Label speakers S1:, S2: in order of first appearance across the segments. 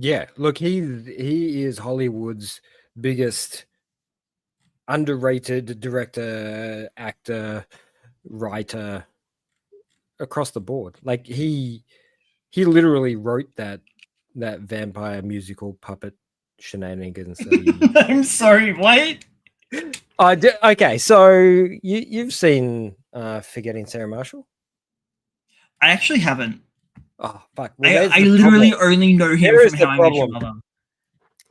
S1: Yeah, look, he is Hollywood's biggest underrated director, actor, writer across the board. Like he literally wrote that vampire musical puppet shenanigans that he.
S2: I'm sorry, what?
S1: Okay, so you've seen Forgetting Sarah Marshall?
S2: I actually haven't.
S1: Oh fuck! Well,
S2: I literally only know him
S1: There
S2: from
S1: is the
S2: How I Met Your
S1: problem.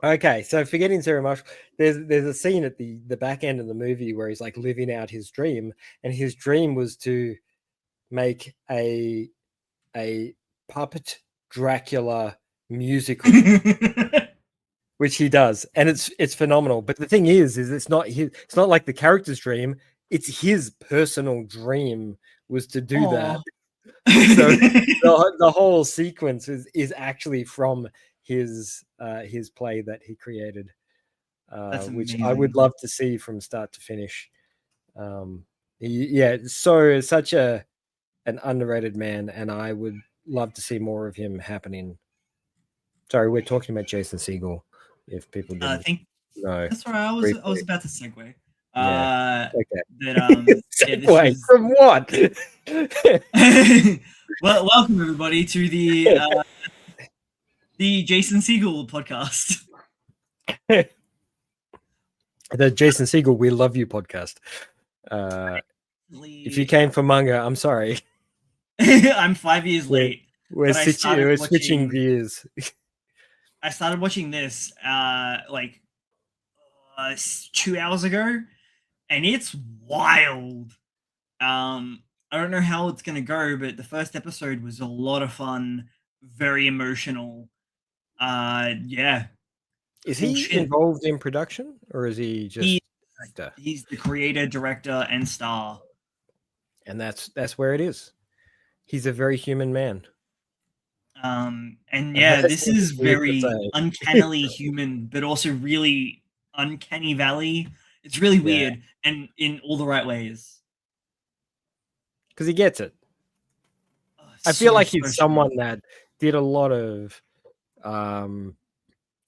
S2: Mother.
S1: Okay, so Forgetting Sarah Marshall, there's a scene at the back end of the movie where he's like living out his dream, and his dream was to make a puppet Dracula musical, which he does, and it's phenomenal. But the thing is it's not like the character's dream; it's his personal dream was to do that. So the whole sequence is actually from his play that he created,
S2: That's
S1: which I would
S2: amazing.
S1: love to see from start to finish. Such an underrated man, and I would love to see more of him happening. Sorry, we're talking about Jason Segel. If people
S2: I
S1: didn't
S2: think
S1: know,
S2: that's where I was about to segue.
S1: Yeah. Okay.
S2: That yeah, this
S1: Segue
S2: was
S1: from what?
S2: well, welcome everybody to the Jason Segel podcast.
S1: The Jason Segel "We Love You" podcast. If you came from manga, I'm sorry.
S2: I'm 5 years late.
S1: We're switching gears.
S2: I started watching this like 2 hours ago, and it's wild. I don't know how it's gonna go, but the first episode was a lot of fun, very emotional. Yeah.
S1: Is
S2: Cool
S1: he
S2: shit.
S1: involved in production, or is he just actor?
S2: He's the creator, director, and star.
S1: And that's where it is. He's a very human man.
S2: And yeah, this is very
S1: say.
S2: uncannily human, but also really uncanny valley. It's really weird, and in all the right ways.
S1: Because he gets it. I feel like he's someone that did a lot of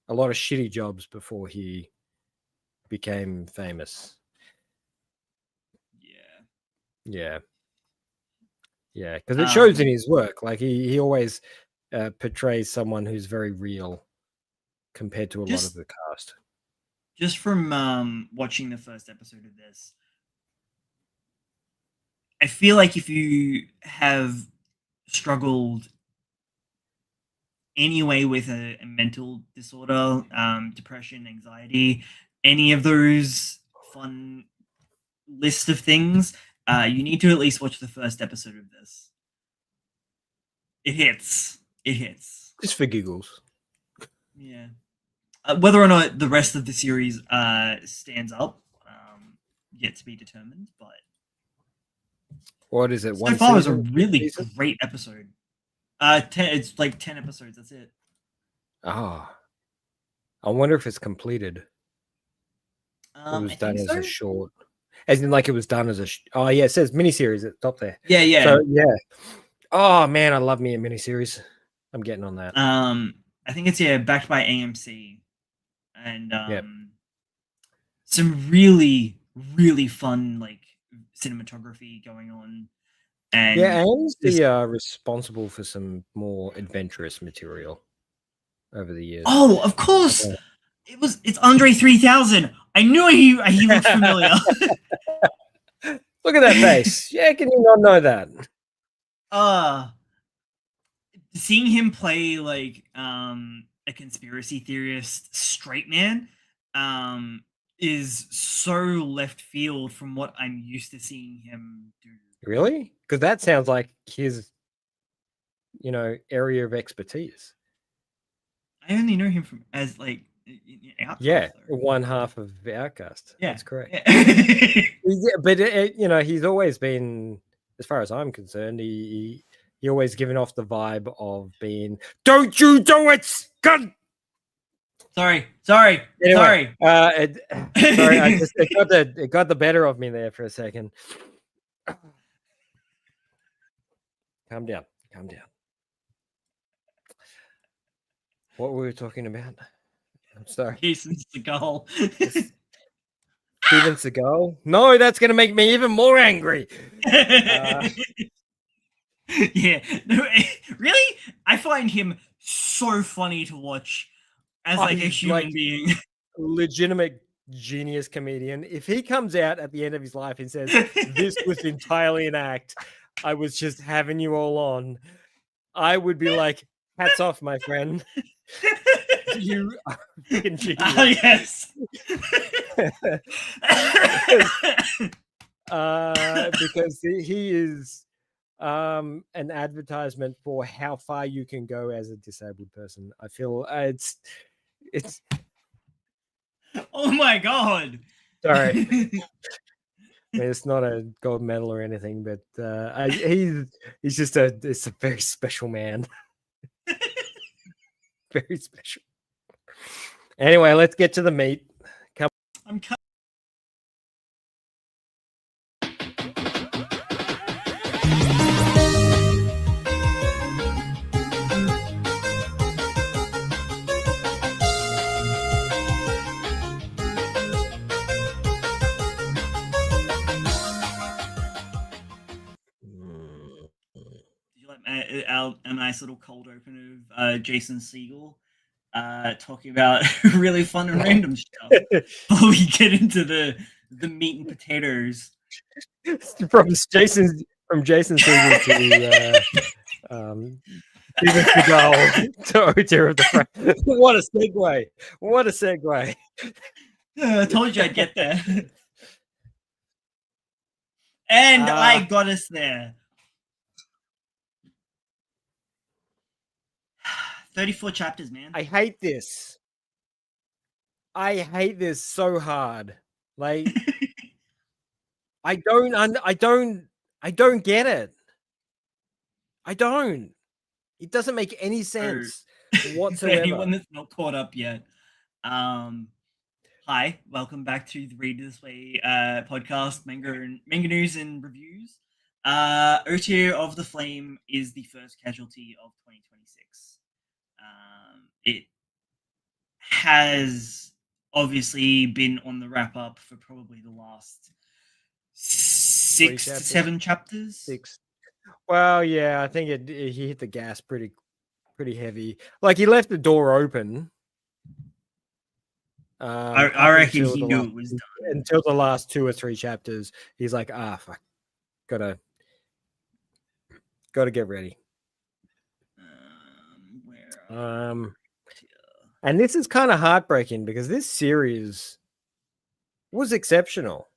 S1: shitty jobs before he became famous. Yeah. Because it shows in his work. Like he always portrays someone who's very real compared to a lot of the cast.
S2: Just from watching the first episode of this, I feel like if you have struggled anyway with a mental disorder, depression, anxiety, any of those fun list of things, you need to at least watch the first episode of this. It hits.
S1: Just for giggles.
S2: Yeah. Whether or not the rest of the series stands up, yet to be determined. But
S1: what is it?
S2: So far, it was a really great episode. It's like 10 episodes. That's it.
S1: Ah, I wonder if it's completed. It was done as a short, as in like it was done as a. Oh yeah, it says miniseries at the top there.
S2: Yeah.
S1: So yeah. Oh man, I love me a miniseries. I'm getting on that.
S2: I think it's backed by AMC, and some really fun like cinematography going on. And
S1: AMC responsible for some more adventurous material over the years.
S2: Oh, of course. Okay. It's Andre 3000. I knew he looked familiar.
S1: Look at that face. Yeah, can you not know that?
S2: Seeing him play like a conspiracy theorist straight man is so left field from what I'm used to seeing him do.
S1: Really? Because that sounds like his area of expertise.
S2: I only know him from as like
S1: Outcast, yeah, though. One half of Outcast. Yeah, that's correct.
S2: Yeah.
S1: But he's always been, as far as I'm concerned, he always given off the vibe of being, don't you do it, gun.
S2: Sorry.
S1: Anyway, sorry. It got the better of me there for a second. Calm down. What were we talking about? I'm sorry.
S2: Jason Segal.
S1: Steven Seagal? No, that's going to make me even more angry.
S2: Yeah, no, really, I find him so funny to watch as like a
S1: He's
S2: human
S1: like
S2: being.
S1: legitimate genius comedian. If he comes out at the end of his life and says, "This was entirely an act, I was just having you all on," I would be like, "Hats off, my friend. You are fucking genius."
S2: Yes.
S1: Because he is an advertisement for how far you can go as a disabled person. I feel it's
S2: Oh my god.
S1: sorry. I mean, it's not a gold medal or anything, but he's just it's a very special man. Very special. Anyway, let's get to the meat.
S2: I'm you like a nice little cold open of Jason Segel talking about really fun and random stuff before we get into the meat and potatoes.
S1: from Jason Segel to Steven Seagal to Oh Dear of the Fray. What a segue! What a segue!
S2: I told you I'd get there. And I got us there. 34 chapters, man.
S1: I hate this. I hate this so hard. Like I don't get it. I don't. It doesn't make any sense whatsoever.
S2: For anyone that's not caught up yet. Hi, welcome back to the Read This Way podcast, manga news and reviews. Otier of the Flame is the first casualty of 2026. It has obviously been on the wrap up for probably the last 6 to 7 chapters.
S1: 6. Well, yeah, I think he hit the gas pretty heavy. Like he left the door open.
S2: I reckon he knew it was done
S1: until the last 2 or 3 chapters. He's like, fuck, gotta get ready. And this is kind of heartbreaking because this series was exceptional,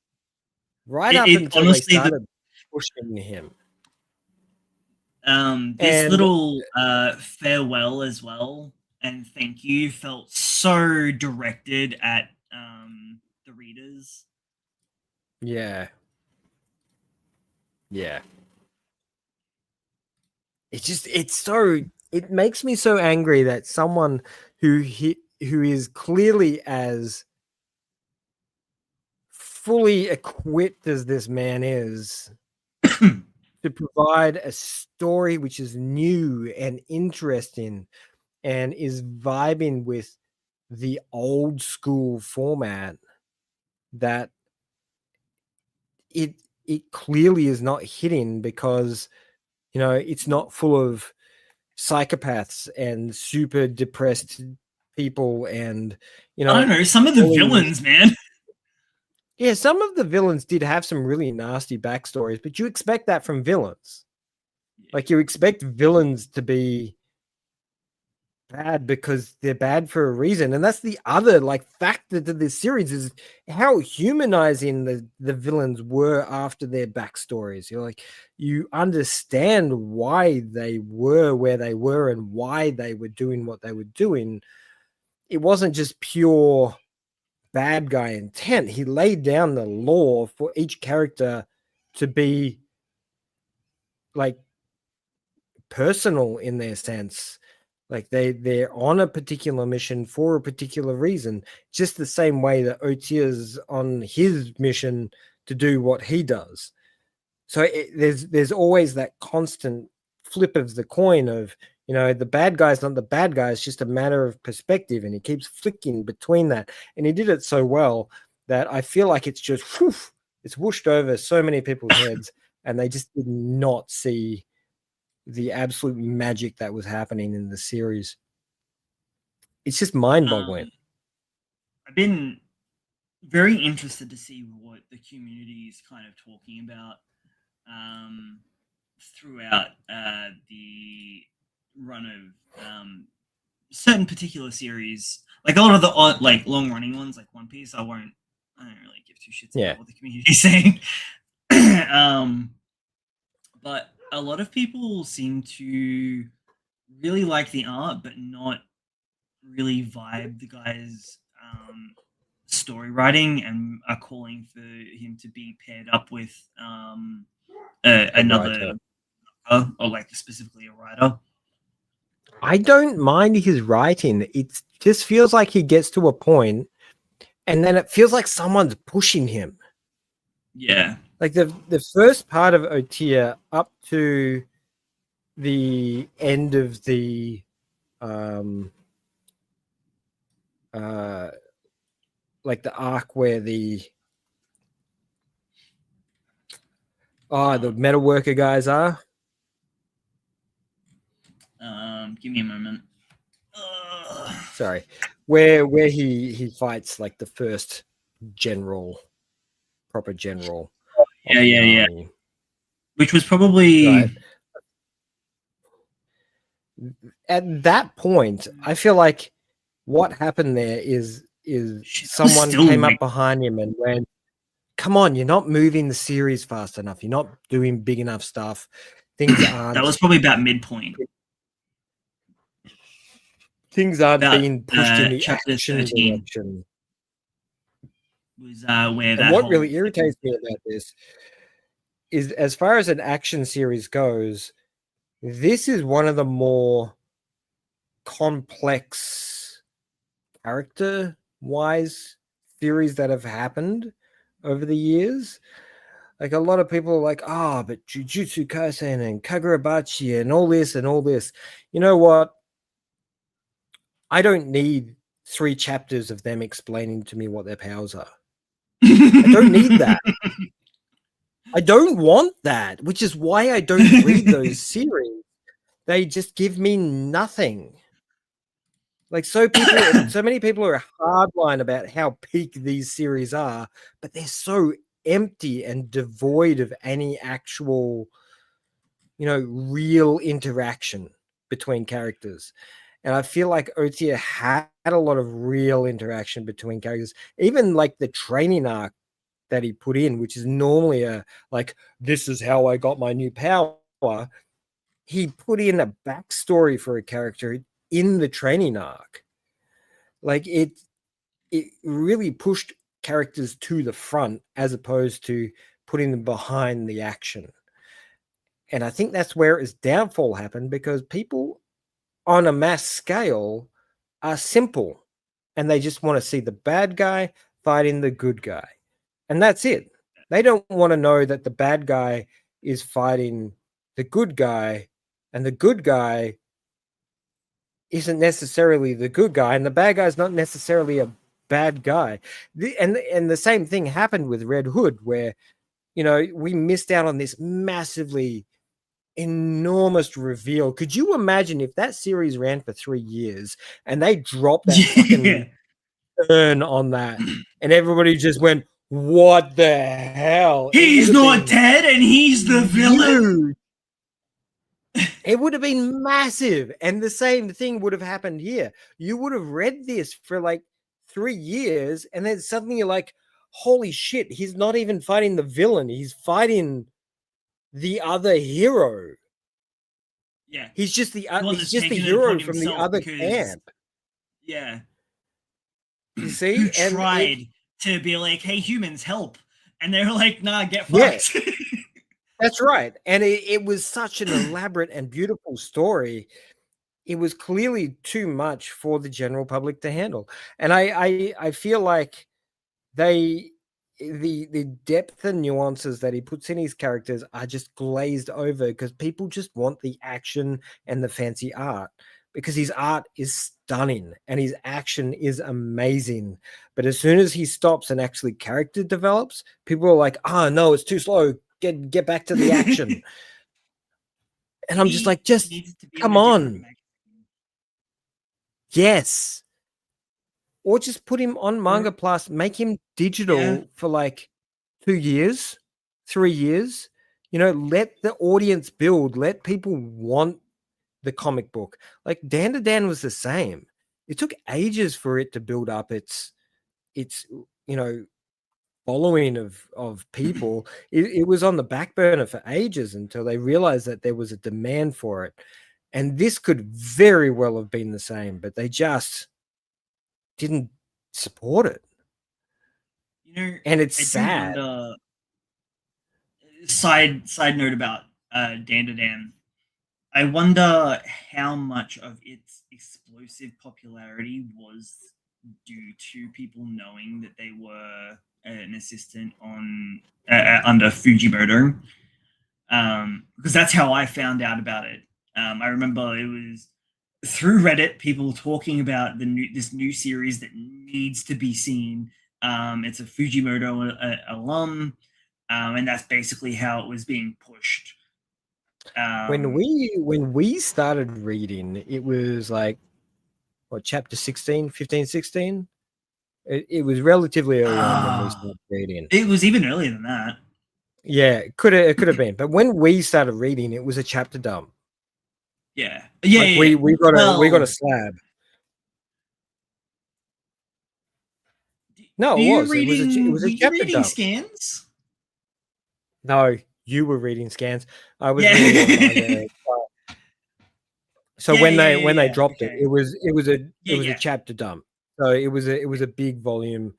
S1: right up until they started pushing him.
S2: This little farewell as well and thank you felt so directed at the readers.
S1: Yeah. It makes me so angry that someone who is clearly as fully equipped as this man is to provide a story which is new and interesting and is vibing with the old school format, that it clearly is not hitting because, you know, it's not full of psychopaths and super depressed people and, you know,
S2: I don't know, some of the villains, man.
S1: Yeah, some of the villains did have some really nasty backstories, but you expect that from villains. Like you expect villains to be bad because they're bad for a reason. And that's the other like factor to this series is how humanizing the villains were after their backstories. You're like, you understand why they were where they were and why they were doing what they were doing. It wasn't just pure bad guy intent. He laid down the law for each character to be like personal in their sense. Like they're on a particular mission for a particular reason, just the same way that Otier's on his mission to do what he does. So there's always that constant flip of the coin of The bad guy's not the bad guy. It's just a matter of perspective, and he keeps flicking between that. And he did it so well that I feel like it's just it's whooshed over so many people's heads, and they just did not see the absolute magic that was happening in the series. It's just mind-boggling.
S2: I've been very interested to see what the community is kind of talking about throughout the run of certain particular series. Like a lot of the long-running ones, like One Piece, I don't really give two shits about what the community is saying. But a lot of people seem to really like the art, but not really vibe the guy's story writing, and are calling for him to be paired up with another writer, or like specifically a writer.
S1: I don't mind his writing. It just feels like he gets to a point, and then it feels like someone's pushing him.
S2: Yeah.
S1: Like the first part of Otia up to the end of the like the arc where the metal worker guys are.
S2: Give me a moment.
S1: Sorry. Where he fights like the first proper general.
S2: Yeah. Which was probably
S1: right. At that point, I feel like what happened there is someone came up behind him and went, "Come on, you're not moving the series fast enough. You're not doing big enough stuff. Things aren't."
S2: That was probably about midpoint.
S1: Things aren't being pushed in the action
S2: 13
S1: direction.
S2: Was where
S1: and what really irritates me about this is, as far as an action series goes, this is one of the more complex character-wise theories that have happened over the years. Like a lot of people are like, but Jujutsu Kaisen and Kagurabachi and all this and all this. You know what? I don't need 3 chapters of them explaining to me what their powers are. I don't need that. I don't want that, which is why I don't read those series. They just give me nothing. Like so many people are hardline about how peak these series are, but they're so empty and devoid of any actual, real interaction between characters. And I feel like Otia had a lot of real interaction between characters. Even like the training arc that he put in, which is normally this is how I got my new power. He put in a backstory for a character in the training arc. Like it really pushed characters to the front as opposed to putting them behind the action. And I think that's where his downfall happened, because people on a mass scale are simple and they just want to see the bad guy fighting the good guy. And that's it. They don't want to know that the bad guy is fighting the good guy, and the good guy isn't necessarily the good guy, and the bad guy is not necessarily a bad guy. And the same thing happened with Red Hood, where, we missed out on this massively enormous reveal. Could you imagine if that series ran for 3 years and they dropped that fucking turn on that, and everybody just went, "What the hell?
S2: He's not dead and he's the villain."
S1: It would have been massive. And the same thing would have happened here. You would have read this for like 3 years, and then suddenly you're like, holy shit, he's not even fighting the villain. He's fighting the other hero.
S2: Yeah.
S1: He's just the hero from the other camp.
S2: Yeah.
S1: You see?
S2: Who tried to be like, hey, humans, help. And they were like, nah, get fucked.
S1: Yeah. That's right. And it was such an elaborate and beautiful story. It was clearly too much for the general public to handle. And I feel like they the depth and nuances that he puts in his characters are just glazed over because people just want the action and the fancy art, because his art is stunning and his action is amazing. But as soon as he stops and actually character develops, people are like, "Oh no, it's too slow. Get back to the action." And I'm just
S2: Maybe
S1: like,
S2: he
S1: just
S2: needs to be on
S1: come
S2: a different
S1: on.
S2: magazine.
S1: Yes. Or just put him on
S2: Or
S1: Manga Plus, make him
S2: yeah.
S1: digital for like 2 years, 3 years. Let the audience build, let people want the comic book. Like Dan to Dan was the same. It took ages for it to build up its following of people. It was on the back burner for ages until they realized that there was a demand for it. And this could very well have been the same, but they just didn't support it.
S2: You know,
S1: And it's
S2: I do
S1: sad.
S2: wonder. Side note about Dan to Dan. I wonder how much of its explosive popularity was due to people knowing that they were an assistant on under Fujimoto, because that's how I found out about it. I remember it was through Reddit, people talking about this new series that needs to be seen. It's a Fujimoto alum, and that's basically how it was being pushed.
S1: When
S2: Um,
S1: we started reading, it was like what, chapter 16, 15, 16. It was relatively early on when we
S2: uh,
S1: started reading.
S2: it was even earlier than that.
S1: Yeah, it could have been. But when we started reading, it was a chapter dump.
S2: Yeah, yeah,
S1: Like
S2: yeah.
S1: we got a
S2: Well,
S1: slab.
S2: do,
S1: No,
S2: do
S1: it
S2: you
S1: was. It was it
S2: reading?
S1: was
S2: Were
S1: a
S2: you
S1: chapter
S2: reading
S1: dump.
S2: scans?
S1: No, you were reading scans. I was
S2: Yeah,
S1: reading on manga. So
S2: yeah,
S1: when
S2: yeah,
S1: they
S2: yeah,
S1: when they
S2: yeah.
S1: dropped it,
S2: Okay.
S1: it was a
S2: Yeah.
S1: chapter dump. So it was a big volume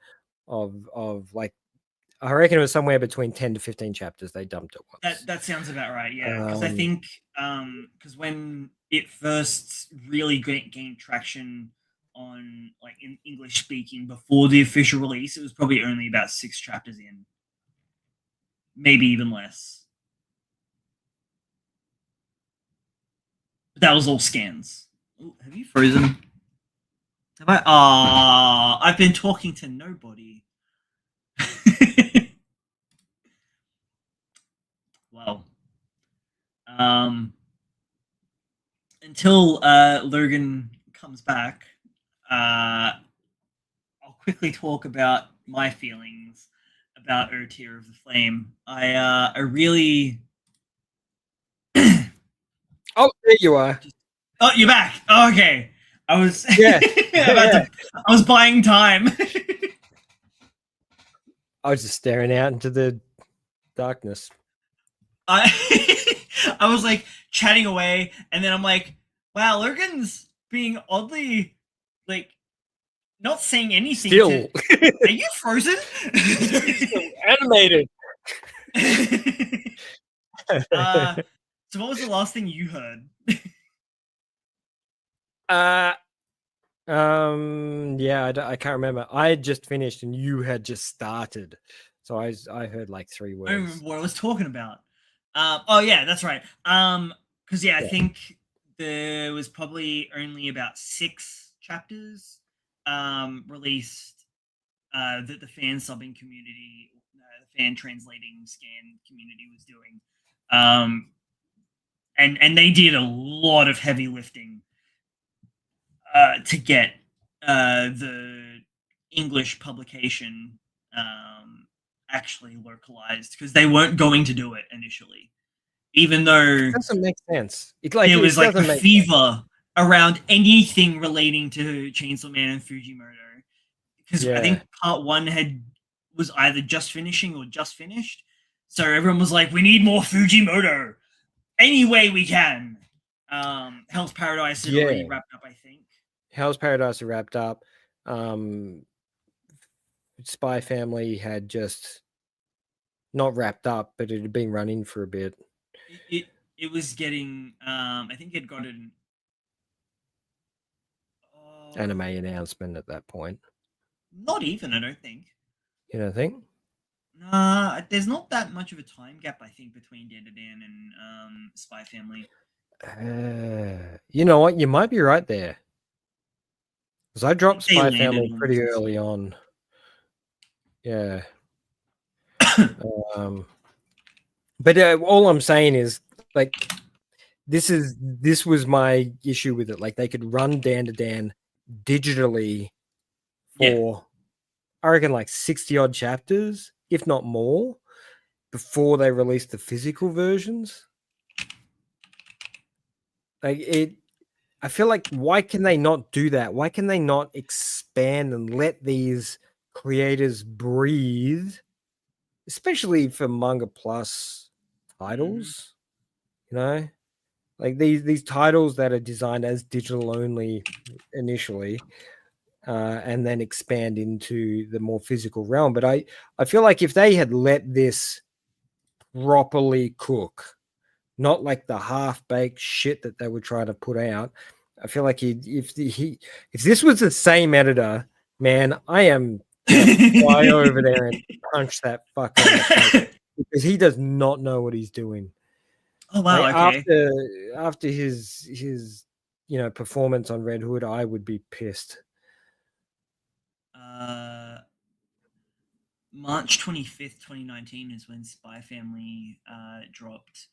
S1: of like, I reckon it was somewhere between 10 to 15 chapters they dumped at once.
S2: That sounds about right. Yeah, because I
S1: Um,
S2: think because when it first really gained traction on like in English speaking before the official release, it was probably only about 6 chapters in, maybe even less. But that was all scans. Ooh, have you frozen? Have I? Ah, I've been talking to nobody. Well, um, until Logan comes back, uh, I'll quickly talk about my feelings about O Tier of the Flame. I really
S1: oh, there you are.
S2: just. Oh, you're back. Oh, okay. I was
S1: Yeah,
S2: about
S1: yeah.
S2: to. I was buying time.
S1: I was just staring out into the darkness.
S2: I I was like chatting away, and then I'm like, "Wow, Lurgan's being oddly like not saying anything to."
S1: Still,
S2: Are you frozen?
S1: still animated.
S2: uh, so what was the last thing you heard?
S1: uh, yeah, I can't remember. I had just finished and you had just started, so I heard like 3
S2: I don't
S1: words.
S2: remember what I was talking about. Oh yeah, that's right. Because yeah, I
S1: Yeah.
S2: think there was probably only about 6 chapters released that the fan subbing community, the fan translating scan community was doing. Um, and they did a lot of heavy lifting to get the English publication actually localized because they weren't going to do it initially, even
S1: It
S2: though
S1: doesn't make sense.
S2: there
S1: It
S2: was like a
S1: doesn't make sense.
S2: fever around anything relating to Chainsaw Man and Fujimoto. Because I
S1: Yeah.
S2: think part one was either just finishing or just finished, so everyone was like, "We need more Fujimoto any way we can." Hell's Paradise had already
S1: Yeah.
S2: wrapped up, I think.
S1: Hell's Paradise are wrapped up. Um, Spy Family had just not wrapped up, but it had been running for a bit.
S2: It was getting. I think it got an.
S1: Anime
S2: Oh,
S1: announcement at that point.
S2: not even. I don't think.
S1: You know, I think.
S2: Nah, there's not that much of a time gap, I think, between Dan and Spy Family.
S1: You know what? You might be right there. Because I
S2: I
S1: dropped
S2: think they
S1: Spy
S2: landed
S1: Family
S2: almost
S1: pretty
S2: the
S1: early
S2: same.
S1: on. Yeah. But all I'm saying is, like, this was my issue with it. Like, they could run Dan to Dan digitally
S2: Yeah.
S1: for, I reckon, like 60 odd chapters, if not more, before they released the physical versions. Like, I feel like, why can they not do that? Why can they not expand and let these creators breathe, especially for Manga Plus
S2: Mm-hmm.
S1: titles? You know, like these titles that are designed as digital only initially, and then expand into the more physical realm. But I feel like if they had let this properly cook, not like the half-baked shit that they were trying to put out. I feel like if this was the same editor, man, I am gonna fly over there and punch that fucker in the face because he does not know what he's doing.
S2: Oh
S1: Like
S2: wow, okay.
S1: after his performance on Red Hood, I would be pissed.
S2: Uh, March 25th, 2019 is when Spy Family dropped.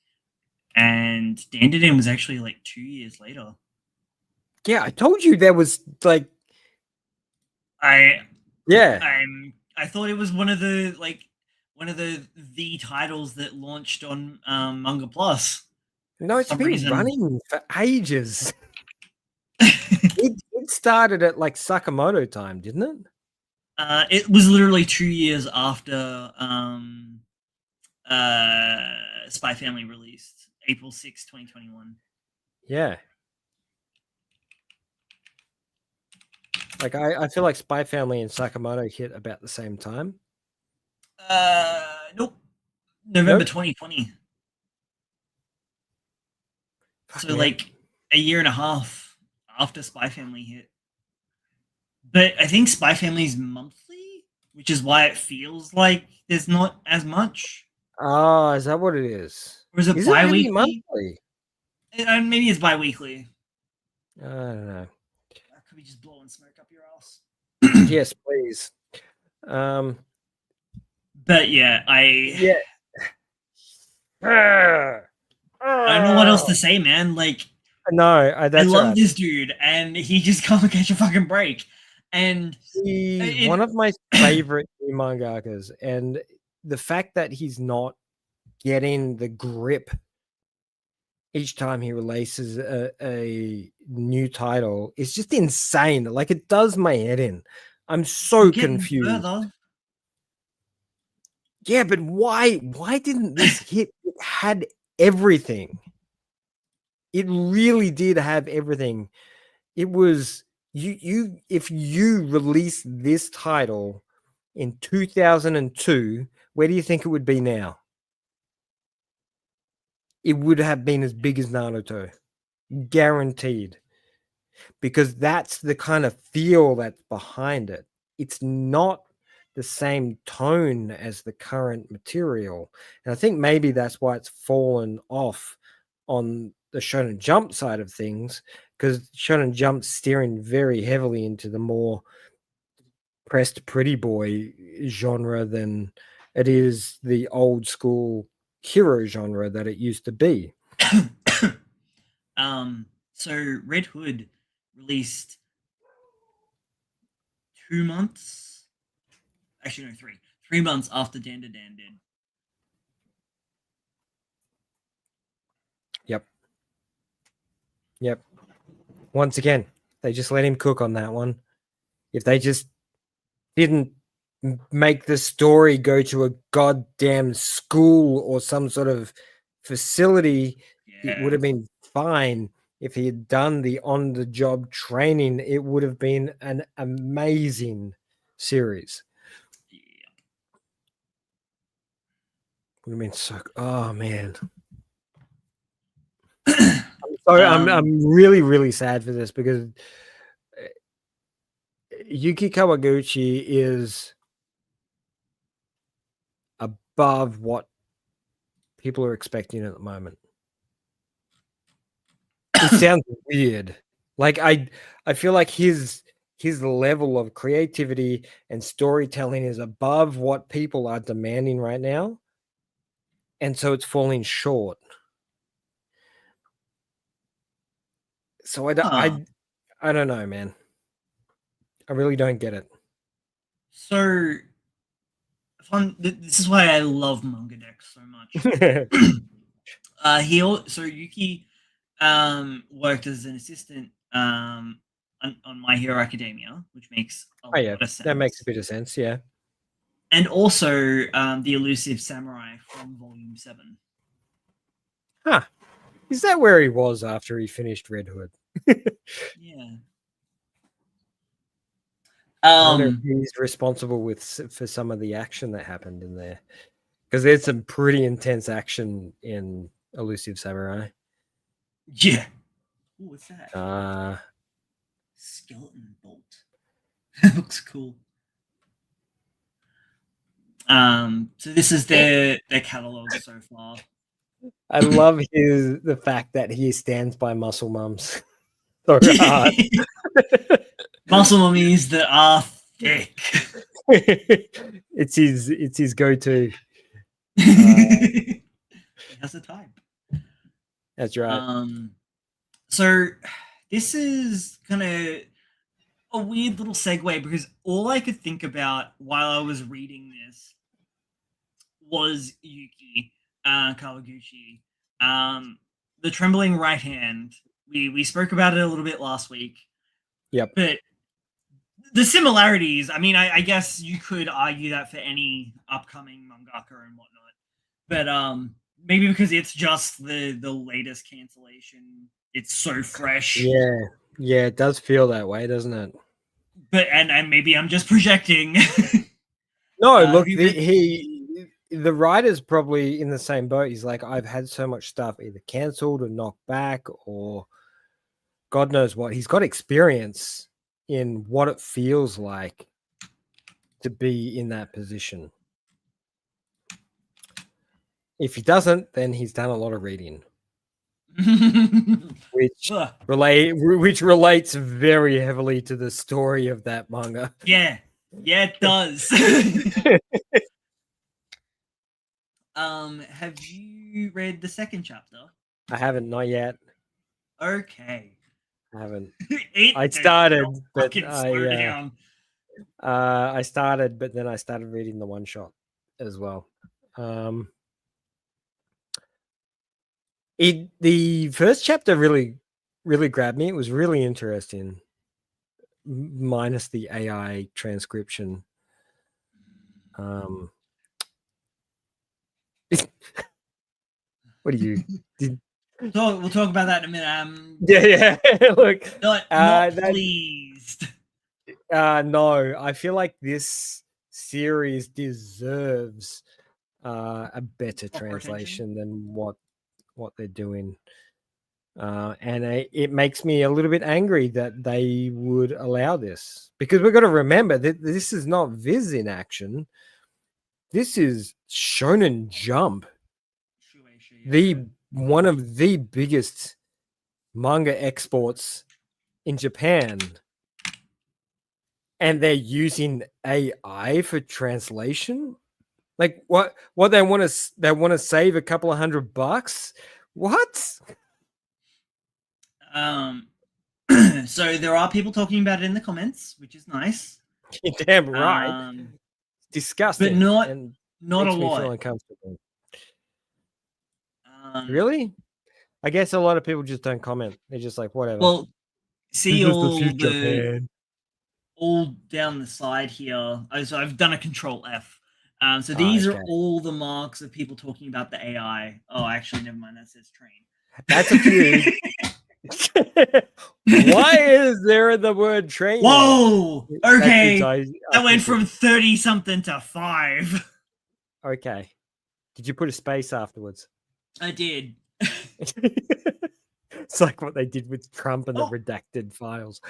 S2: And Dan was actually like 2 years later.
S1: Yeah, I told you there was like
S2: I
S1: yeah.
S2: I thought it was one of the titles that launched on Manga Plus
S1: No,
S2: for
S1: it's
S2: some
S1: been
S2: reason.
S1: running for ages. It started at like Sakamoto time, didn't it?
S2: It was literally 2 years after Spy Family released, April 6th, 2021.
S1: Yeah. Like I feel like Spy Family and Sakamoto hit about the same time.
S2: Nope. November
S1: Nope.
S2: 2020.
S1: Fuck
S2: So
S1: man.
S2: like a year and a half after Spy Family hit. But I think Spy Family's monthly, which is why it feels like there's not as much.
S1: Oh, is that what it is?
S2: Or is it
S1: Is it really
S2: bi-weekly?
S1: monthly?
S2: Maybe it's bi-weekly.
S1: I don't know.
S2: That could be just blowing smoke up your ass.
S1: Yes, please. Um
S2: But yeah,
S1: yeah.
S2: I don't know what else to say, man. Like,
S1: No,
S2: I
S1: that's all
S2: love
S1: right.
S2: this dude, and he just can't catch a fucking break. And
S1: He's
S2: it,
S1: one of my favorite new mangakas, and the fact that he's not getting the grip each time he releases a new title is just insane. Like it does my head in. I'm
S2: we're
S1: so
S2: getting
S1: confused.
S2: further.
S1: Yeah, but why didn't this hit? It had everything. It really did have everything. It was you if you released this title in 2002, where do you think it would be now? It would have been as big as Naruto. Guaranteed. Because that's the kind of feel that's behind it. It's not the same tone as the current material. And I think maybe that's why it's fallen off on the Shonen Jump side of things, because Shonen Jump's steering very heavily into the more pressed pretty boy genre than it is the old school hero genre that it used to be.
S2: So Red Hood released 2 months. Actually, no, 3. 3 months after Dan did.
S1: Yep. Yep. Once again, they just let him cook on that one. If they just didn't make the story go to a goddamn school or some sort of facility, it would
S2: Yeah.
S1: have been fine. If he had done the on the job training, it would have been an amazing series. Would have been so. Oh man,
S2: Yeah.
S1: I'm really sad for this because Yuki Kawaguchi is above what people are expecting at the moment. It sounds weird. Like I feel like his level of creativity and storytelling is above what people are demanding right now, and so it's falling short. So I don't know, man. I really don't get it.
S2: So this is why I love Manga Deck so much. So Yuki worked as an assistant on My Hero Academia, which makes a lot of sense.
S1: That makes a bit of sense, yeah.
S2: And also the Elusive Samurai from Volume 7.
S1: Huh. Is that where he was after he finished Red Hood?
S2: Yeah.
S1: I wonder if he's responsible for some of the action that happened in there. Because there's some pretty intense action in Elusive Samurai.
S2: Yeah. Ooh, what's that? Skeleton bolt. That looks cool. So this is their catalog so far.
S1: I love the fact that he stands by muscle mums so hard.
S2: Muscle mummies that are thick.
S1: It's his go-to.
S2: He has a type.
S1: That's right.
S2: So this is kind of a weird little segue because all I could think about while I was reading this was Yuki Kawaguchi. The trembling right hand. We spoke about it a little bit last week.
S1: Yep.
S2: But the similarities, I mean, I guess you could argue that for any upcoming mangaka and whatnot. But maybe because it's just the latest cancellation, it's so fresh.
S1: Yeah, it does feel that way, doesn't it?
S2: But and maybe I'm just projecting.
S1: No, look, the writer's probably in the same boat. He's like, I've had so much stuff either cancelled or knocked back or God knows what. He's got experience in what it feels like to be in that position. If he doesn't, then he's done a lot of reading. which relates very heavily to the story of that manga.
S2: Yeah, it does. Have you read the second chapter?
S1: I haven't, not yet.
S2: Okay.
S1: I haven't. I started, but I started, but then I started reading the one shot as well. The first chapter really grabbed me. It was really interesting, minus the AI transcription. What do you?
S2: We'll talk about that in a minute.
S1: Yeah. Look,
S2: not pleased.
S1: No, I feel like this series deserves a better translation than what they're doing. And it makes me a little bit angry that they would allow this, because we've got to remember that this is not Viz in action. This is Shonen Jump, one of the biggest manga exports in Japan, and they're using AI for translation. Like what they want to save a couple of $100. What?
S2: So there are people talking about it in the comments, which is nice.
S1: You're damn right. Disgusting,
S2: but
S1: and
S2: not
S1: makes
S2: a
S1: me
S2: lot.
S1: feel uncomfortable. Really? I guess a lot of people just don't comment. They're just like, whatever.
S2: Well, see
S1: all
S2: down the side here. So I've done a Control F. So these are all the marks of people talking about the AI. Oh, actually, never mind. That says train.
S1: That's a few. Why is there the word train?
S2: Whoa! Okay, that went from 30-something to 5.
S1: Okay. Did you put a space afterwards?
S2: I did.
S1: It's like what they did with Trump and the redacted files.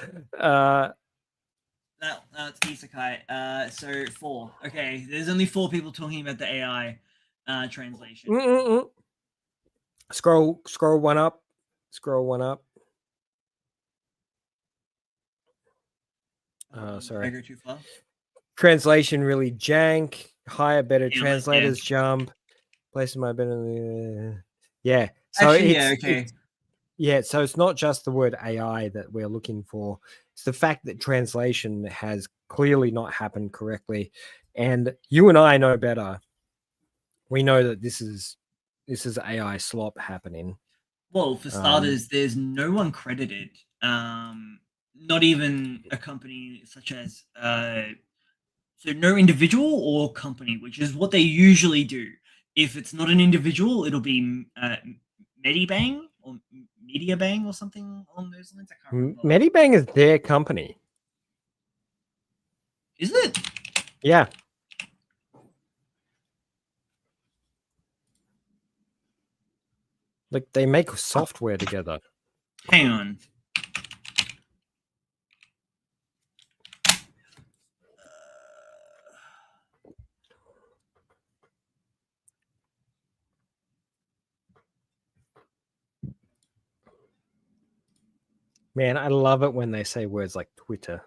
S2: That's isekai. So 4. Okay, there's only 4 people talking about the AI translation.
S1: Mm-mm-mm. Scroll one up. Scroll one up.
S2: Did I
S1: Sorry.
S2: go too far?
S1: Translation really jank. Hire better
S2: Yeah,
S1: translators jump. Places my better. Yeah. So
S2: Actually, yeah, okay.
S1: So it's not just the word AI that we're looking for. It's the fact that translation has clearly not happened correctly. And you and I know better. We know that this is AI slop happening.
S2: Well, for starters, there's no one credited. Not even a company such as so no individual or company, which is what they usually do. If it's not an individual, it'll be Medibang or Mediabang or something along those lines. I can't remember.
S1: Medibang is their company.
S2: Is it?
S1: Yeah. Like they make software together.
S2: Hang on.
S1: Man, I love it when they say words like Twitter.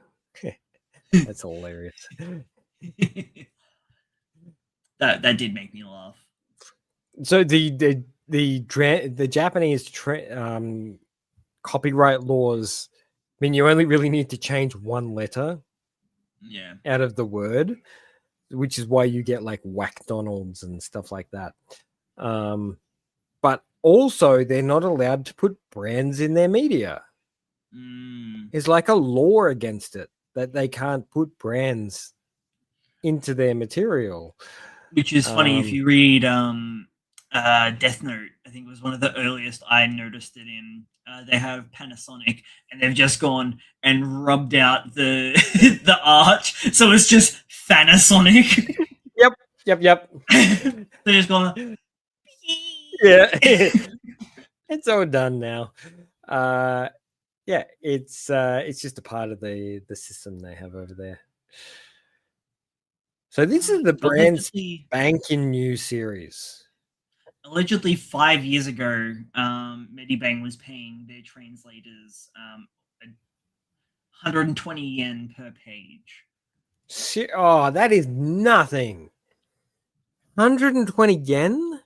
S1: That's hilarious.
S2: that did make me laugh.
S1: So the Japanese copyright laws mean you only really need to change one letter out of the word, which is why you get like Whackdonald's and stuff like that. But also they're not allowed to put brands in their media. It's like a law against it that they can't put brands into their material.
S2: Which is funny if you read Death Note. I think it was one of the earliest I noticed it in. They have Panasonic, and they've just gone and rubbed out the the arch, so it's just Panasonic.
S1: Yep.
S2: They're just going.
S1: Yeah, it's all done now. Yeah, it's just a part of the system they have over there. So this is the brand's banking new series.
S2: Allegedly, 5 years ago, Medibang was paying their translators 120 yen per page.
S1: Oh, that is nothing. 120 yen?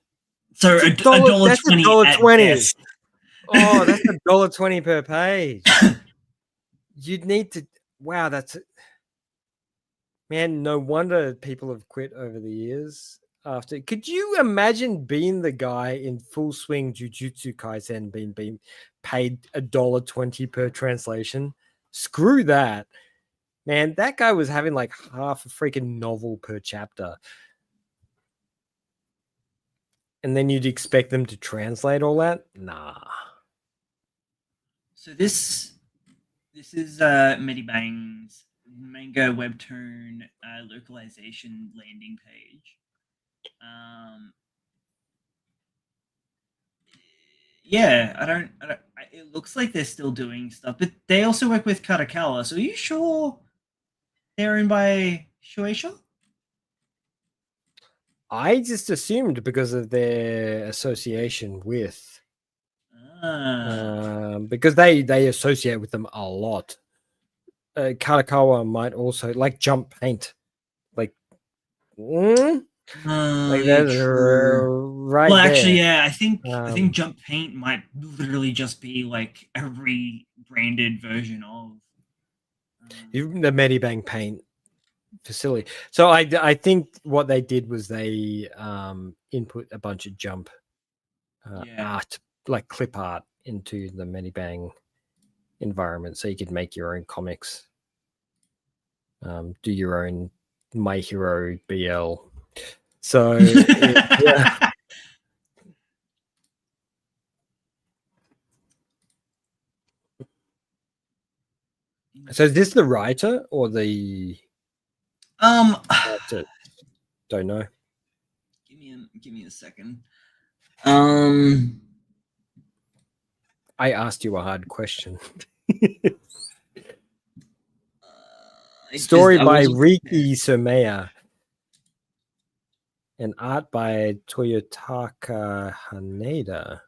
S2: So a dollar
S1: that's
S2: $20
S1: $1.20. Oh, that's $1.20 per page. You'd need to. Wow, that's. Man, no wonder people have quit over the years. After, could you imagine being the guy in Full Swing Jujutsu Kaisen being paid $1.20 per translation? Screw that, man. That guy was having like half a freaking novel per chapter, and then you'd expect them to translate all that? Nah.
S2: So this is Medibang's manga webtoon localization landing page. Yeah, I don't. It looks like they're still doing stuff, but they also work with Karakawa. So are you sure they're owned by Shueisha?
S1: I just assumed because of their association with, because they associate with them a lot. Karakawa might also like Jump Paint, like, like that's right.
S2: Well,
S1: there.
S2: actually, yeah, I think Jump Paint might literally just be like a rebranded version of
S1: the Medibang Paint facility. So I think what they did was they input a bunch of Jump art, like clip art, into the Medibang environment, so you could make your own comics, do your own My Hero BL. So yeah. So is this the writer or the actor? Don't know.
S2: Give me a second.
S1: I asked you a hard question. Story
S2: I
S1: by
S2: wasn't
S1: Riki Somea. And art by Toyotaka Haneda.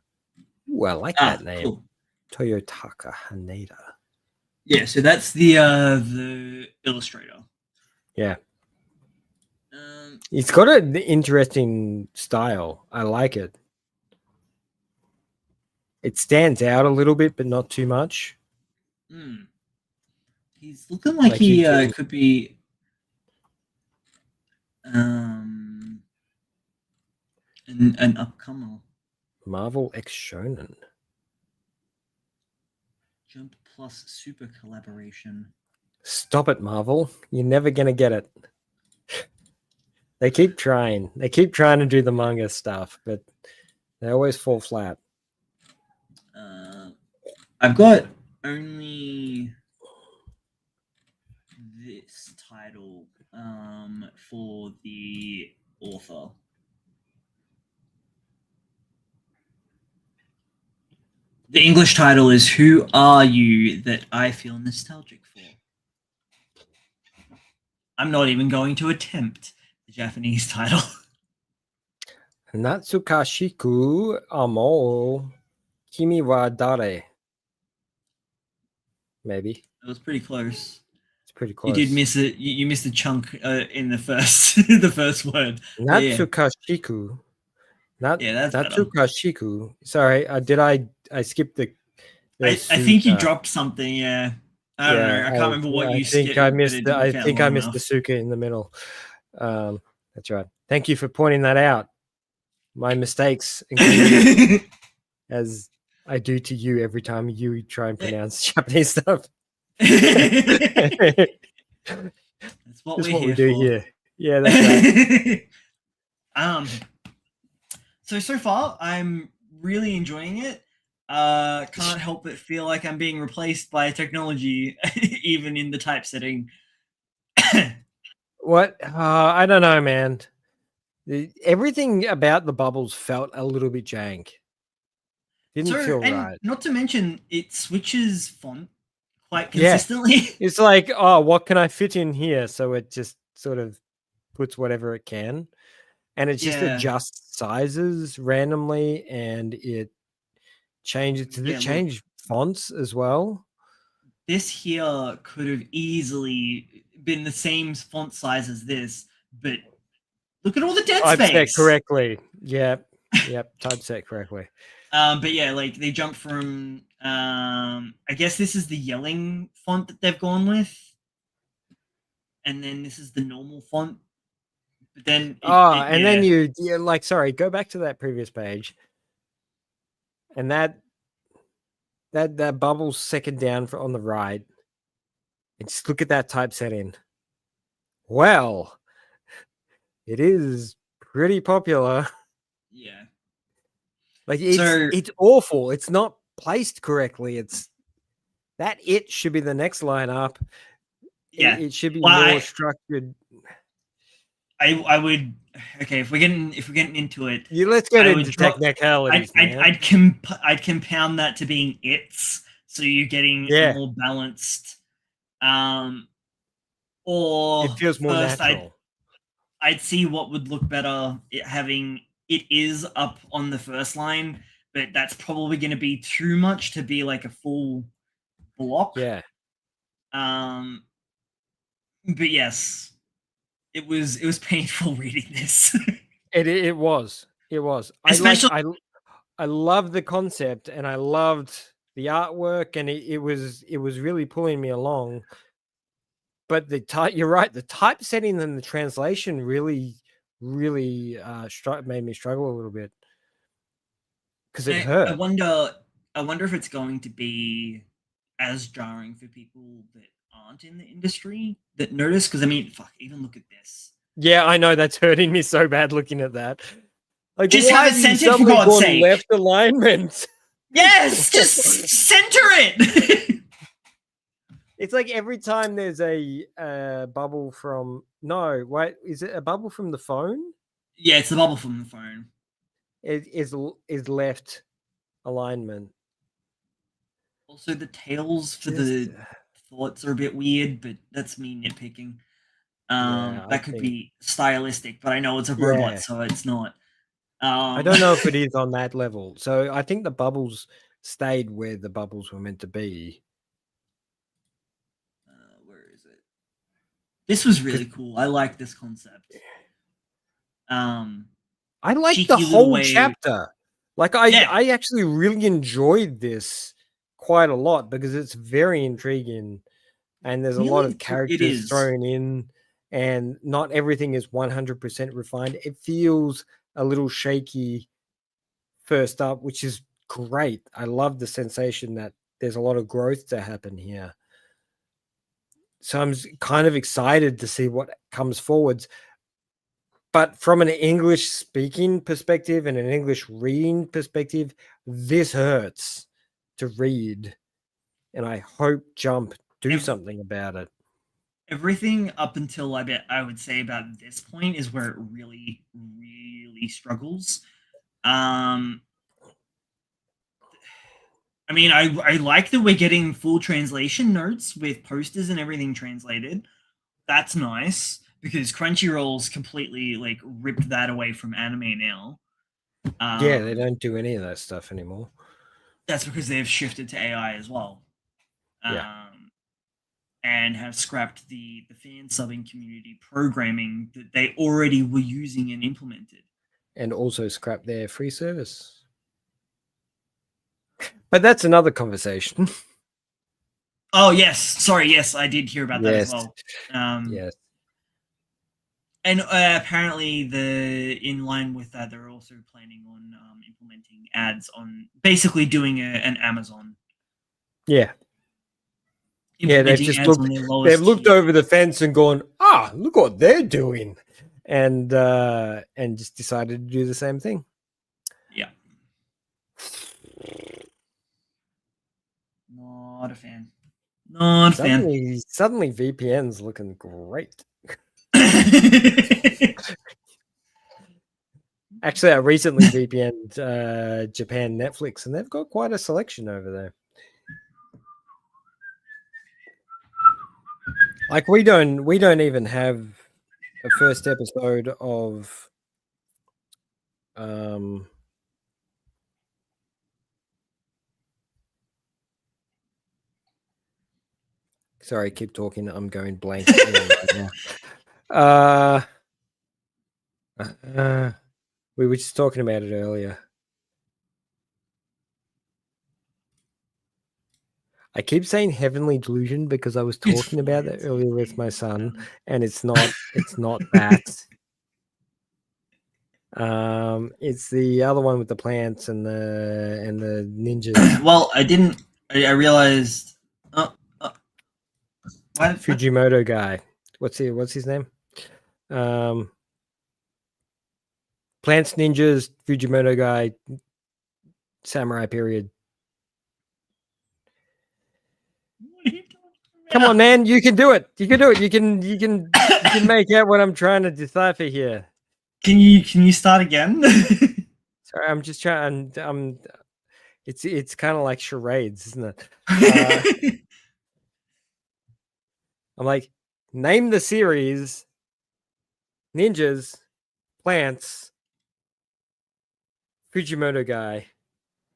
S1: Ooh, I like that name.
S2: Cool.
S1: Toyotaka Haneda.
S2: Yeah, so that's the illustrator.
S1: Yeah. It's got an interesting style. I like it. It stands out a little bit, but not too much.
S2: He's looking like he could be an upcomer.
S1: Marvel X Shonen.
S2: Jump Plus Super collaboration.
S1: Stop it, Marvel. You're never going to get it. They keep trying. They keep trying to do the manga stuff, but they always fall flat.
S2: I've got only this title for the author. The English title is Who Are You That I Feel Nostalgic For? I'm not even going to attempt the Japanese title.
S1: Natsukashiku Amo Kimi wa Dare. Maybe.
S2: It was pretty close.
S1: It's pretty close.
S2: You did miss it. You missed a chunk in the first the first word.
S1: Natsukashiku.
S2: That's
S1: Natsukashiku. Sorry, I skipped the
S2: I think you dropped something, yeah. I don't know. I can't remember what you skipped.
S1: I missed the suka in the middle. That's right. Thank you for pointing that out. My mistakes, as I do to you every time you try and pronounce Japanese stuff.
S2: That's what we do here.
S1: Yeah, that's right.
S2: So far, I'm really enjoying it. Can't help but feel like I'm being replaced by technology, even in the typesetting.
S1: What? I don't know, man. Everything about the bubbles felt a little bit jank. Didn't feel right.
S2: Not to mention, it switches font quite consistently.
S1: Yeah. It's like, oh, what can I fit in here? So it just sort of puts whatever it can. And it just adjusts sizes randomly, and it changes. Did it change fonts as well?
S2: This here could have easily been the same font size as this, but look at all the dead space.
S1: Typeset correctly. Yep. Typeset correctly.
S2: But yeah, like they jump from I guess this is the yelling font that they've gone with, and then this is the normal font. But then
S1: then you like, sorry, go back to that previous page, and that bubble's second down on the right, and just look at that typesetting. Well, it is pretty popular.
S2: Yeah.
S1: Like it's awful. It's not placed correctly. It's that it should be the next line up.
S2: Yeah.
S1: It should be more structured.
S2: I would if we're getting into it.
S1: Let's get into technicalities.
S2: I'd compound that to being its, so you're getting a more balanced. Or
S1: it feels more natural.
S2: I'd see what would look better having it is up on the first line, but that's probably going to be too much to be like a full block.
S1: Yeah.
S2: But yes, it was painful reading this.
S1: It was. Especially, I loved the concept, and I loved the artwork, and it was really pulling me along. But you're right. The typesetting and the translation really made me struggle a little bit because it hurt.
S2: I wonder if it's going to be as jarring for people that aren't in the industry that notice. Because I mean, even look at this.
S1: Yeah, I know that's hurting me so bad looking at that. Like,
S2: just have it centered for God's sake.
S1: Left alignment.
S2: Yes, just center it.
S1: It's like every time there's a bubble from is it a bubble from the phone?
S2: Yeah, it's the bubble from the phone.
S1: It is left alignment.
S2: Also, the tails for the thoughts are a bit weird, but that's me nitpicking.
S1: Yeah, I
S2: That could
S1: think.
S2: be stylistic, but I know it's a robot,
S1: Yeah,
S2: so it's not.
S1: I don't know if it is on that level. So I think the bubbles stayed where the bubbles were meant to be.
S2: Where is it? This was
S1: 'Cause
S2: really cool. I like this concept. Um,
S1: I like the
S2: cheeky little
S1: whole
S2: way.
S1: chapter. Like
S2: Yeah,
S1: I actually really enjoyed this quite a lot because it's very intriguing and there's a lot of
S2: it
S1: characters
S2: is.
S1: thrown in and not everything is 100% refined. It feels a little shaky first up, which is great. I love the sensation that there's a lot of growth to happen here. So I'm kind of excited to see what comes forwards. But from an English speaking perspective and an English reading perspective, this hurts to read. And I hope Jump do
S2: Ev-
S1: something about it.
S2: Everything up until I would say about this point is where it really, really struggles. Um, I mean, I like that we're getting full translation notes with posters and everything translated. That's nice because Crunchyroll's completely like ripped that away from anime now.
S1: Yeah, they
S2: Um,
S1: don't do any of that stuff anymore.
S2: that's because they've shifted to AI as well,
S1: Yeah.
S2: and have scrapped the fan subbing community programming that they already were using and implemented.
S1: And also scrap their free service. But that's another conversation.
S2: Oh yes, sorry, yes, I did hear about that as
S1: Yes.
S2: well. Um,
S1: Yes.
S2: and apparently, in line with that, they're also planning on implementing ads on basically doing an Amazon.
S1: Yeah. Yeah,
S2: Implementing ads on their
S1: they've
S2: lowest
S1: looked
S2: tier.
S1: over the fence and gone, look what they're doing. And just decided to do the same thing.
S2: Yeah. Not a fan. Not a fan.
S1: Suddenly VPN's looking great. Actually, I recently VPN'd Japan Netflix, and they've got quite a selection over there. Like we don't even have a first episode of sorry, keep talking. I'm going blank right now. We were just talking about it earlier. I keep saying heavenly delusion because I was talking about that earlier with my son, and it's not that. It's the other one with the plants and the ninjas.
S2: Well, I realized. What?
S1: Fujimoto guy. What's his name? Plants, ninjas, Fujimoto guy, samurai period. Come on, man, you can do it. You can do it. You can make out what I'm trying to decipher here.
S2: Can you start again?
S1: Sorry, I'm just trying. It's kind of like charades, isn't it? I'm like, name the series, ninjas, plants, Fujimoto guy,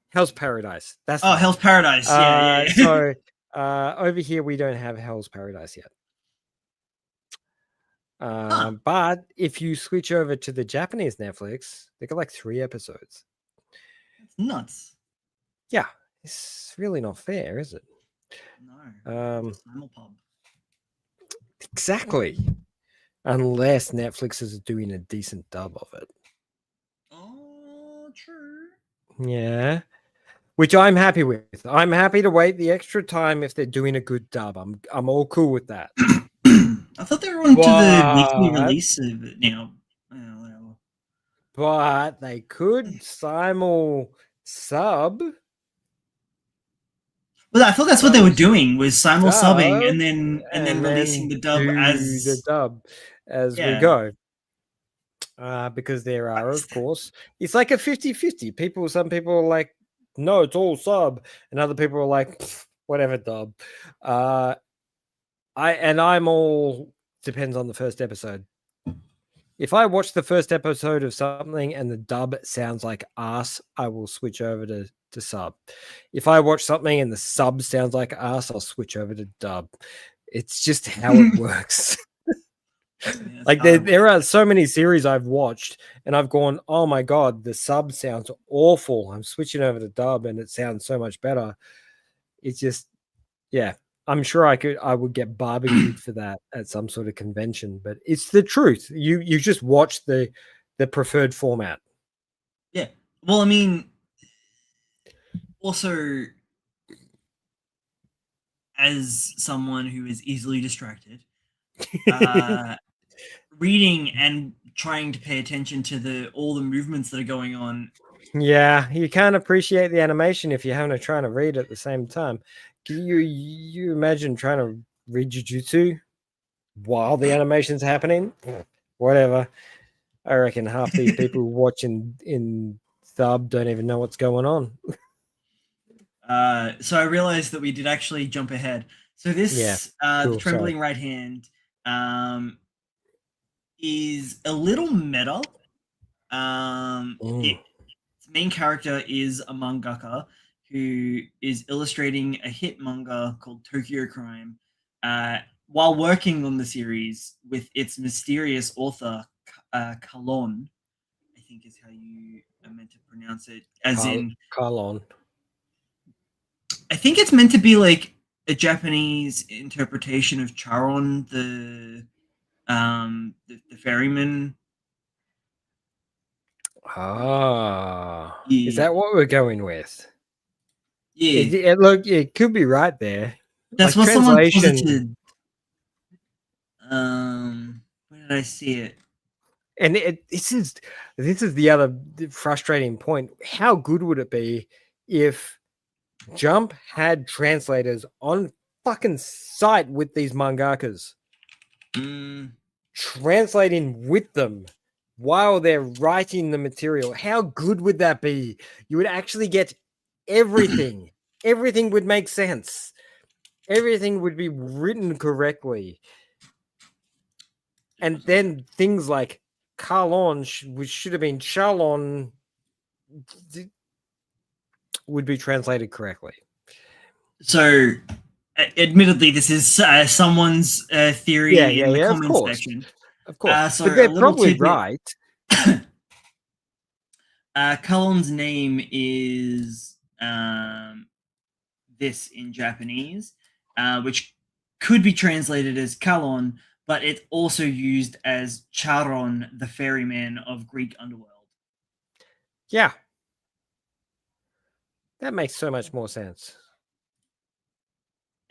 S1: Hell's Paradise. That's
S2: Hell's Paradise. Yeah.
S1: So over here we don't have Hell's Paradise yet. But if you switch over to the Japanese Netflix, they got like 3 episodes.
S2: That's nuts.
S1: Yeah, it's really not fair, is it?
S2: No. Simulpub.
S1: Exactly. Unless Netflix is doing a decent dub of it.
S2: Oh, true.
S1: Yeah. Which I'm happy with. I'm happy to wait the extra time if they're doing a good dub. I'm all cool with that.
S2: I thought they were on to the weekly release of it now.
S1: But they could simul sub.
S2: Well, I thought that's what they were doing was simul subbing and then releasing the dub
S1: as we go. Because there are, of course, it's like a 50-50. Some people are like, no, it's all sub, and other people are like, whatever dub. I'm all depends on the first episode. If I watch the first episode of something and the dub sounds like ass, I will switch over to sub. If I watch something and the sub sounds like ass, I'll switch over to dub. It's just how it works.
S2: Yeah,
S1: Like there are so many series I've watched and I've gone, oh my god, the sub sounds awful. I'm switching over to dub and it sounds so much better. It's just, yeah. I'm sure I would get barbecued for that at some sort of convention, but it's the truth. You just watch the preferred format.
S2: Yeah. Well, I mean, also as someone who is easily distracted, reading and trying to pay attention to all the movements that are going on.
S1: Yeah, you can't appreciate the animation if you're having to try to read at the same time. Can you imagine trying to read Jujutsu while the animation's happening? Whatever. I reckon half these people watching in sub don't even know what's going on.
S2: So I realized that we did actually jump ahead. So this,
S1: cool,
S2: the trembling right hand, is a little meta. Its main character is a mangaka who is illustrating a hit manga called Tokyo Crime, while working on the series with its mysterious author, Kalon, I think is how you are meant to pronounce it.
S1: Kalon.
S2: I think it's meant to be like a Japanese interpretation of Charon, the ferryman.
S1: Is that what we're going with?
S2: Yeah,
S1: Look, it could be right there.
S2: that's
S1: like
S2: what someone
S1: translation.
S2: posited. Where did I see it?
S1: And this is the other frustrating point. How good would it be if Jump had translators on fucking site with these mangakas, translating with them while they're writing the material? How good would that be? You would actually get everything. Everything would make sense. Everything would be written correctly. And then things like Carlon, which should have been Charlon, would be translated correctly.
S2: So, admittedly, this is someone's theory in the comments section.
S1: Of course.
S2: So
S1: but they're probably right.
S2: Cullen's name is this in Japanese, which could be translated as Kalon, but it's also used as Charon, the ferryman of Greek underworld.
S1: Yeah. That makes so much more sense.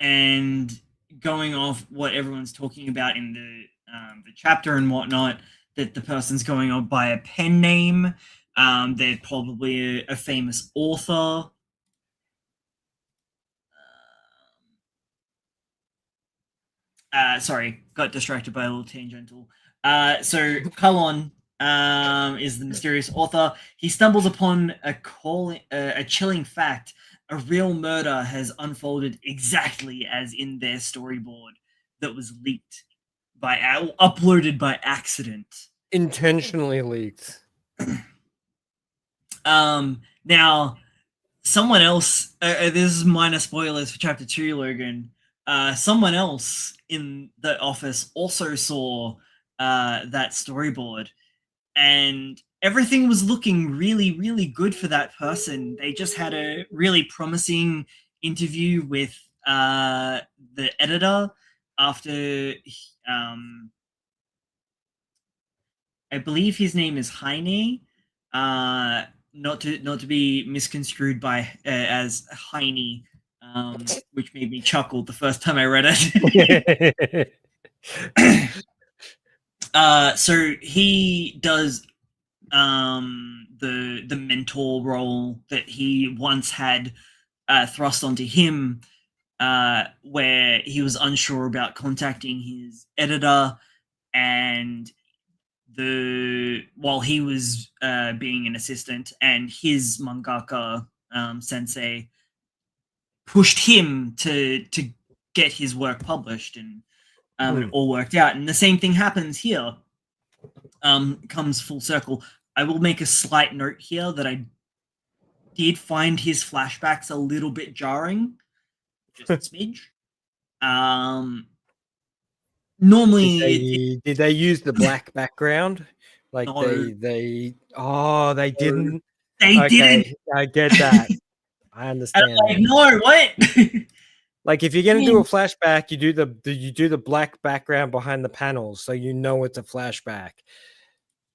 S2: And going off what everyone's talking about in the chapter and whatnot, that the person's going on by a pen name. They're probably a famous author. Sorry, got distracted by a little tangential. So Kalon is the mysterious author. He stumbles upon a chilling fact. A real murder has unfolded exactly as in their storyboard that was leaked uploaded by accident.
S1: Intentionally leaked.
S2: Now, someone else, this is minor spoilers for chapter 2, Logan. Someone else in the office also saw that storyboard, and everything was looking really, really good for that person. They just had a really promising interview with the editor after, I believe his name is Heine. Not to be misconstrued by as Heine, which made me chuckle the first time I read it. So he does the mentor role that he once had thrust onto him, where he was unsure about contacting his editor, and while he was being an assistant, and his mangaka sensei pushed him to get his work published, and It all worked out, and the same thing happens here. Comes full circle. I will make a slight note here that I did find his flashbacks a little bit jarring, just a smidge. Normally,
S1: did they use the black background? Like
S2: No.
S1: they they didn't.
S2: They
S1: Okay,
S2: didn't.
S1: I get that. I understand.
S2: Like, no, what?
S1: Like if you're gonna do a flashback, you do the black background behind the panels, so you know it's a flashback,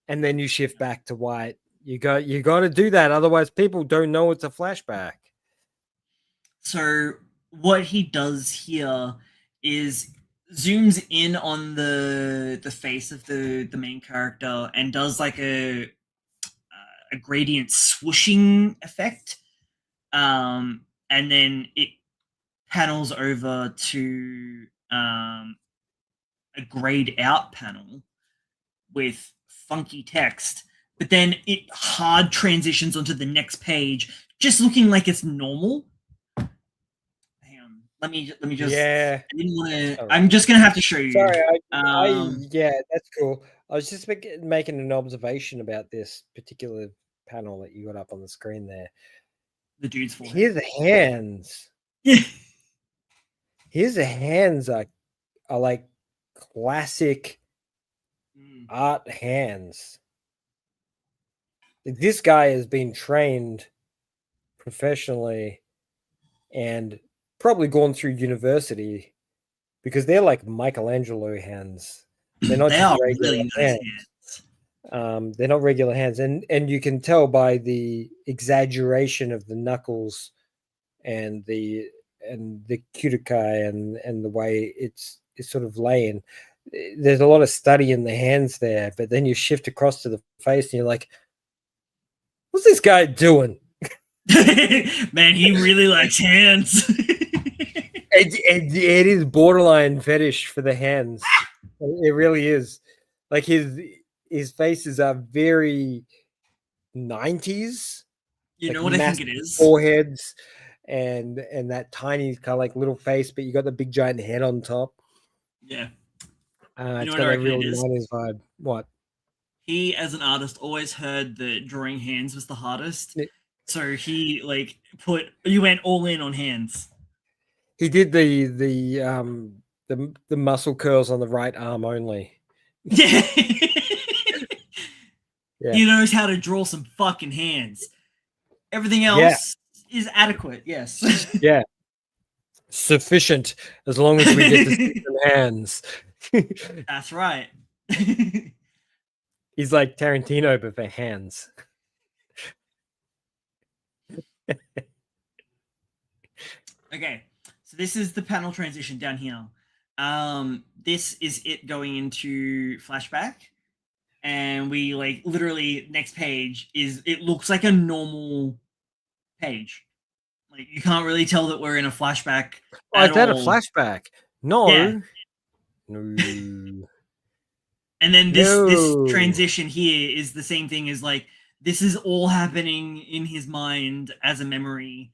S1: and then you shift back to white. You got to do that, otherwise people don't know it's a flashback.
S2: So what he does here is zooms in on the face of the main character and does like a gradient swooshing effect, and then it panels over to a grayed out panel with funky text, but then it hard transitions onto the next page, just looking like it's normal. Hang on, let me just.
S1: Yeah,
S2: I didn't want to. I'm just gonna have to show you.
S1: sorry. Yeah, that's cool. I was just making an observation about this particular panel that you got up on the screen there.
S2: The dude's forehead.
S1: His hands.
S2: Yeah.
S1: His hands are like classic art hands. This guy has been trained professionally and probably gone through university, because they're like Michelangelo hands. They're not just regular really nice hands. They're not regular hands, and you can tell by the exaggeration of the knuckles and the cuticle and the way it's sort of laying. There's a lot of study in the hands there, but then you shift across to the face and you're like, what's this guy doing?
S2: Man, he really likes hands.
S1: It is borderline fetish for the hands. It really is. Like his faces are very 90s.
S2: You know
S1: like
S2: what I think it is?
S1: Foreheads and that tiny kind of like little face, but you got the big giant head on top.
S2: Yeah.
S1: It's got a real 90s vibe. What?
S2: He, as an artist, always heard that drawing hands was the hardest. Yeah. So he you went all in on hands.
S1: He did the muscle curls on the right arm only.
S2: Yeah. Yeah. He knows how to draw some fucking hands. Everything else is adequate. Yes.
S1: Yeah. Sufficient, as long as we get to see some hands.
S2: That's right.
S1: He's like Tarantino, but for hands.
S2: Okay, so this is the panel transition down here. This is it going into flashback, and we like literally next page it looks like a normal page. Like you can't really tell that we're in a flashback.
S1: Oh, is that a flashback? No. Yeah. No.
S2: And then this transition here is the same thing as like this is all happening in his mind as a memory.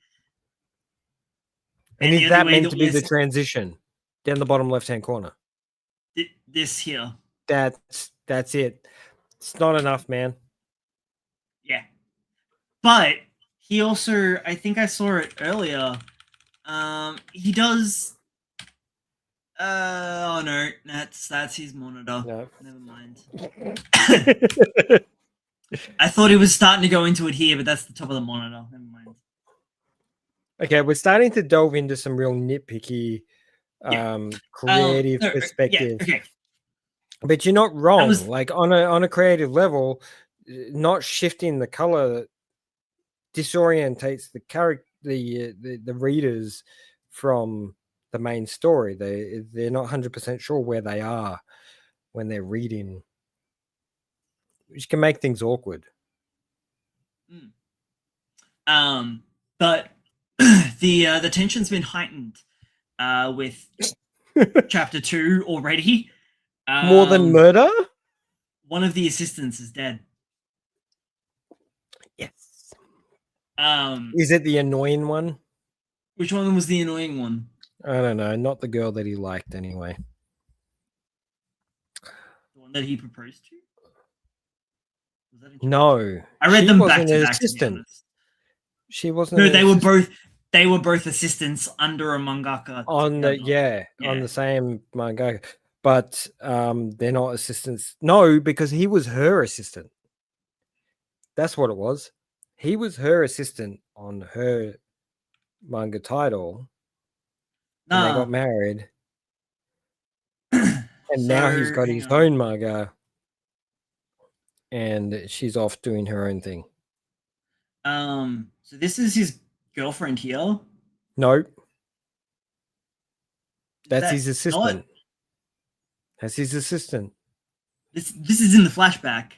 S1: And is that meant to be the transition down the bottom left-hand corner?
S2: This here.
S1: That's it. It's not enough, man.
S2: Yeah. But he also, I think I saw it earlier. He does. Oh no, that's his monitor. No. Never mind. I thought he was starting to go into it here, but that's the top of the monitor. Never mind.
S1: Okay, we're starting to delve into some real nitpicky, creative perspective.
S2: Yeah, okay.
S1: But you're not wrong. Like on a creative level, not shifting the color disorientates the character, the readers from the main story. They're not 100% sure where they are when they're reading, which can make things awkward.
S2: But the tension's been heightened with chapter 2 already.
S1: More than murder?
S2: One of the assistants is dead.
S1: Yes. Is it the annoying one?
S2: Which one was the annoying one?
S1: I don't know. Not the girl that he liked, anyway.
S2: The one that he proposed to? Was that in
S1: No,
S2: I read
S1: she
S2: them
S1: wasn't
S2: back to
S1: an
S2: back, to be
S1: assistant.
S2: honest.
S1: She wasn't.
S2: No,
S1: an assistant
S2: they were both assistants under a mangaka
S1: on the
S2: together.
S1: on the same manga, but they're not assistants. No, because he was her assistant. That's what it was. He was her assistant on her manga title, and they got
S2: Nah.
S1: married. And now he's got his own manga, and she's off doing her own thing.
S2: So this is his girlfriend here.
S1: Nope. That's
S2: that
S1: his assistant.
S2: not-
S1: That's his assistant.
S2: This is in the flashback.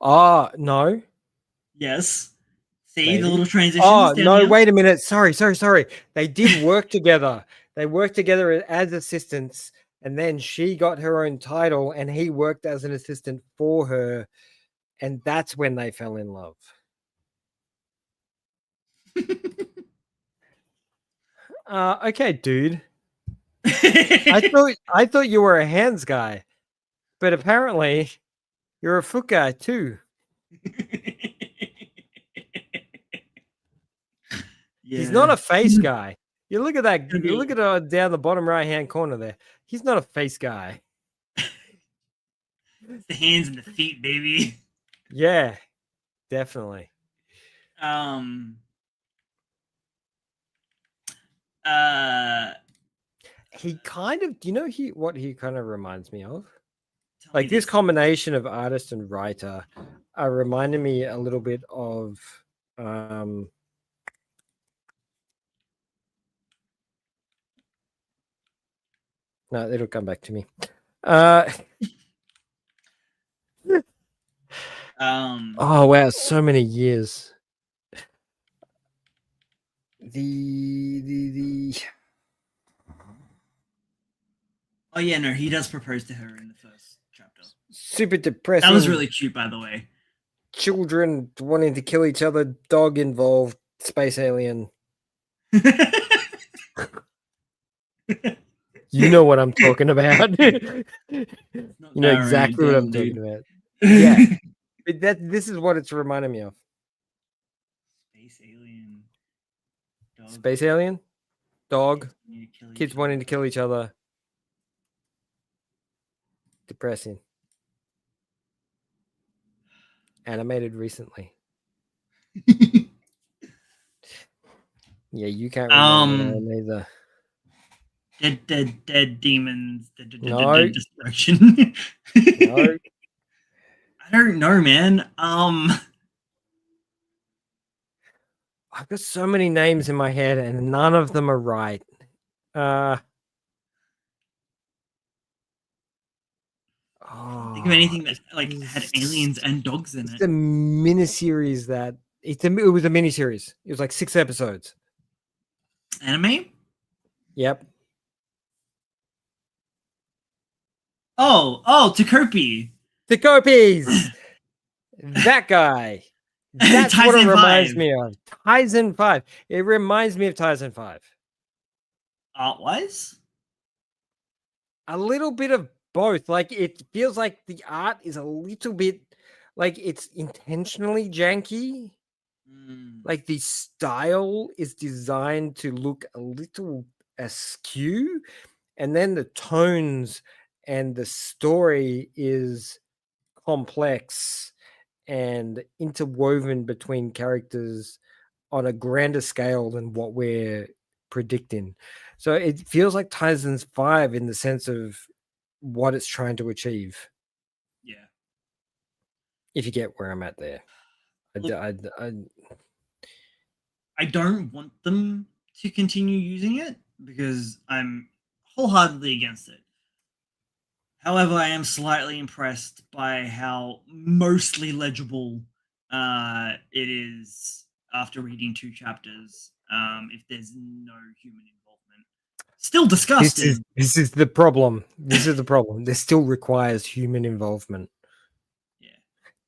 S1: Ah, no.
S2: Yes. See
S1: Maybe.
S2: the little transitions.
S1: Oh,
S2: down
S1: no,
S2: here?
S1: wait a minute. Sorry. They did work together. They worked together as assistants, and then she got her own title, and he worked as an assistant for her, and that's when they fell in love. Okay, dude. I thought you were a hands guy, but apparently you're a foot guy too.
S2: Yeah.
S1: He's not a face guy. You look at that. You look at down the bottom right hand corner there. He's not a face guy.
S2: It's the hands and the feet, baby.
S1: Yeah, definitely. He kind of, what he kind of reminds me of? Like this combination of artist and writer reminded me a little bit of no, it'll come back to me. Oh wow, so many years.
S2: Oh yeah, no, he does propose to her in the first chapter.
S1: Super depressing.
S2: That was really cute, by the way.
S1: Children wanting to kill each other, dog involved, space alien. You know what I'm talking about. You know exactly what I'm talking about. Yeah. But this is what it's reminding me of.
S2: Space alien. Dog.
S1: Space alien? Dog. Kids wanting to kill each other. Depressing. Animated recently. Yeah, you can't remember either.
S2: Dead demons.
S1: No.
S2: Dead destruction.
S1: No.
S2: I don't know, man. I've
S1: got so many names in my head and none of them are right.
S2: Think of anything that had aliens and dogs in it.
S1: It's a miniseries that it was a miniseries. It was like 6 episodes.
S2: Anime?
S1: Yep.
S2: Oh, Takopi.
S1: That guy. That's what it reminds me of. Tyson 5. It reminds me of Tyson 5.
S2: Art-wise?
S1: A little bit of both. Like it feels like the art is a little bit like it's intentionally janky. Like the style is designed to look a little askew, and then the tones and the story is complex and interwoven between characters on a grander scale than what we're predicting. So it feels like Tyson's 5 in the sense of what it's trying to achieve.
S2: Yeah.
S1: If you get where I'm at there.
S2: I don't want them to continue using it because I'm wholeheartedly against it. However, I am slightly impressed by how mostly legible it is after reading 2 chapters. If there's no human involvement, still disgusting.
S1: This is the problem. This is the problem. This still requires human involvement.
S2: Yeah.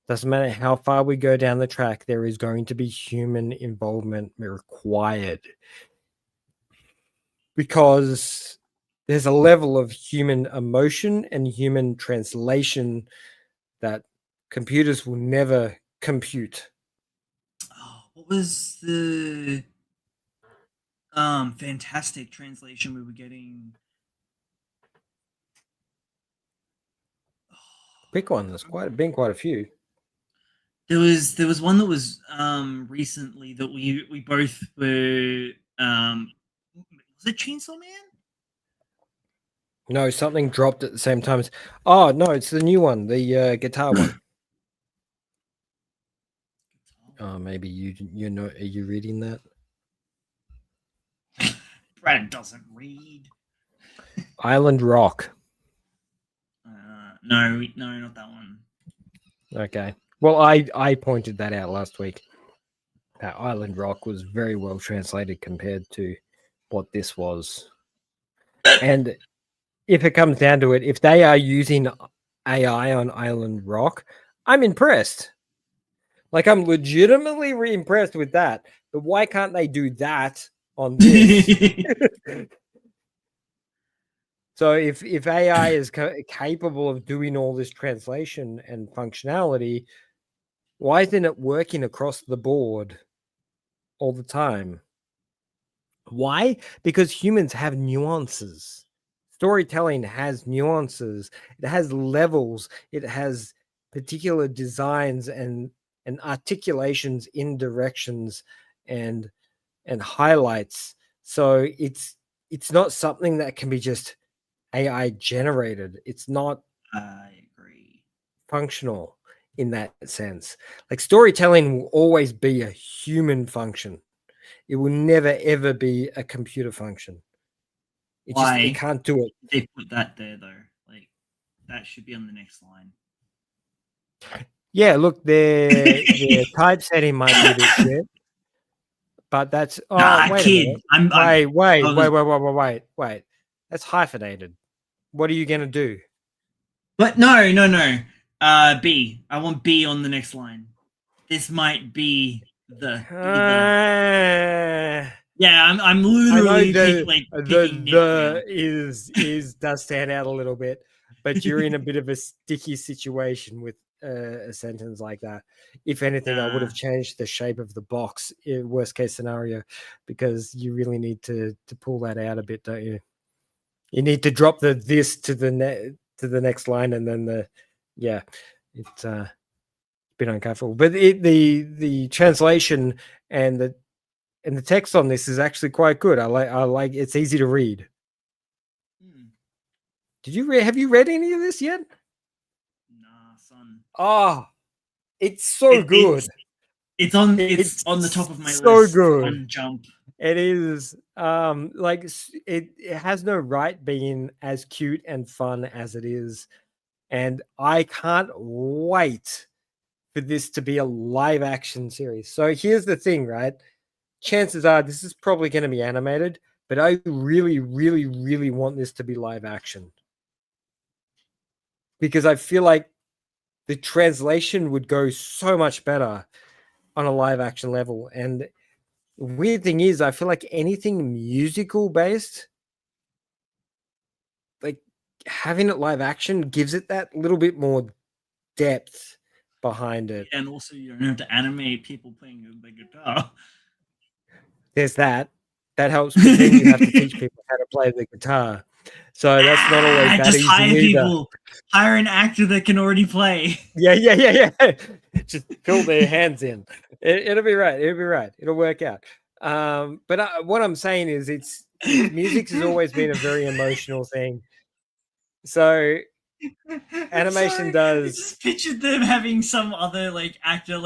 S1: Doesn't matter how far we go down the track, there is going to be human involvement required. Because there's a level of human emotion and human translation that computers will never compute.
S2: Oh, what was the fantastic translation we were getting?
S1: Pick one. There's been quite a few.
S2: There was one that was recently that we both were was it Chainsaw Man?
S1: No, something dropped at the same time. Oh no, it's the new one, the guitar one. Oh, maybe you know. Are you reading that?
S2: Brad doesn't read.
S1: Island Rock.
S2: No, not that one.
S1: Okay. Well, I pointed that out last week. That Island Rock was very well translated compared to what this was. And if it comes down to it, if they are using AI on Island Rock, I'm impressed. Like, I'm legitimately impressed with that. But why can't they do that on this? So if AI is capable of doing all this translation and functionality, why isn't it working across the board all the time? Why? Because humans have nuances. Storytelling has nuances. It has levels. It has particular designs and articulations in directions and highlights. So it's not something that can be just AI generated. It's not
S2: I agree.
S1: functional in that sense. Like, storytelling will always be a human function. It will never ever be a computer function. It can't do it.
S2: They put that there though. Like, that should be on the next line.
S1: Yeah, look, their typesetting might be a bit shit, but that's wait
S2: kid.
S1: a minute. Wait. That's hyphenated. What are you gonna do?
S2: But no. B. I want B on the next line. This might be the. Yeah, I'm literally picking
S1: the is does stand out a little bit, but you're in a bit of a sticky situation with a sentence like that. If anything, I would have changed the shape of the box in worst case scenario, because you really need to pull that out a bit, don't you? You need to drop the this to the next line, and then it's a bit uncomfortable. But the translation and the text on this is actually quite good. I like it's easy to read. Did you have you read any of this yet?
S2: Nah, son.
S1: Oh, it's so good.
S2: It's on the top of my list.
S1: So good.
S2: On Jump.
S1: It is like it has no right being as cute and fun as it is. And I can't wait for this to be a live action series. So here's the thing, right? Chances are this is probably going to be animated, but I really, really, really want this to be live action, because I feel like the translation would go so much better on a live action level. And the weird thing is, I feel like anything musical based, like having it live action gives it that little bit more depth behind it.
S2: And also, you don't have to animate people playing the guitar.
S1: There's that helps, but then you have to teach people how to play the guitar. So that's not always that
S2: just
S1: easy
S2: hire
S1: either.
S2: People. Hire an actor that can already play.
S1: Yeah. Just fill their hands in. It'll be right. It'll work out. But what I'm saying is, music has always been a very emotional thing. So animation does.
S2: I just pictured them having some other actor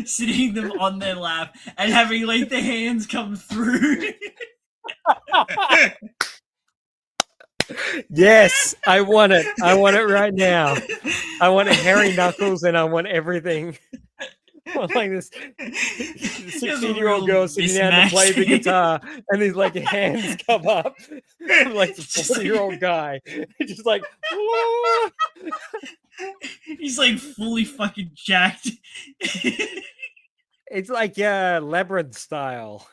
S2: sitting them on their lap and having their hands come through.
S1: Yes, I want it. I want it right now. I want a hairy knuckles, and I want everything. Like this 16-year-old girl sitting down to play the guitar, and his hands come up. I'm like the 40-year-old guy, just like.
S2: He's fully fucking jacked.
S1: It's like Labyrinth style.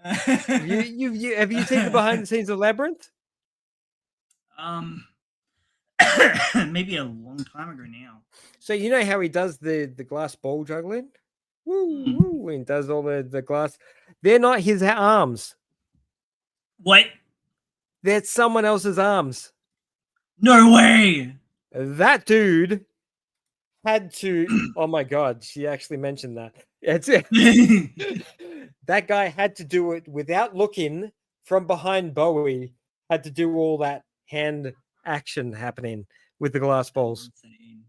S1: Have you seen the behind the scenes of Labyrinth?
S2: Um, maybe a long time ago now.
S1: So you know how he does the glass ball juggling? Woo
S2: Hmm.
S1: woo, and does all the glass. They're not his arms.
S2: What?
S1: They're someone else's arms.
S2: No way!
S1: That dude had to. Oh my god, she actually mentioned that. It's it. That guy had to do it without looking from behind Bowie. Had to do all that hand action happening with the glass balls.
S2: Insane.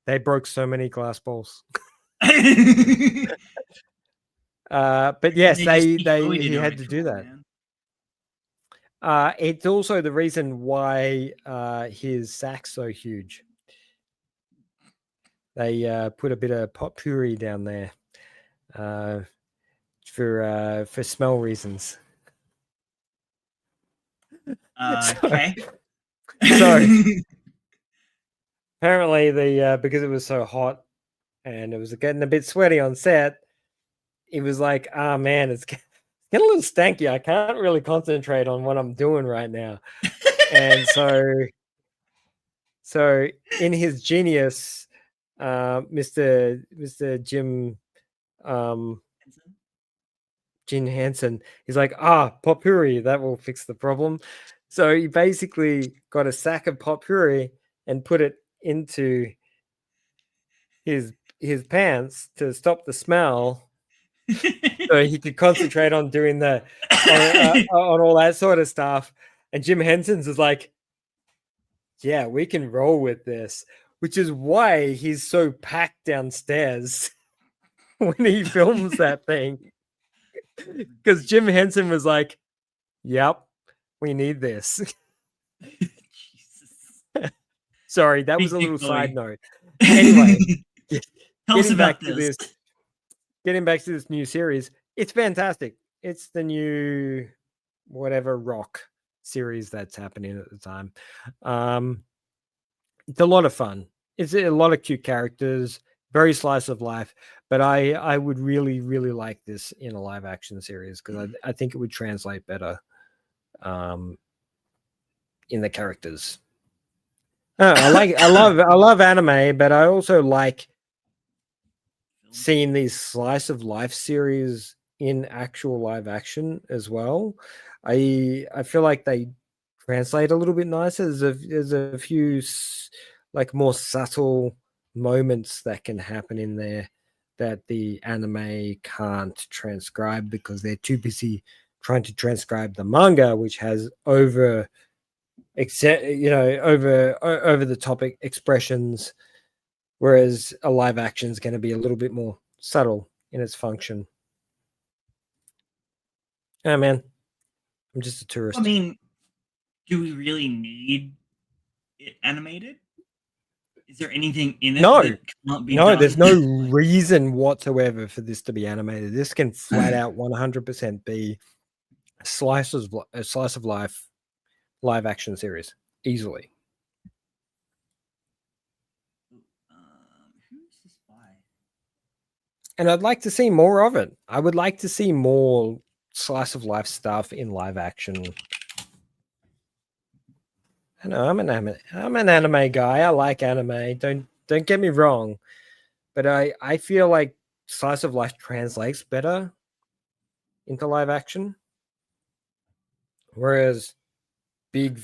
S1: They broke so many glass balls. But yes, he had to do that. It's also the reason why his sack's so huge. They put a bit of potpourri down there for smell reasons.
S2: Okay.
S1: So apparently because it was so hot and it was getting a bit sweaty on set, it was like, oh man, it's getting a little stanky. I can't really concentrate on what I'm doing right now. And so in his genius, Mr. Jim Henson, he's like, potpourri, that will fix the problem. So he basically got a sack of potpourri and put it into his pants to stop the smell, so he could concentrate on doing on all that sort of stuff. And Jim Henson's is like, yeah, we can roll with this, which is why he's so packed downstairs when he films that thing. Because Jim Henson was like, yep, we need this.
S2: Jesus.
S1: Sorry, that
S2: Big
S1: was a little
S2: boy.
S1: side note. Anyway,
S2: Tell us about this.
S1: Getting back to this new series, it's fantastic. It's the new whatever rock series that's happening at the time. It's a lot of fun. It's a lot of cute characters, very slice of life. But I would really, really like this in a live action series because I think it would translate better in the characters. I love anime, but I also like seeing these slice of life series in actual live action as well. I feel like they translate a little bit nicer. There's a few like more subtle moments that can happen in there that the anime can't transcribe because they're too busy trying to transcribe the manga, which has over the topic expressions, whereas a live action is going to be a little bit more subtle in its function. Oh man, I'm just a tourist.
S2: I mean, do we really need it animated? Is there anything in it that cannot be done?
S1: There's no reason whatsoever for this to be animated. This can flat out 100% be a slice of life live action series easily.
S2: Who's this by?
S1: And I'd like to see more of it. I would like to see more slice of life stuff in live action. I know I'm an anime guy. I like anime. Don't get me wrong, but I feel like slice of life translates better into live action, whereas big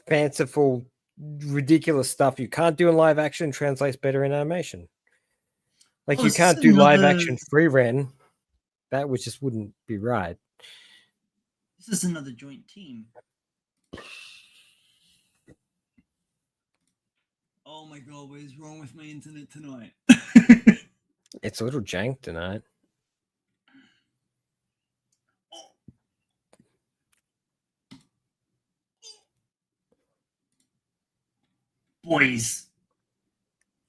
S1: fanciful ridiculous stuff you can't do in live action translates better in animation. Like you can't do live action free ren. That which just wouldn't be right.
S2: This is another joint team. Oh my god, what is wrong with my internet tonight?
S1: It's a little jank tonight.
S2: Boys.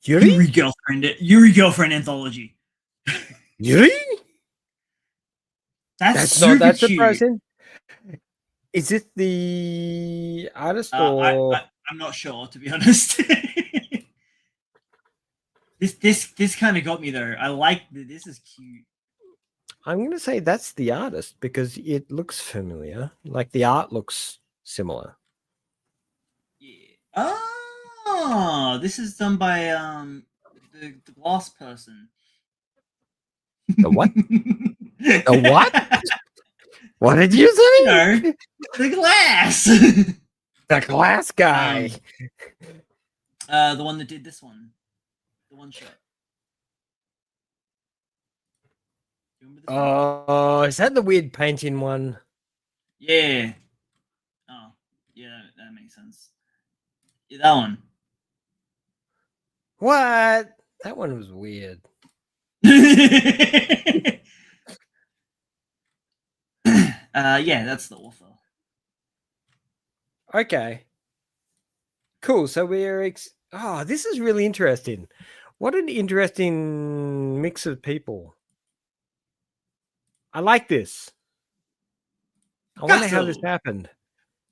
S1: Yuri
S2: girlfriend anthology.
S1: Yuri?
S2: That's not that
S1: surprising. Is it the artist or
S2: I'm not sure, to be honest. This kind of got me though. I like this is cute.
S1: I'm going to say that's the artist because it looks familiar. Like the art looks similar.
S2: Yeah. Oh, this is done by the glass person.
S1: The what? The what? What did you
S2: You
S1: say?
S2: know, the glass.
S1: The glass guy.
S2: The one that did this one, the one shot. Do you remember this one?
S1: Oh, is that the weird painting one?
S2: Yeah. Oh, yeah, that makes sense. Yeah, that one.
S1: What? That one was weird.
S2: Yeah, that's the author.
S1: Okay. Cool. So we're this is really interesting. What an interesting mix of people. I like this. I wonder how this
S2: Picasso.
S1: happened.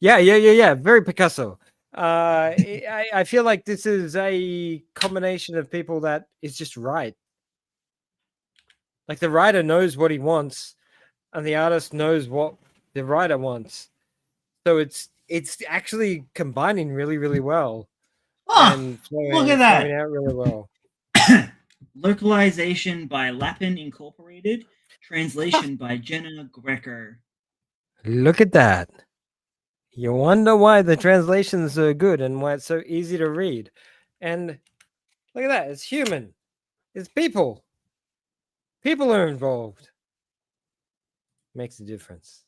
S1: Yeah. Very Picasso. I feel like this is a combination of people that is just right. Like the writer knows what he wants, and the artist knows what the writer wants. So it's actually combining really, really well,
S2: Oh,
S1: and
S2: look at
S1: flowing
S2: that.
S1: out really well.
S2: Localization by Lapin Incorporated. Translation by Jenna Greco.
S1: Look at that. You wonder why the translations are good and why it's so easy to read. And look at that. It's human. It's people. People are involved. Makes a difference.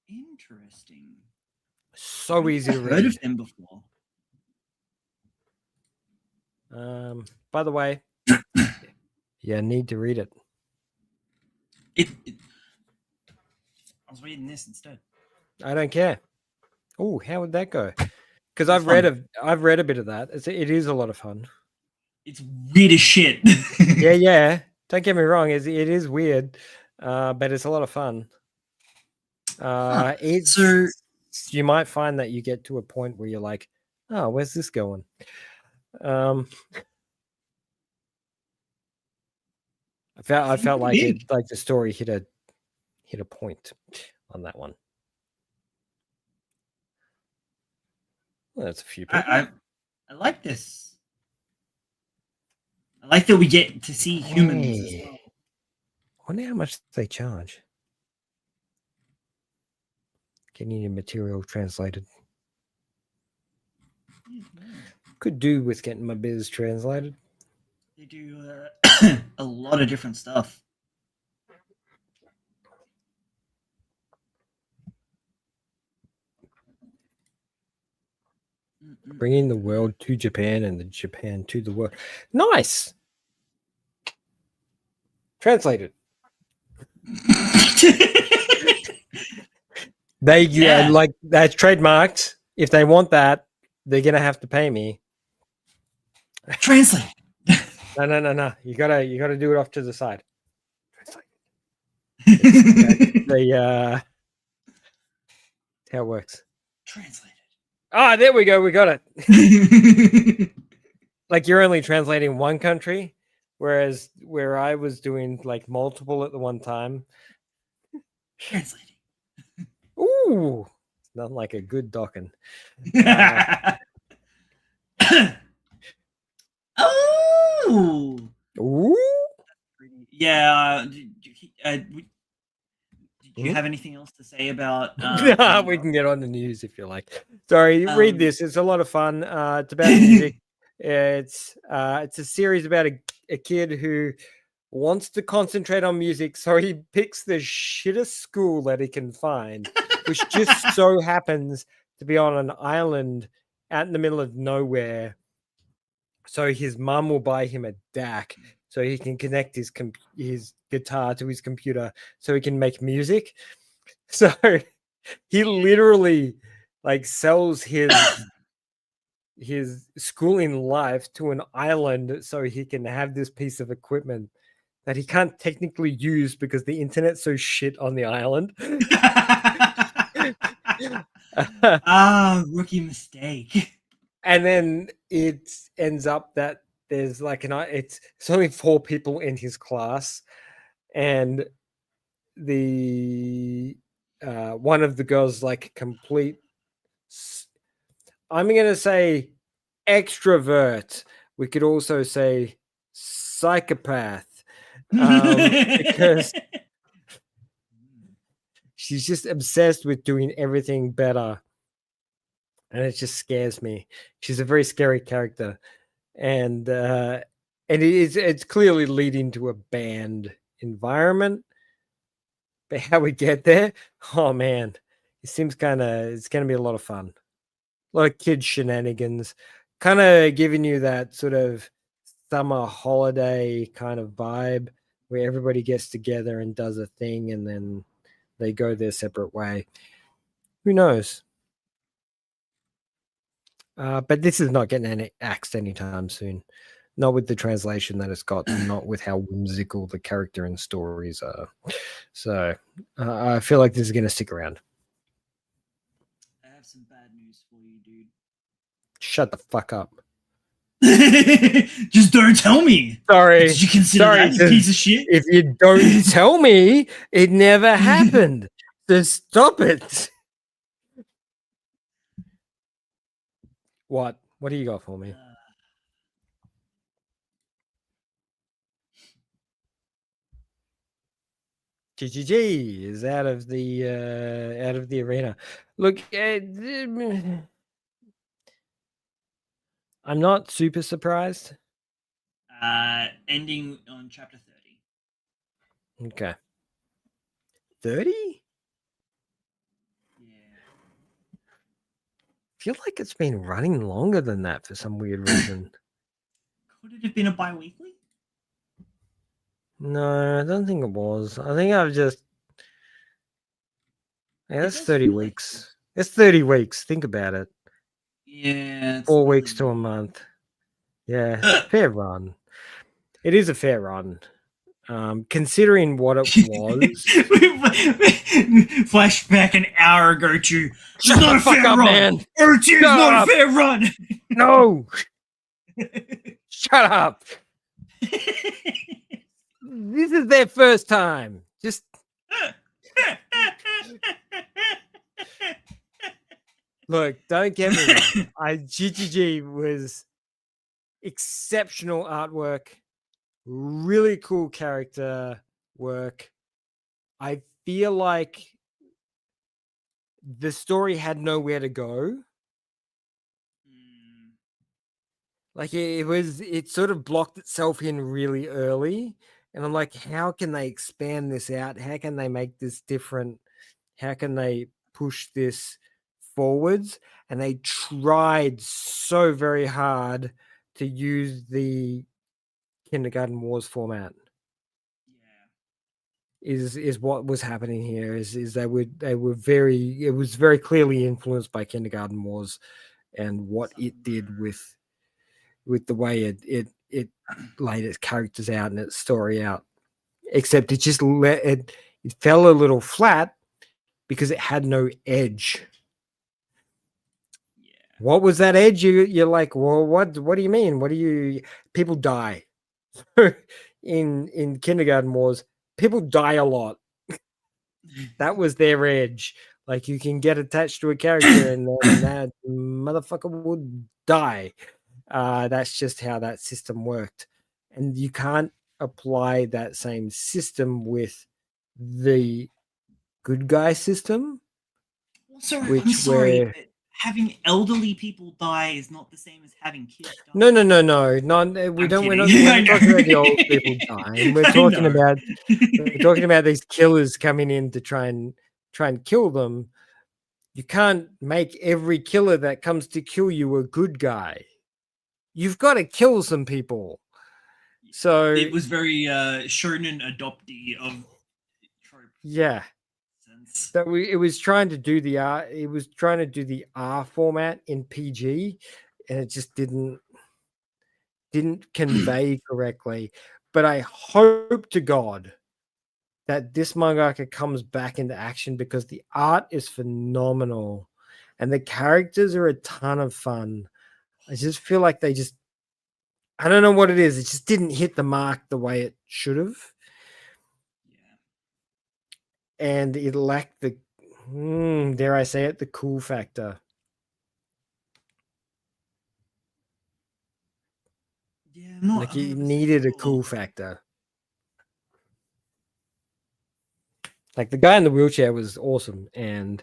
S2: Interesting.
S1: So easy to
S2: I've heard
S1: read.
S2: of them before.
S1: By the way, you need to read it.
S2: I was reading this instead.
S1: I don't care. Oh, how would that go? Because
S2: It's
S1: I've read a bit of that. It is a lot of fun.
S2: It's weird as shit.
S1: Yeah. Don't get me wrong. It is weird, but it's a lot of fun. It's
S2: So
S1: you might find that you get to a point where you're like, oh, where's this going? I felt like
S2: big.
S1: like the story hit a point on that one. Well, that's a few people.
S2: I like this. I like that we get to see humans as well.
S1: I wonder how much they charge. Getting your material translated. Could do with getting my biz translated.
S2: They do a lot of different stuff.
S1: Bringing the world to Japan and the Japan to the world. Nice. Translated. They like that's trademarked. If they want that, they're gonna have to pay me.
S2: Translate.
S1: No. You gotta do it off to the side. Translate. How it works.
S2: Translated.
S1: Ah, there we go. We got it. Like you're only translating one country, whereas where I was doing like multiple at the one time.
S2: Translating.
S1: Ooh, it's not like a good docking.
S2: Oh.
S1: Ooh.
S2: Yeah. Did you have anything else to say about?
S1: We can get on the news if you like. Sorry, read this. It's a lot of fun. It's about music. It's a series about a kid who wants to concentrate on music, so he picks the shittest school that he can find, which just so happens to be on an island out in the middle of nowhere. So his mum will buy him a DAC so he can connect his guitar to his computer so he can make music. So he literally like sells his schooling life to an island so he can have this piece of equipment that he can't technically use because the internet's so shit on the island.
S2: Rookie mistake.
S1: And then it ends up that there's like it's only 4 people in his class, and the one of the girls like complete. I'm gonna say extrovert. We could also say psychopath, because she's just obsessed with doing everything better, and it just scares me. She's a very scary character, and it's clearly leading to a band environment. But how we get there, oh man, it seems it's going to be a lot of fun. A lot of kid shenanigans, kind of giving you that sort of summer holiday kind of vibe where everybody gets together and does a thing and then they go their separate way. Who knows? But this is not getting axed anytime soon. Not with the translation that it's got, and not with how whimsical the character and stories are. So I feel like this is going to stick around.
S2: I have some bad news for you, dude.
S1: Shut the fuck up.
S2: Just don't tell me.
S1: Sorry.
S2: Did you consider that, you piece of shit?
S1: If you don't tell me, it never happened. Just stop it. What? What do you got for me? GGG is out of the arena. Look, I'm not super surprised.
S2: Ending on chapter 30.
S1: Okay. 30?
S2: Yeah.
S1: I feel like it's been running longer than that for some weird reason.
S2: Could it have been a bi-weekly?
S1: No, I don't think it was. I think I've just... Yeah, that's 30 weeks. It's 30 weeks. Think about it.
S2: Yeah.
S1: 4 weeks to a month. Yeah, fair run. It is a fair run. Considering what it was.
S2: Flashback an hour ago to
S1: Shut
S2: not
S1: the
S2: a
S1: fuck
S2: fair
S1: up,
S2: run.
S1: man.
S2: It's not a fair run.
S1: No. Shut up. This is their first time. Just look, don't get me wrong. GGG was exceptional artwork, really cool character work. I feel like the story had nowhere to go. Like it sort of blocked itself in really early. And I'm like, how can they expand this out? How can they make this different? How can they push this forwards? And they tried so very hard to use the Kindergarten Wars format. Is what was happening here is they were very, it was very clearly influenced by Kindergarten Wars and what it did with the way it laid its characters out and its story out. Except it just it fell a little flat because it had no edge.
S2: Yeah.
S1: What was that edge? You're like, well, what do you mean? What do you people die? in Kindergarten Wars, people die a lot. That was their edge. Like you can get attached to a character and then that motherfucker would die. That's just how that system worked. And you can't apply that same system with the good guy system.
S2: Also, I'm sorry, but having elderly people die is not the same as having kids die.
S1: No. We're not talking about the old people dying. We're talking about these killers coming in to try and kill them. You can't make every killer that comes to kill you a good guy. You've got to kill some people. So
S2: it was very shonen adoptee of trope.
S1: Yeah. So it was trying to do the R. It was trying to do the R format in PG, and it just didn't convey correctly. But I hope to God that this mangaka comes back into action because the art is phenomenal, and the characters are a ton of fun. I just feel like I don't know what it is. It just didn't hit the mark the way it should have. and it lacked the, dare I say it, the cool factor.
S2: Yeah, I'm not
S1: Like it
S2: 100%
S1: needed a
S2: sure.
S1: cool factor. Like the guy in the wheelchair was awesome, and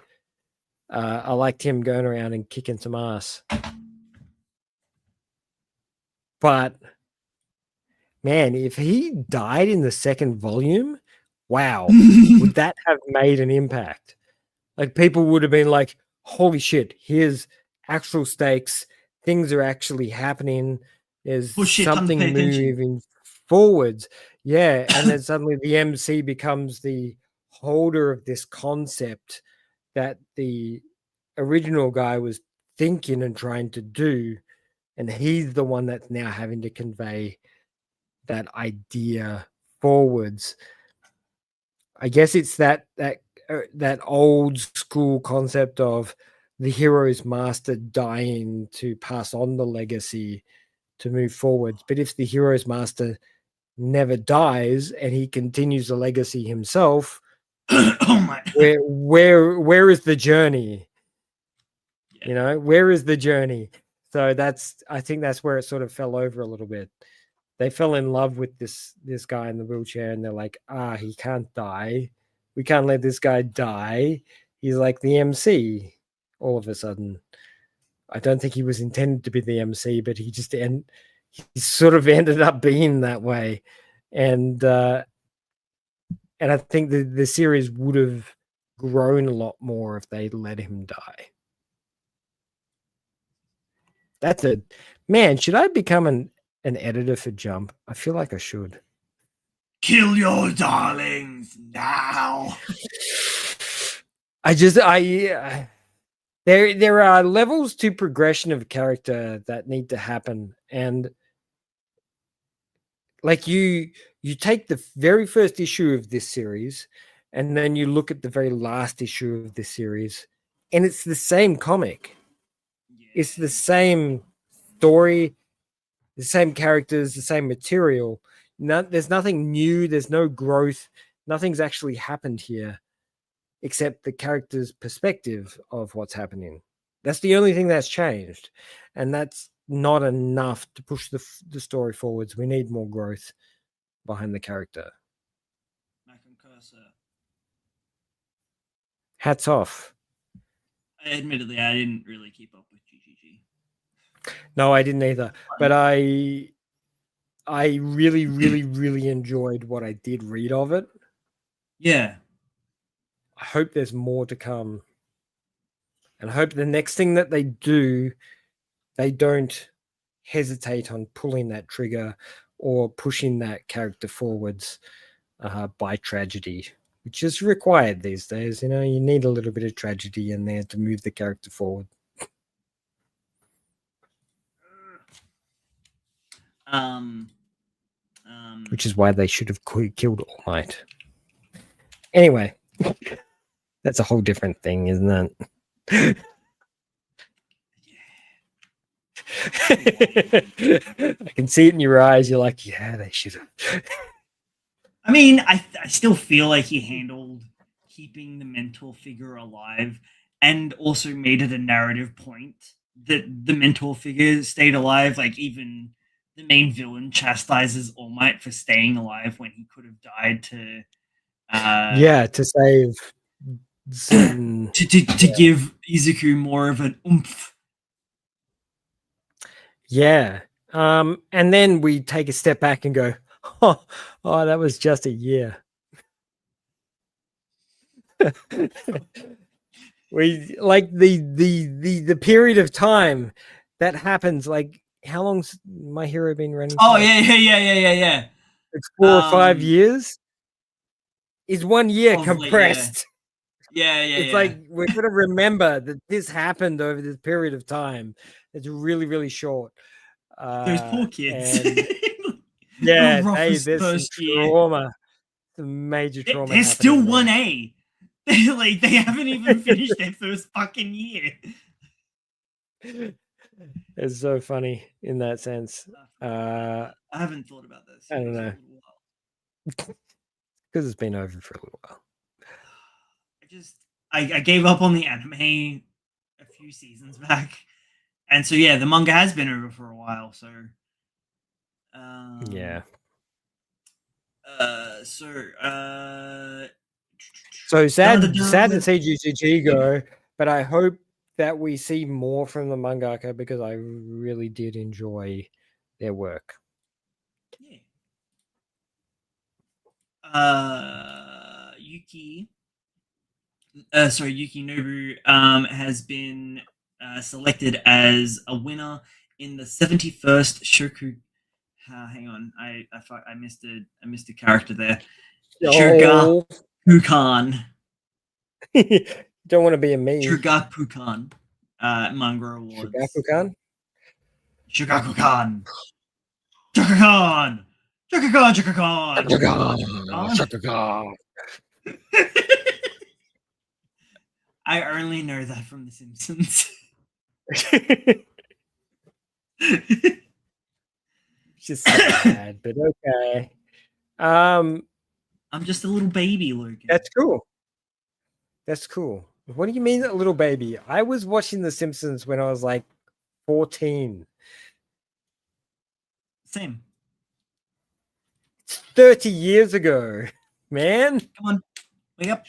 S1: I liked him going around and kicking some ass. But man, if he died in the second volume, wow, would that have made an impact? Like people would have been like, "Holy shit! Here's actual stakes. Things are actually happening. There's
S2: Oh shit, time to pay
S1: something
S2: attention.
S1: moving forwards." Yeah, and then suddenly the MC becomes the holder of this concept that the original guy was thinking and trying to do, and he's the one that's now having to convey that idea forwards. I guess it's that old school concept of the hero's master dying to pass on the legacy to move forwards. But if the hero's master never dies and he continues the legacy himself,
S2: Oh my.
S1: where is the journey?
S2: Yeah.
S1: You know, where is the journey? So I think that's where it sort of fell over a little bit. They fell in love with this guy in the wheelchair, and they're like, he can't die. We can't let this guy die. He's like the MC. All of a sudden, I don't think he was intended to be the MC, but he sort of ended up being that way, and I think the series would have grown a lot more if they let him die. That's it. Man, should I become an editor for Jump? I feel like I should.
S2: Kill your darlings now.
S1: There are levels to progression of character that need to happen, and like you take the very first issue of this series, and then you look at the very last issue of this series, and it's the same comic. It's the same story, the same characters, the same material. There's nothing new. There's no growth. Nothing's actually happened here except the character's perspective of what's happening. That's the only thing that's changed, and that's not enough to push the story forwards. We need more growth behind the character.
S2: I concur, sir.
S1: Hats off.
S2: Admittedly, I didn't really keep up with GGG.
S1: No, I didn't either, but I really, really, really enjoyed what I did read of it.
S2: Yeah.
S1: I hope there's more to come. And I hope the next thing that they do, they don't hesitate on pulling that trigger or pushing that character forwards by tragedy, which is required these days. You know, you need a little bit of tragedy in there to move the character forward. Which is why they should have killed All Might. Anyway, that's a whole different thing, isn't it? I can see it in your eyes. You're like, yeah, they should have.
S2: I mean, I still feel like he handled keeping the mentor figure alive and also made it a narrative point that the mentor figure stayed alive. Like, even the main villain chastises All Might for staying alive when he could have died to
S1: to save certain
S2: to give Izuku more of an oomph.
S1: Yeah. And then we take a step back and go, oh, that was just a year. We like the period of time that happens. Like, how long's My Hero been running?
S2: Oh yeah.
S1: It's 4 or 5 years. Is 1 year
S2: Probably,
S1: compressed?
S2: Yeah.
S1: It's like we're gonna remember that this happened over this period of time. It's really, really short.
S2: Those poor kids.
S1: And yeah, hey,
S2: roughest
S1: there's some
S2: first year.
S1: trauma, some major trauma.
S2: They're still
S1: happening
S2: 1A. Like, they haven't even finished their first fucking year.
S1: It's so funny in that sense.
S2: I haven't thought about this.
S1: I don't know. Because it's been over for a little while.
S2: I gave up on the anime a few seasons back, and so yeah, the manga has been over for a while. So,
S1: Yeah.
S2: So,
S1: So sad to
S2: da-da-da.
S1: see GCG go, but I hope that we see more from the mangaka because I really did enjoy their work.
S2: Yeah. Yukinobu has been selected as a winner in the 71st Shoku. Hang on, I missed a character there.
S1: Oh,
S2: Shugakukan.
S1: don't want to be a me.
S2: Shugakukan manga awards.
S1: Shugakukan?
S2: Shugakukan. Shugakukan. Shugakukan. Shugakukan.
S1: Shugakukan.
S2: I only know that from The Simpsons.
S1: Just sad, but okay.
S2: I'm just a little baby, Logan.
S1: That's cool. That's cool. What do you mean, a little baby? I was watching The Simpsons when I was like 14.
S2: Same.
S1: It's 30 years ago, man.
S2: Come on, wake up.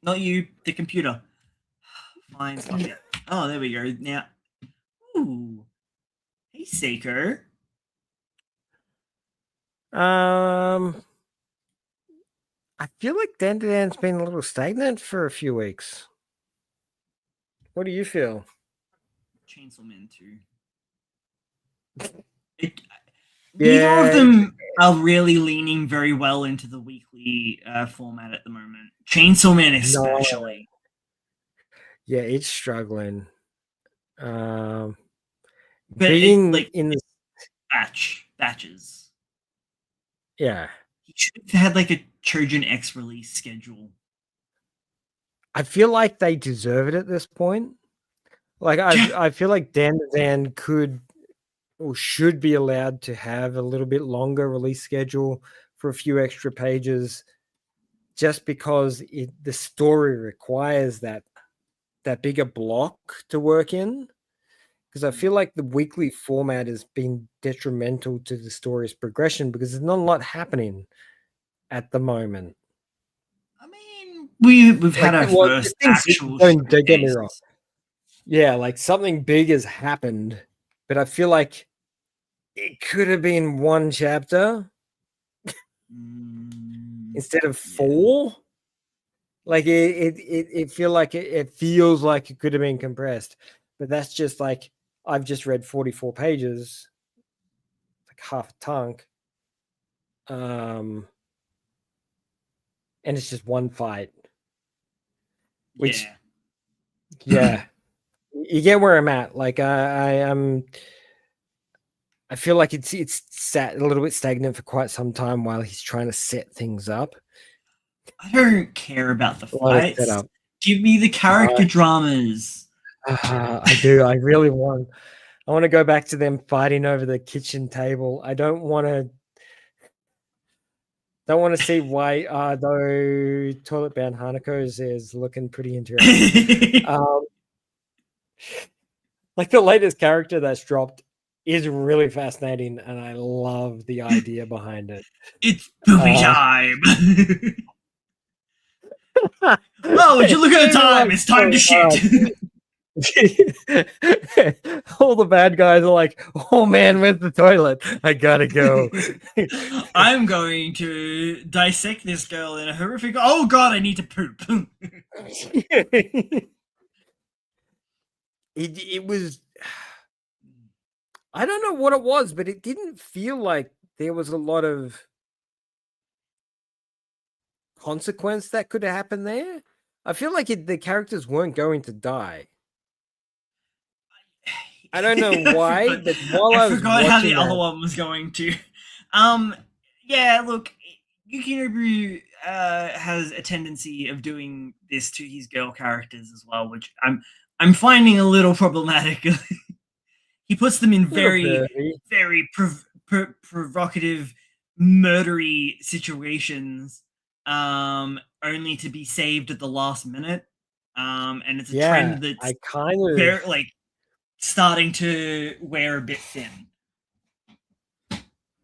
S2: Not you, the computer. Fine, stop it. Oh, there we go. Now, ooh, hey, Seiko.
S1: I feel like Dan's been a little stagnant for a few weeks. What do you feel?
S2: Chainsaw Man 2. Neither of them are really leaning very well into the weekly format at the moment. Chainsaw Man especially.
S1: No. Yeah, it's struggling.
S2: But
S1: being
S2: like
S1: in the
S2: batches.
S1: Yeah.
S2: He should have had like a Trojan X release schedule.
S1: I feel like they deserve it at this point. Like I feel like Dan could or should be allowed to have a little bit longer release schedule for a few extra pages, just because the story requires that bigger block to work in. Because I feel like the weekly format has been detrimental to the story's progression because there's not a lot happening at the moment.
S2: I mean, we've had our first actual.
S1: Don't get me wrong. Yeah, like something big has happened, but I feel like it could have been one chapter instead of 4. Like it feels like it could have been compressed, but that's just like I've just read 44 pages, like half a tunk, and it's just one fight. Which, yeah, you get where I'm at. Like I feel like it's sat a little bit stagnant for quite some time while he's trying to set things up.
S2: I don't care about the fights. Give me the character dramas.
S1: I do. I really want. I want to go back to them fighting over the kitchen table. I don't want to see why though toilet bound Hanako's is looking pretty interesting. Like the latest character that's dropped is really fascinating, and I love the idea behind it.
S2: It's poopy time. Oh, would you look at the time? It's time to shit.
S1: All the bad guys are like, oh man, where's the toilet? I gotta go.
S2: I'm going to dissect this girl in a horrific. Oh god, I need to poop.
S1: It was. I don't know what it was, but it didn't feel like there was a lot of consequence that could have happened there. I feel like the characters weren't going to die. I don't know why, but while I forgot
S2: how the other one was going to. Yeah, look, Yukinobu has a tendency of doing this to his girl characters as well, which I'm finding a little problematic. He puts them in very provocative, murdery situations, and only to be saved at the last minute. And it's a
S1: Yeah,
S2: trend that's
S1: I kind of
S2: very like starting to wear a bit thin.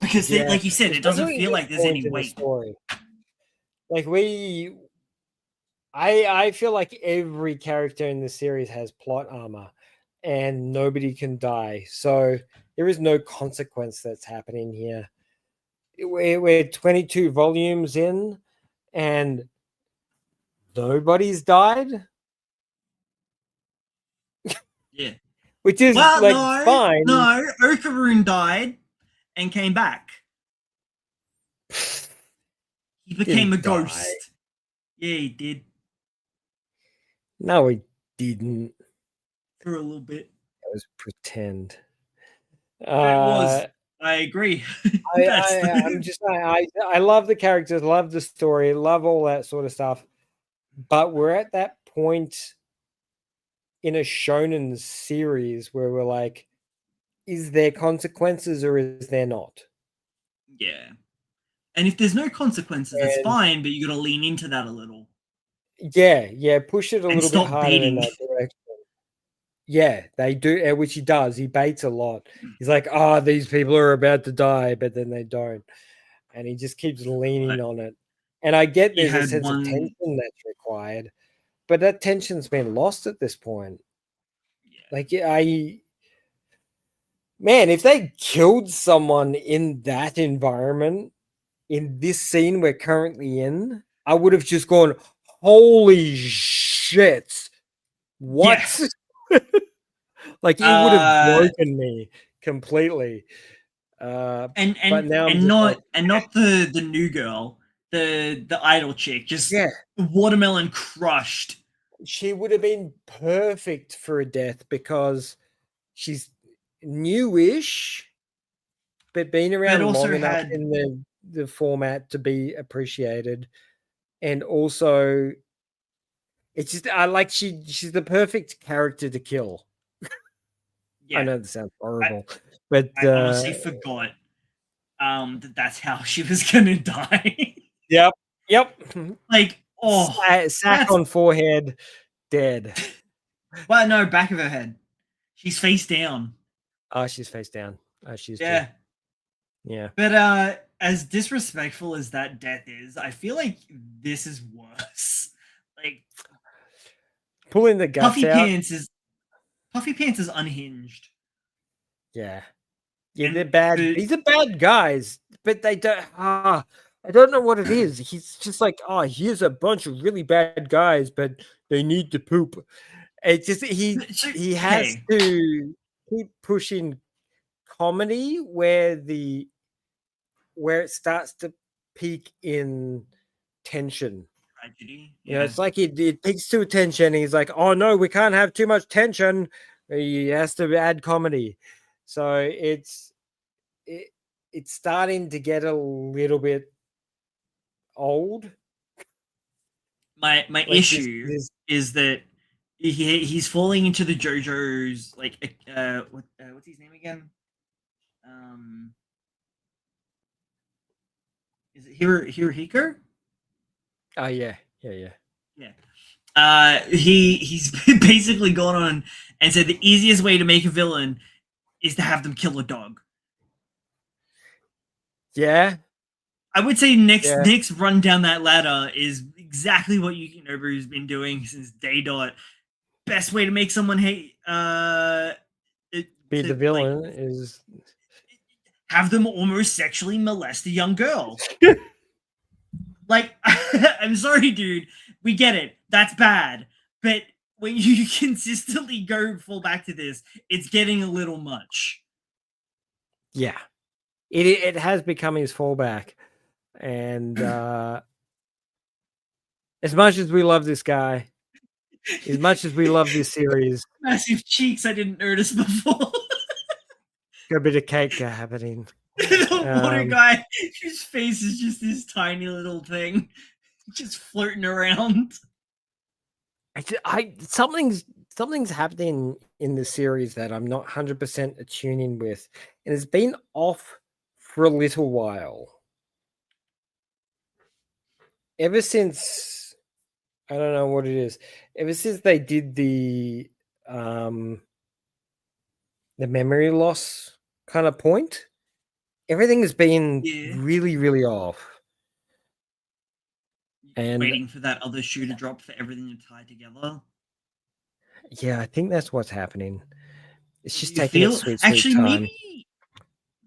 S2: Because
S1: yeah,
S2: like you said, it doesn't
S1: especially at
S2: feel
S1: this
S2: like there's
S1: point
S2: any
S1: in the
S2: weight.
S1: story. Like I feel like every character in the series has plot armor, and nobody can die. So there is no consequence that's happening here. We're 22 volumes in, and nobody's died,
S2: Yeah.
S1: which is
S2: Well,
S1: like fine.
S2: no, Okaroon died and came back. He became a
S1: Didn't die.
S2: ghost. Yeah, he did
S1: No, he didn't.
S2: for a little bit.
S1: It was pretend.
S2: It was.
S1: Uh,
S2: I agree. That's
S1: I'm
S2: the
S1: just I love the characters, love the story, love all that sort of stuff. But we're at that point in a shonen series where we're like, is there consequences or is there not?
S2: yeah. And if there's no consequences, that's
S1: And
S2: fine. But you got to lean into that a little
S1: yeah, push it a
S2: and
S1: little bit
S2: stop
S1: harder in
S2: baiting.
S1: that direction. Yeah, they do, which he does. He baits a lot. He's like, "Ah, oh, these people are about to die," but then they don't, and he just keeps leaning on it. And I get
S2: You
S1: there's a
S2: had
S1: sense of
S2: one.
S1: tension that's required, but that tension's been lost at this point.
S2: Yeah.
S1: Like, man, if they killed someone in that environment, in this scene we're currently in, I would have just gone, "Holy shit!
S2: Yeah.
S1: What?" Like it would have
S2: Uh,
S1: broken me completely.
S2: and
S1: But
S2: and
S1: now I'm
S2: and
S1: just like,
S2: not the new girl, the idol chick, just
S1: yeah,
S2: watermelon crushed.
S1: she would have been perfect for a death because she's newish, but been
S2: But
S1: around long
S2: also
S1: enough
S2: had
S1: in the format to be appreciated. And also, it's just I like she's the perfect character to kill. I
S2: yeah.
S1: know this sounds
S2: I
S1: horrible, but
S2: I honestly forgot that that's how she was gonna die.
S1: yep, yep.
S2: Like, oh,
S1: Sack
S2: that's
S1: on forehead, dead.
S2: well, no, back of her head. She's face down.
S1: Oh, she's face down. Oh, she's dead.
S2: Yeah.
S1: Yeah.
S2: But as disrespectful as that death is, I feel like this is worse. Like
S1: Pulling the guts
S2: Puffy
S1: out.
S2: Pants is Puffy Pants is unhinged.
S1: Yeah. Yeah, they're
S2: And
S1: bad.
S2: the
S1: These are bad guys, but they don't. I don't know what it is. He's just like, oh, here's a bunch of really bad guys, but they need to poop. It just he has
S2: okay.
S1: to keep pushing comedy where it starts to peak in tension.
S2: Tragedy.
S1: You know,
S2: Yeah.
S1: it's like it peaks to tension. He's like, oh no, we can't have too much tension. He has to add comedy. So it, it's starting to get a little bit old.
S2: My
S1: Like
S2: issue
S1: this
S2: is that he's falling into the JoJo's like what's his name again? Um is it Hirohiko?
S1: oh yeah.
S2: Yeah. He's basically gone on and said the easiest way to make a villain is to have them kill a dog.
S1: Yeah.
S2: I would say
S1: Yeah.
S2: next run down that ladder is exactly what Yuki Nobu's been doing since day dot. Best way to make someone hate
S1: Be the
S2: to like
S1: villain is
S2: have them almost sexually molest a young girl. Like, I'm sorry, dude. We get it. That's bad. But when you consistently go full back to this, it's getting a little much.
S1: yeah. It has become his fallback. And as much as we love this guy, as much as we love this series,
S2: Massive cheeks I didn't notice before.
S1: got a bit of cake happening.
S2: The water guy, whose face is just this tiny little thing, just floating around.
S1: Something's happening in the series that I'm not 100% attuning with, and it's been off for a little while. Ever since I don't know what it is. Ever since they did the memory loss kind of point, everything has been
S2: Yeah.
S1: really, really off. And
S2: waiting for that other shoe to drop for everything to tie together.
S1: yeah, I think that's what's happening. It's just
S2: You
S1: taking its
S2: feel
S1: sweet, sweet
S2: actually
S1: time.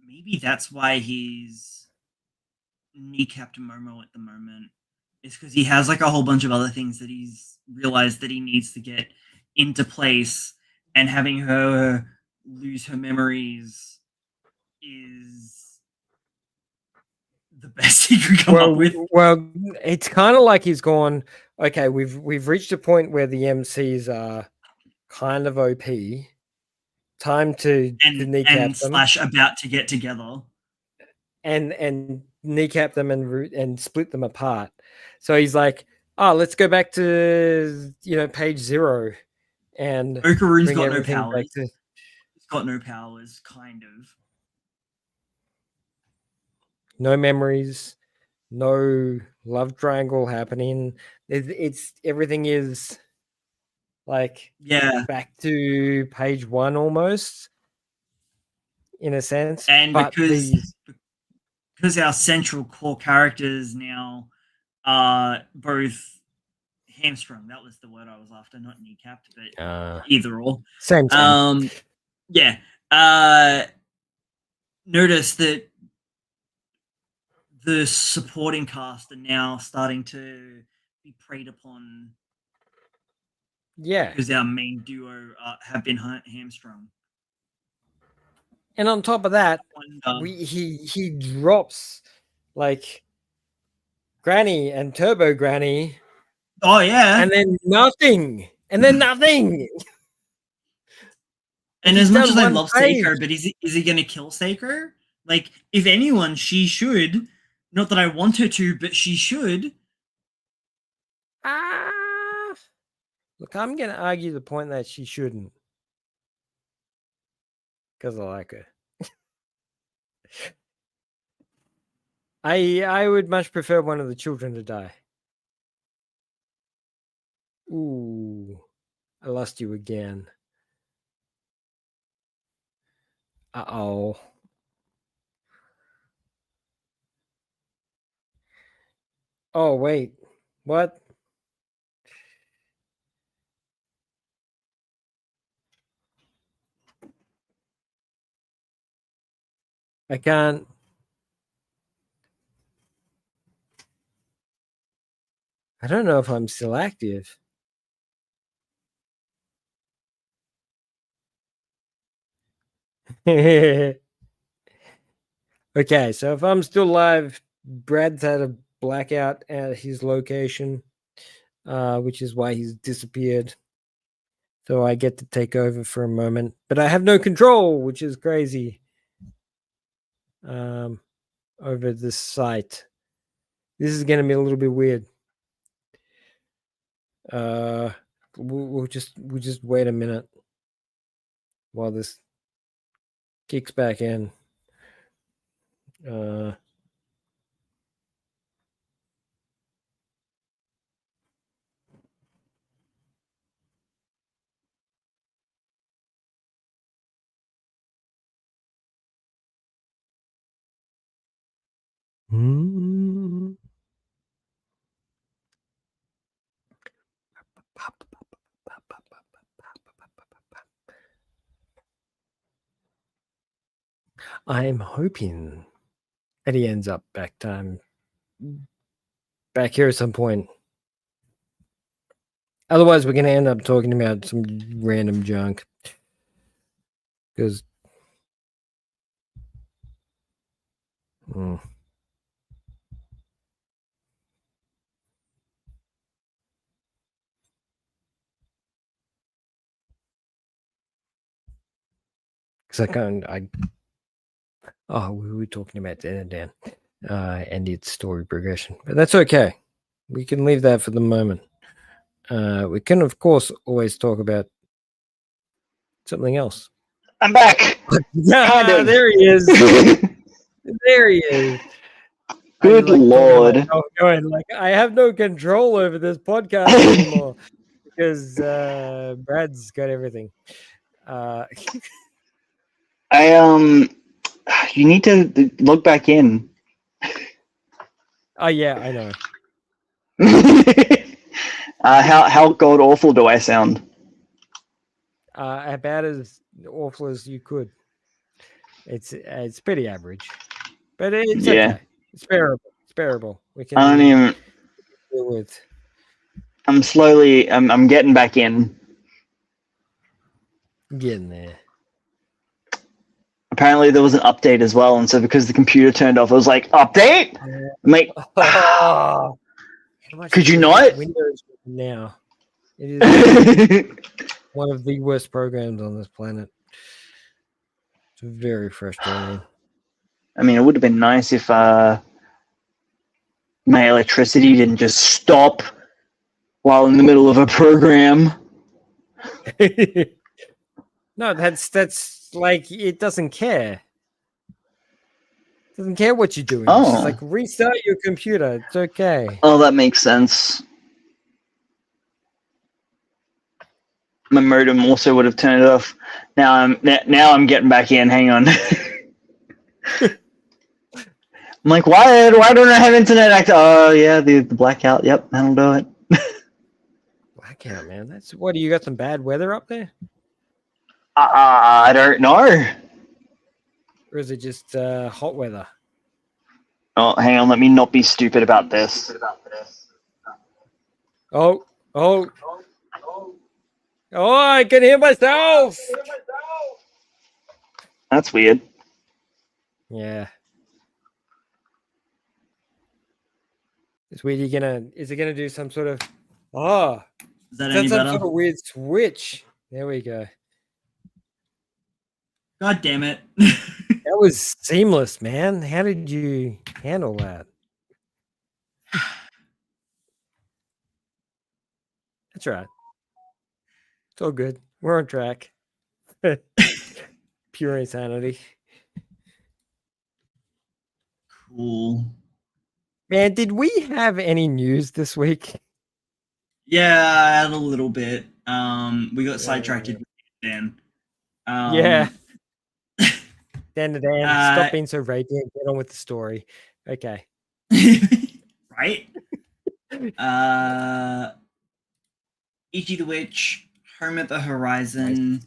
S2: maybe that's why he's kneecapped Momo at the moment. Is because he has like a whole bunch of other things that he's realized that he needs to get into place, and having her lose her memories is the best he could come up with.
S1: Well, it's kind of like he's gone. Okay, we've reached a point where the MCs are kind of OP. Time to kneecap
S2: and
S1: them
S2: slash about to get together.
S1: and kneecap them and split them apart. So he's like, oh, let's go back to page 0 and
S2: Okaru's
S1: bring
S2: got no
S1: everything back
S2: powers.
S1: to.
S2: He's got no powers, kind of.
S1: No memories, no love triangle happening. It's everything is like back to page 1 almost, in a sense.
S2: And
S1: but
S2: because our central core characters now are both hamstrung. That was the word I was after, not kneecapped, but either or.
S1: Same.
S2: Yeah. Notice that the supporting cast are now starting to be preyed upon.
S1: Yeah.
S2: Because our main duo have been hamstrung.
S1: And on top of that, he drops like Granny and Turbo Granny.
S2: Oh yeah.
S1: And then nothing. And then nothing.
S2: And as much as I love Seiko, but is he going to kill Seiko? Like, if anyone, she should. Not that I want her to, but she should.
S1: Look, I'm going to argue the point that she shouldn't. Because I like her. I would much prefer one of the children to die. Ooh, I lost you again. Uh-oh. Oh, wait. What? I can't. I don't know if I'm still active. Okay, so if I'm still live, Brad's had a blackout at his location, which is why he's disappeared. So I get to take over for a moment, but I have no control, which is crazy. Over this site. This is going to be a little bit weird. We'll just wait a minute while this kicks back in. I'm hoping that he ends up back here at some point. Otherwise, we're going to end up talking about some random junk. Because we were talking about Dan and its story progression, but that's okay. We can leave that for the moment. We can, of course, always talk about something else.
S3: I'm back.
S1: Yeah, there he is. There he is. Are you
S3: Good
S1: like talking about
S3: lord.
S1: going like I have no control over this podcast anymore because Brad's got everything.
S3: I you need to log back in.
S1: Oh yeah, I know.
S3: How god awful do I sound?
S1: About as awful as you could. It's pretty average, but it's
S3: Yeah.
S1: okay. It's bearable. It's bearable. We can
S3: I don't even.
S1: deal with.
S3: I'm slowly. I'm getting back in.
S1: Getting there.
S3: Apparently there was an update as well, and so because the computer turned off, I was like, "Update!" I'm like,
S1: Oh, how much
S3: could
S1: do
S3: you
S1: we
S3: not?
S1: hate Windows now? It is one of the worst programs on this planet. It's very frustrating.
S3: I mean, it would have been nice if my electricity didn't just stop while in the middle of a program.
S1: No, that's like it doesn't care. It doesn't care what you're doing. It's just
S3: Oh.
S1: like restart your computer. It's okay.
S3: Oh, that makes sense. My modem also would have turned it off. Now I'm getting back in. Hang on. I'm like, why don't I have internet? Oh yeah, the blackout. Yep, that'll do it.
S1: Blackout, man. That's what do you got some bad weather up there?
S3: I don't know.
S1: Or is it just hot weather?
S3: Oh, hang on. Let me not be stupid about this.
S1: Oh, I can hear myself.
S3: That's weird.
S1: Yeah. It's weird. Is it gonna do some sort of
S2: Is that
S1: is
S2: any
S1: that some
S2: better?
S1: sort of weird switch? There we go.
S2: God damn it.
S1: That was seamless, man. How did you handle that? That's right. It's all good. We're on track. Pure insanity.
S2: Cool.
S1: Man, did we have any news this week?
S2: Yeah, I had a little bit. We got sidetracked with Dan.
S1: Yeah. Dan, stop
S2: uh,
S1: being so radiant. Get on with the story. Okay.
S2: right? Ichi the Witch, Home at the Horizon,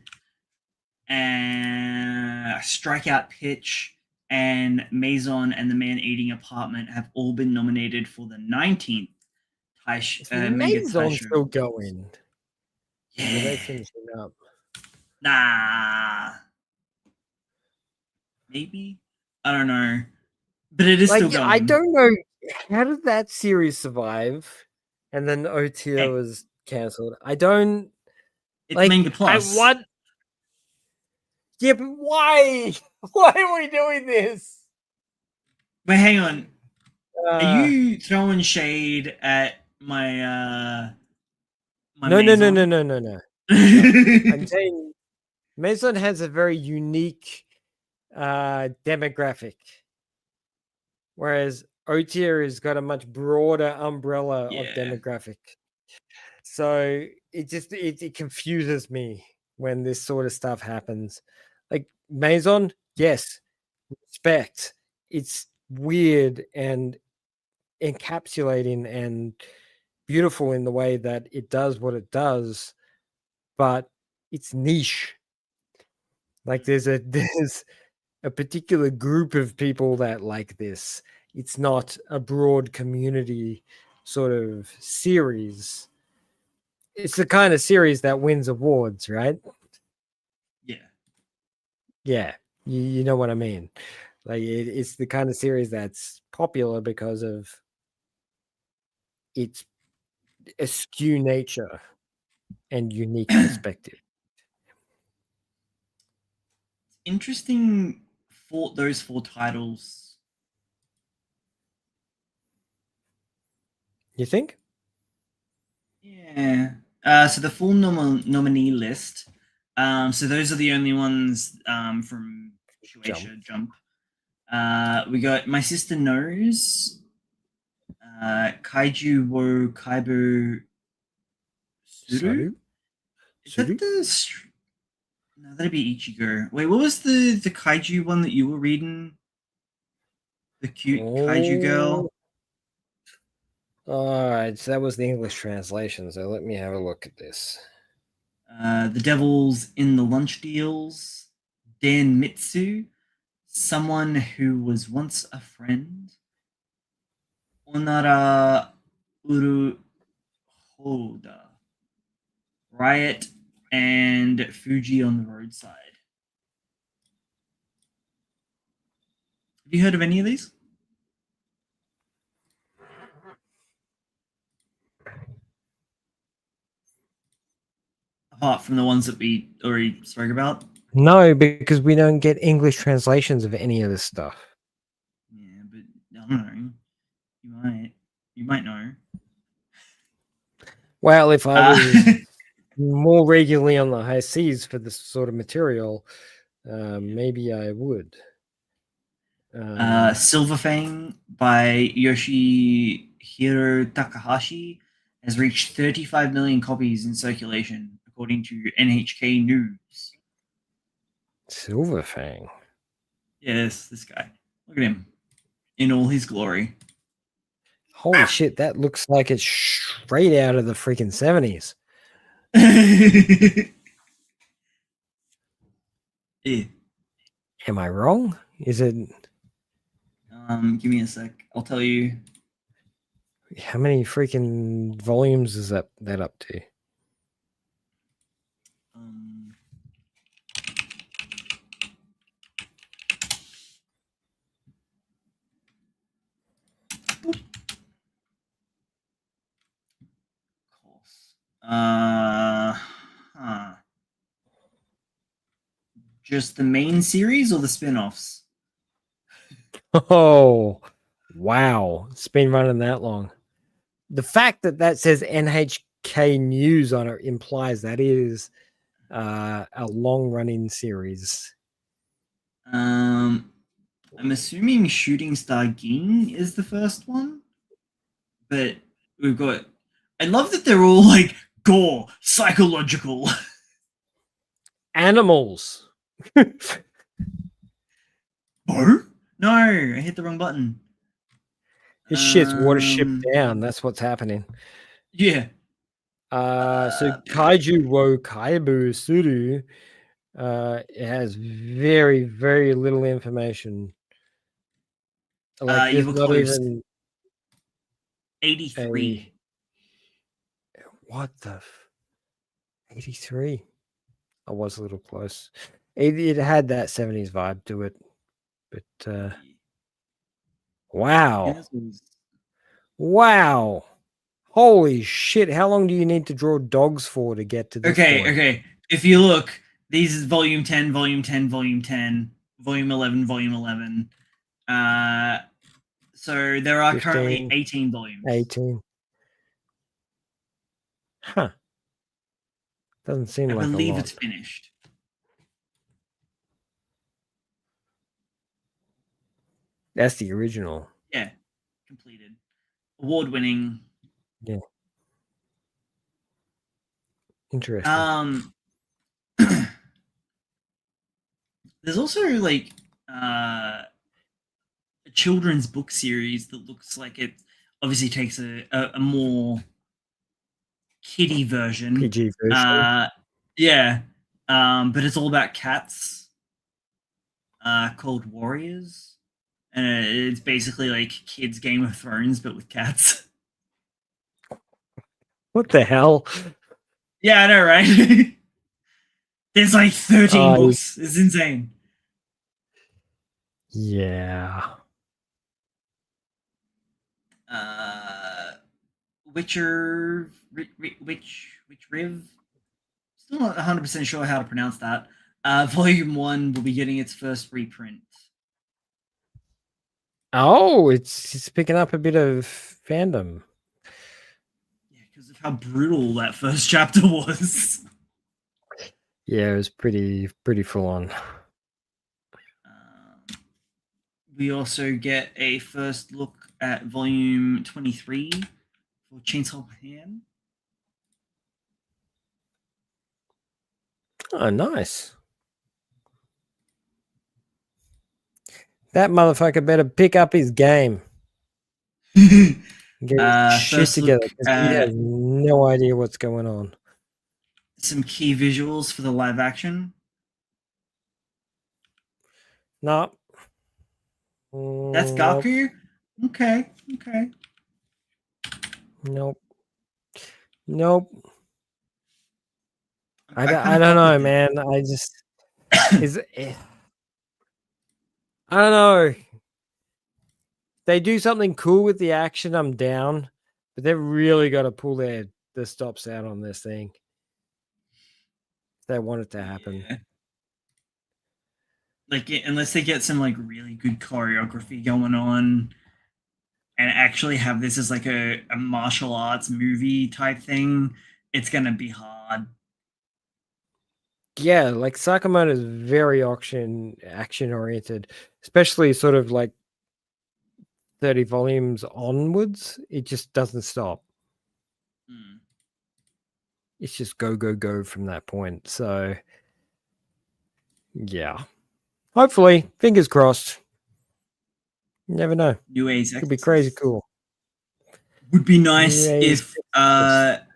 S2: and Strikeout Pitch, and Maison and the Man-Eating Apartment have all been nominated for the 19th Manga
S1: Maison's
S2: Taisho.
S1: still going.
S2: Yeah.
S1: Are they finishing up?
S2: Nah. Maybe? I don't know. But it is still going.
S1: I don't know. How did that series survive? And then OTO was cancelled. I don't.
S2: It's Manga Plus.
S1: What? Yeah, but why? Why are we doing this?
S2: Wait, hang on. Are you throwing shade at my
S1: No.
S2: Maison?
S1: No. I'm saying Maison has a very unique demographic, whereas Otier has got a much broader umbrella of demographic. So it confuses me when this sort of stuff happens. Like Maison, yes, respect. It's weird and encapsulating and beautiful in the way that it does what it does, but it's niche. Like there's a particular group of people that like this. It's not a broad community sort of series. It's the kind of series that wins awards, right? Yeah, you know what I mean. Like it's the kind of series that's popular because of its askew nature and unique perspective.
S2: Interesting for those 4 titles.
S1: You think?
S2: Yeah. So the full nominee list. So those are the only ones from Shueisha Jump. We got My Sister Knows, Kaiju wo Kaibu Suru.
S1: Saru?
S2: Is that
S1: Suru?
S2: No, that'd be Ichigo. Wait, what was the kaiju one that you were reading? The cute kaiju girl.
S1: All right, so that was the English translation. So let me have a look at this.
S2: The Devil's in the Lunch Deals. Dan Mitsu. Someone who was once a friend. Onara Uru Hoda. Riot and Fuji on the Roadside. Have you heard of any of these? Apart from the ones that we already spoke about?
S1: No, because we don't get English translations of any of this stuff.
S2: Yeah, but I don't know. You might know.
S1: Well, if I was more regularly on the high seas for this sort of material, maybe I would.
S2: Silverfang by Yoshihiro Takahashi has reached 35 million copies in circulation, according to NHK News.
S1: Silverfang.
S2: Yes, this guy. Look at him in all his glory.
S1: Holy shit, that looks like it's straight out of the freaking 70s.
S2: Yeah.
S1: Am I wrong? Is it?
S2: Give me a sec. I'll tell you.
S1: How many freaking volumes is that up to?
S2: Just the main series or the spin-offs?
S1: Oh, wow. It's been running that long. The fact that that says NHK News on it implies that is a long-running series.
S2: I'm assuming Shooting Star Ging is the first one, but we've got. I love that they're all like gore, psychological.
S1: Animals.
S2: Oh no! I hit the wrong button.
S1: His shit's watership down. That's what's happening.
S2: Yeah.
S1: So Kaiju wo Kaibu Suru. It has very, very little information. Like
S2: you
S1: there's
S2: were
S1: not
S2: close.
S1: even
S2: 83.
S1: What the 83? I was a little close. It had that 70s vibe to it. But wow. Wow. Holy shit. How long do you need to draw dogs for to get to this point?
S2: Okay. If you look, these is volume 10, volume 10, volume 10, volume 11, volume 11. So there are
S1: 15,
S2: currently 18 volumes.
S1: 18. Huh. Doesn't seem
S2: I
S1: like
S2: believe
S1: a lot.
S2: it's finished.
S1: That's the original.
S2: Yeah. Completed. Award-winning.
S1: Yeah. Interesting.
S2: There's also like a children's book series that looks like it obviously takes a more kiddie version.
S1: PG version.
S2: Yeah. But it's all about cats. Called Warriors. And it's basically like kids' Game of Thrones, but with cats.
S1: What the hell?
S2: Yeah, I know, right? There's like 13 books. It's insane.
S1: Yeah.
S2: Witcher, Riv. Still not 100% sure how to pronounce that. Volume 1 will be getting its first reprint.
S1: Oh, it's picking up a bit of fandom.
S2: Yeah, because of how brutal that first chapter was.
S1: Yeah, it was pretty full on.
S2: We also get a first look at volume 23 for Chainsaw Man.
S1: Oh, nice. That motherfucker better pick up his game. Get his shit
S2: First
S1: together
S2: look
S1: because he has
S2: at
S1: no idea what's going on.
S2: some key visuals for the live action.
S1: No.
S2: That's
S1: Nope.
S2: Gaku? Okay.
S1: Nope. I
S2: kinda
S1: don't
S2: fuck
S1: know,
S2: with it.
S1: man. I just I don't know. They do something cool with the action, I'm down, but they've really got to pull the stops out on this thing. If they want it to happen.
S2: Yeah. Like, unless they get some like really good choreography going on and actually have this as like a martial arts movie type thing, it's gonna be hard.
S1: Yeah, like Sakamoto is very action oriented, especially sort of like 30 volumes onwards. It just doesn't stop. It's just go from that point. So yeah, hopefully, fingers crossed. You never know.
S2: New Age
S1: Could be crazy cool.
S2: Would be
S1: New
S2: nice
S1: Age
S2: if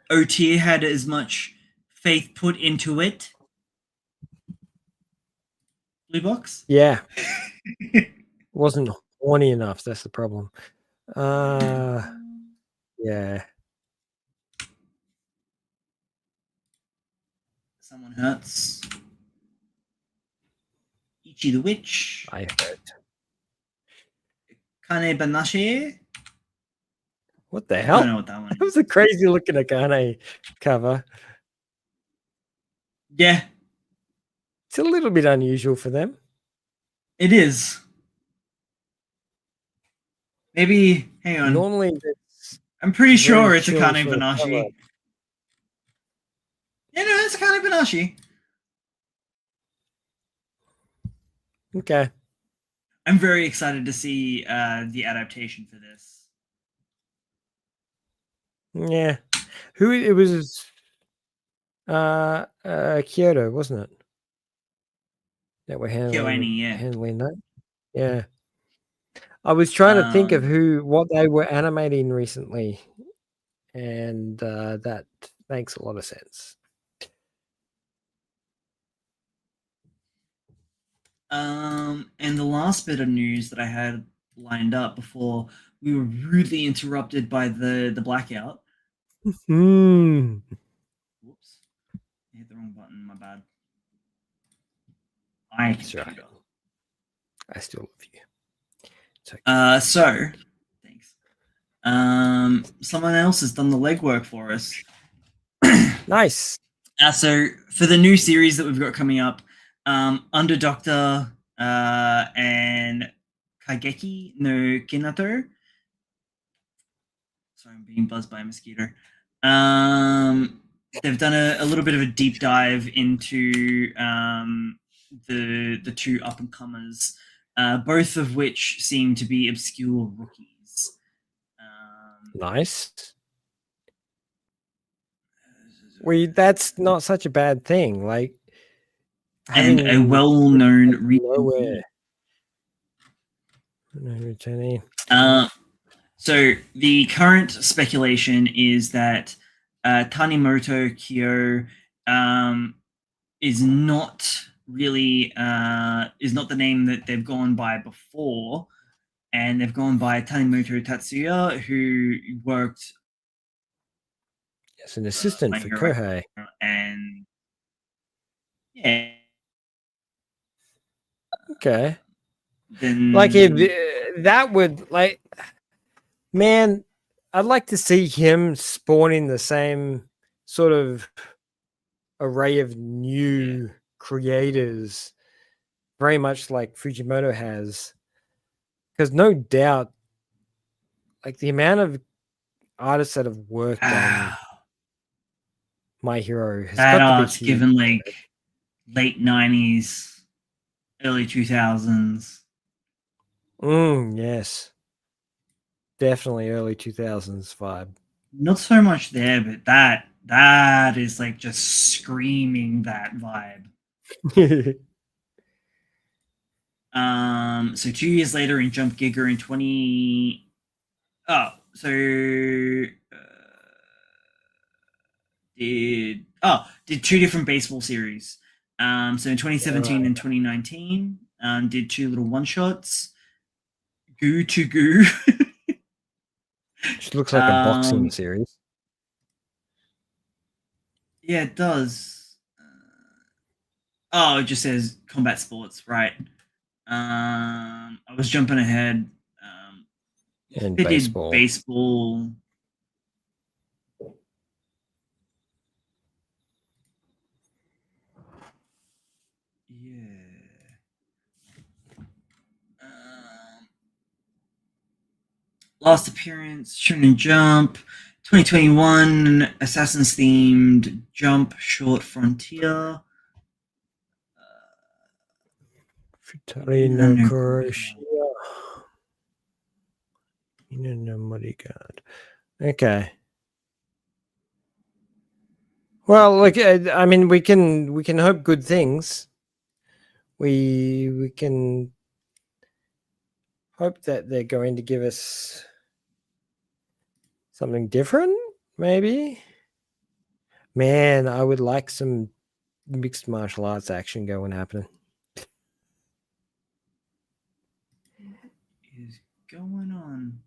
S2: OT had as much faith put into it. Blue Box?
S1: Yeah. Wasn't horny enough. That's the problem. Yeah.
S2: Someone hurts. Ichi the Witch.
S1: I heard.
S2: Kane Banashi.
S1: What the
S2: I
S1: hell?
S2: don't know what that one
S1: That was a crazy looking Akane cover.
S2: Yeah.
S1: It's a little bit unusual for them.
S2: It is. Maybe, hang on.
S1: Normally,
S2: I'm pretty sure it's
S1: chill
S2: Akane
S1: sort of
S2: Banashi.
S1: cover.
S2: Yeah, no, it's Akane Banashi.
S1: Okay.
S2: I'm very excited to see the adaptation for this.
S1: Yeah. Who it was Kyoto, wasn't it? That we're handling that. Yeah. I was trying to think of what they were animating recently, and that makes a lot of sense.
S2: And the last bit of news that I had lined up before we were rudely interrupted by the blackout.
S1: Hmm.
S2: Whoops. I hit the wrong button, my bad. I
S1: That's right. I still love you.
S2: Okay. So thanks. Someone else has done the legwork for us.
S1: Nice.
S2: So for the new series that we've got coming up, Under Doctor and Kageki no Kinato. Sorry, I'm being buzzed by a mosquito. They've done a little bit of a deep dive into the two up and comers, both of which seem to be obscure rookies.
S1: Nice. That's not such a bad thing. Like,
S2: and a well-known
S1: returnee.
S2: So the current speculation is that Tanimoto Kyo is not really is not the name that they've gone by before, and they've gone by Tanimoto Tatsuya, who worked
S1: as an assistant for Kohei,
S2: and yeah.
S1: Okay.
S2: Then
S1: like if that would like, man, I'd like to see him spawning the same sort of array of new creators, very much like Fujimoto has, because no doubt, like the amount of artists that have worked on My Hero has
S2: that
S1: got to be
S2: art's given like late 90s, early 2000s.
S1: Yes. Definitely early 2000s vibe.
S2: Not so much there, but that is like just screaming that vibe. So 2 years later in Jump Giga in 20. Oh, so did two different baseball series. So in 2017 and 2019, did two little one shots. Goo to Goo.
S1: Which looks like a boxing series.
S2: Yeah, it does. Oh, it just says combat sports, right? I was jumping ahead.
S1: And
S2: They
S1: baseball.
S2: did baseball. Yeah. Last appearance, Shonen Jump, 2021, Assassins themed Jump Short Frontier.
S1: Futari no Kuroshia. No Bodyguard. Okay. Well, like I mean, we can hope good things. We can hope that they're going to give us something different, maybe. Man, I would like some mixed martial arts action going happening.
S2: What is going on?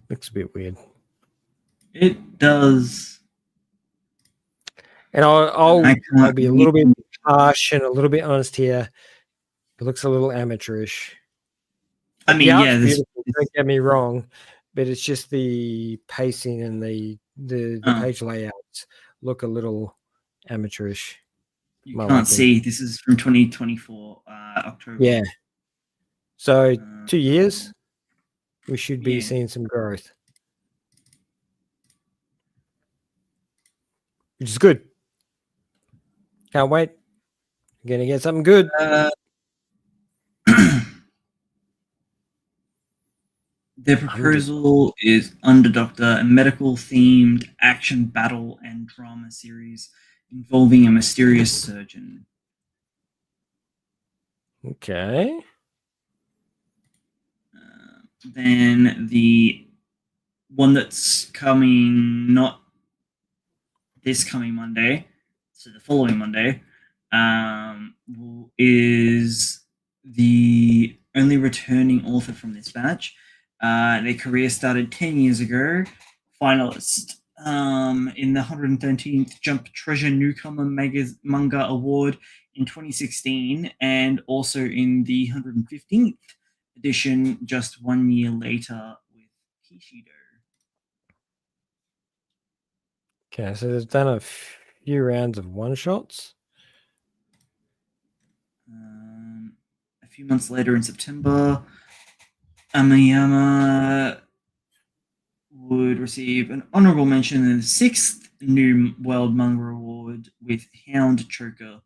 S1: Looks a bit weird.
S2: It does.
S1: And I'll be a little bit harsh and a little bit honest here. It looks a little amateurish.
S2: I mean,
S1: the
S2: yeah,
S1: art's beautiful, don't get me wrong, but it's just the pacing and the page layouts look a little amateurish.
S2: You can't see. This is from 2024, October.
S1: Yeah. So 2 years, we should be seeing some growth, which is good. Can't wait. We're gonna get something good.
S2: Their proposal is Under Doctor, a medical-themed action battle and drama series involving a mysterious surgeon.
S1: Okay.
S2: Then the one that's coming, not this coming Monday, so the following Monday, is the only returning author from this batch. Their career started 10 years ago. Finalist in the 113th Jump Treasure Newcomer Manga Award in 2016, and also in the 115th edition just 1 year later with Kishido.
S1: Okay, so they've done a few rounds of one-shots.
S2: A few months later in September, Amayama would receive an honorable mention in the 6th New World Manga Award with Hound Choker.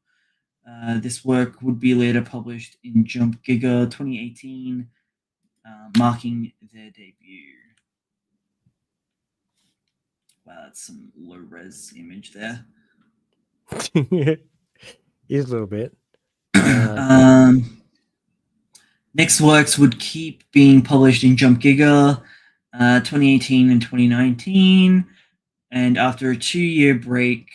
S2: This work would be later published in Jump Giga 2018, marking their debut. Wow, that's some low-res image there.
S1: Is a little bit.
S2: Next works would keep being published in Jump Giga 2018 and 2019. And after a 2-year break,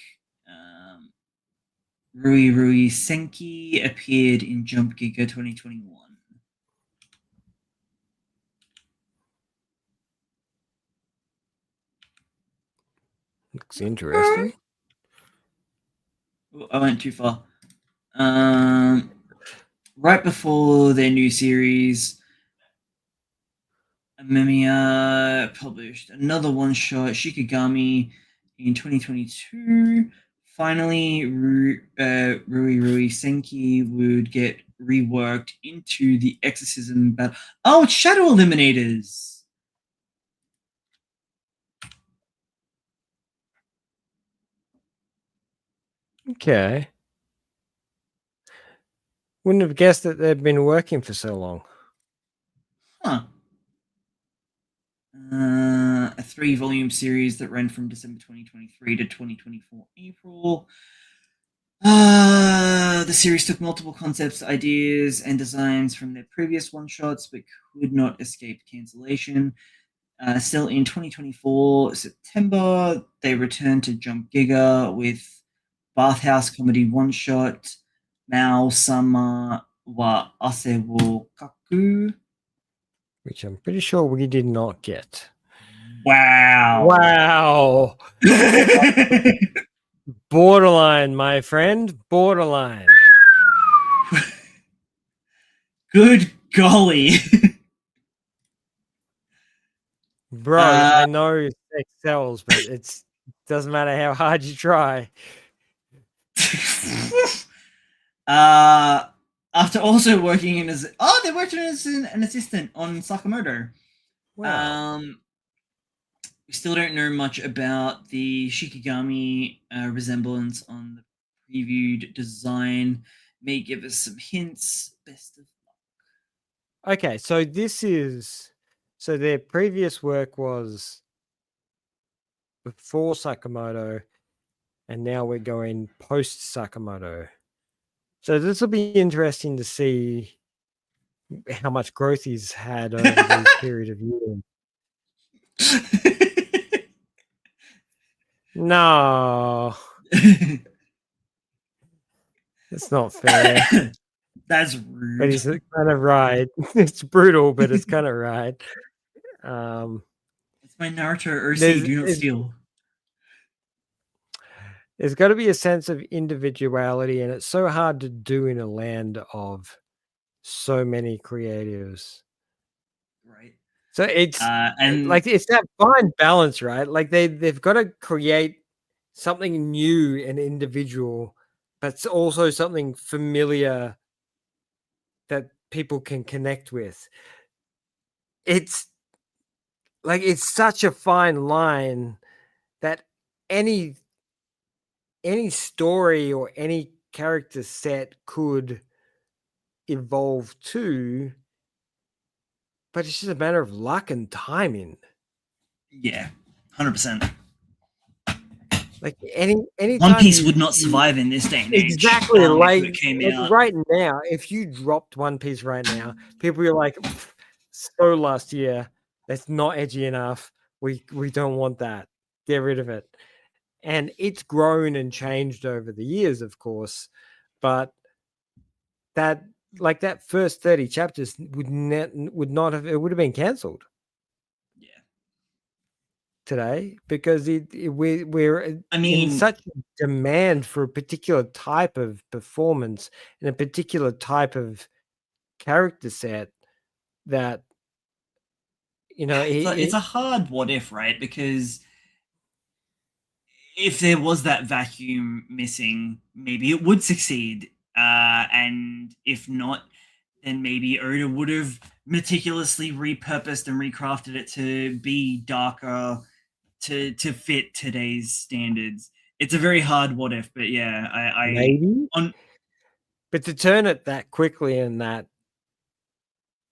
S2: Rui Rui Senki appeared in Jump Giga 2021.
S1: Looks interesting.
S2: I went too far. Right before their new series, Amemiya published another one-shot, Shikigami, in 2022. Finally, Rui Rui Senki would get reworked into the Exorcism battle. Oh, it's Shadow Eliminators!
S1: Okay. Wouldn't have guessed that they'd been working for so long.
S2: Huh. A 3-volume series that ran from December 2023 to 2024 April. The series took multiple concepts, ideas, and designs from their previous one-shots, but could not escape cancellation. Still in 2024 September, they returned to Jump Giga with Bathhouse comedy one-shot Mao Sama wa Ase wo Kaku.
S1: Which I'm pretty sure we did not get.
S2: Wow.
S1: Wow. Borderline, my friend. Borderline.
S2: Good golly.
S1: Bro, I know sex sells, but it doesn't matter how hard you try.
S2: After also working as they worked as an assistant on Sakamoto.
S1: Wow.
S2: We still don't know much about the Shikigami resemblance on the previewed design. May give us some hints. Best of luck.
S1: Okay, so their previous work was before Sakamoto, and now we're going post Sakamoto. So this will be interesting to see how much growth he's had over this period of years. No, it's not fair.
S2: That's rude.
S1: But he's kind of right. It's brutal, but it's kind of right.
S2: It's my Naruto OC. Do not steal.
S1: There's got to be a sense of individuality, and it's so hard to do in a land of so many creatives.
S2: Right.
S1: So it's
S2: and
S1: like it's that fine balance, right? Like they've got to create something new and individual, but it's also something familiar that people can connect with. It's like it's such a fine line that any story or any character set could evolve to, but it's just a matter of luck and timing.
S2: Yeah, 100%.
S1: Like any
S2: One Piece would not survive in this day and age.
S1: Exactly. Like
S2: it came out.
S1: right now, if you dropped One Piece right now, people are like, so last year, that's not edgy enough. We don't want that. Get rid of it. And it's grown and changed over the years, of course, but that first 30 chapters would not have been cancelled.
S2: Yeah.
S1: Today, because we're in such demand for a particular type of performance and a particular type of character set that
S2: it's a hard what if, right? Because if there was that vacuum missing, maybe it would succeed, and if not, then maybe Oda would have meticulously repurposed and recrafted it to be darker, to fit today's standards. It's a very hard what if, but yeah, I
S1: maybe. But to turn it that quickly and that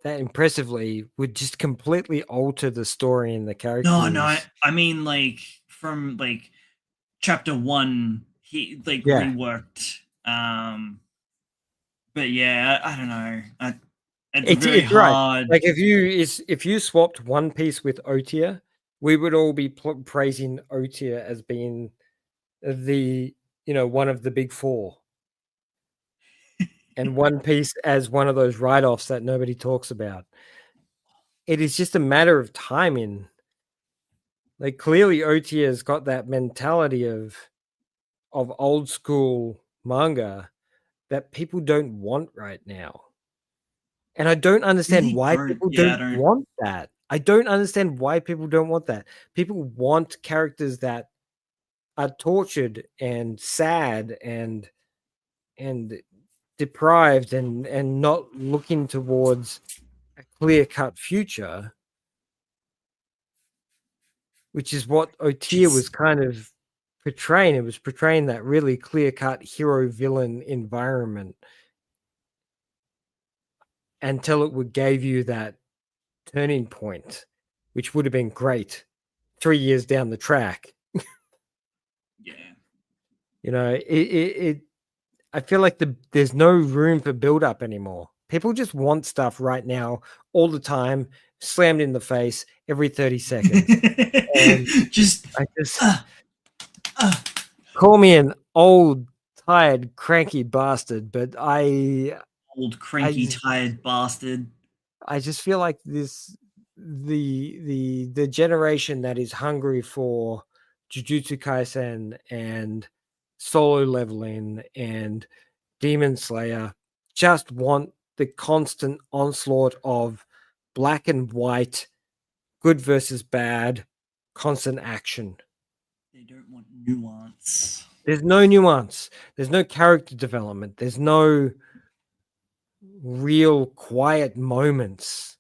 S1: impressively would just completely alter the story and the characters.
S2: No, I mean like from like chapter 1, he reworked. But yeah, I don't know. It's very hard.
S1: Right. Like if you swapped One Piece with Otia, we would all be praising Otia as being the one of the big four, and One Piece as one of those write-offs that nobody talks about. It is just a matter of timing. Like clearly, Otia has got that mentality of old school manga that people don't want right now. And I don't understand why people don't want that. I don't understand why people don't want that. People want characters that are tortured and sad and deprived and not looking towards a clear-cut future, which is what Otia was kind of portraying. It was portraying that really clear-cut hero-villain environment. until it would give you that turning point, which would have been great 3 years down the track.
S2: Yeah.
S1: You know, I feel like there's no room for build up anymore. People just want stuff right now, all the time, slammed in the face every 30 seconds. And
S2: just
S1: I just call me an old, tired, cranky bastard, but
S2: old cranky tired bastard.
S1: I just feel like the generation that is hungry for Jujutsu Kaisen and solo leveling and Demon Slayer just want the constant onslaught of black and white, good versus bad, constant action.
S2: They don't want nuance.
S1: There's no nuance. There's no character development. There's no real quiet moments.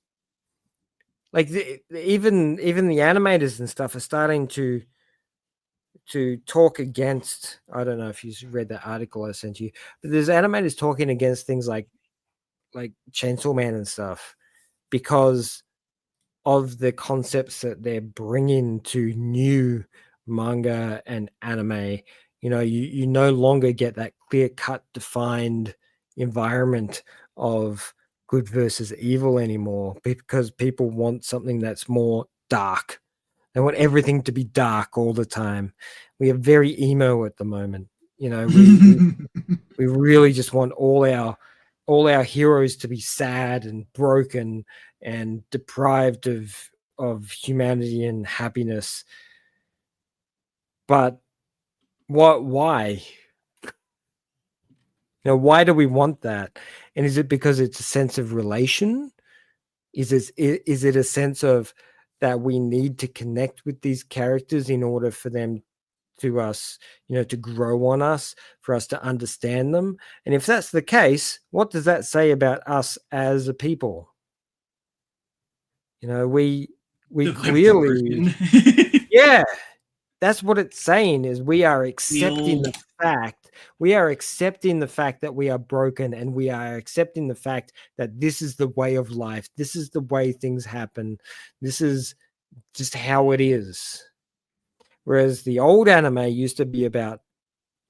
S1: Like even the animators and stuff are starting to talk against. I don't know if you read that article I sent you, but there's animators talking against things like Chainsaw Man and stuff because of the concepts that they're bringing to new manga and anime. You know, you no longer get that clear cut defined environment of good versus evil anymore because people want something that's more dark. They want everything to be dark all the time. We are very emo at the moment. You know, we really just want all our heroes to be sad and broken and deprived of humanity and happiness. But why? You know, why do we want that? And is it because it's a sense of relation? Is it a sense of that we need to connect with these characters in order for them to us, you know, to grow on us, for us to understand them? And if that's the case, what does that say about us as a people? You know, we clearly, yeah, that's what it's saying is we are accepting the fact that we are broken, and we are accepting the fact that this is the way of life. This is the way things happen. This is just how it is. Whereas the old anime used to be about,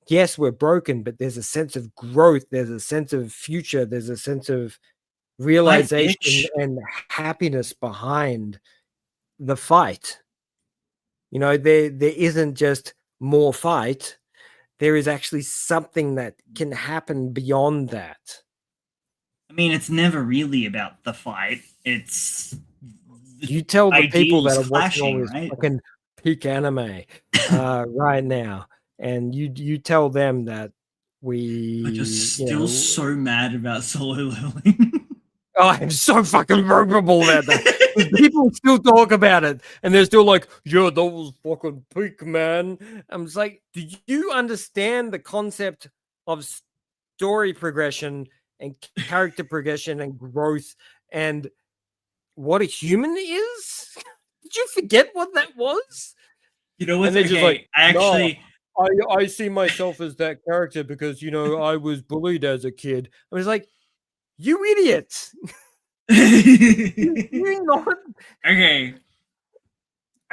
S1: yes, we're broken, but there's a sense of growth. There's a sense of future. There's a sense of realization and happiness behind the fight. You know, there isn't just more fight. There is actually something that can happen beyond that.
S2: I mean, it's never really about the fight. It's
S1: you tell the people that are watching all this
S2: right?
S1: fucking peak anime right now, and you tell them that we
S2: I'm just still so mad about solo leveling.
S1: Oh, I'm so fucking vulnerable about that. People still talk about it, and they're still like, "Yeah, that was fucking peak, man." I'm just like, do you understand the concept of story progression and character progression and growth and what a human is? Did you forget what that was?
S2: You know what's okay? Like,
S1: I see myself as that character because, you know, I was bullied as a kid. I was like, you idiot. You're not
S2: okay.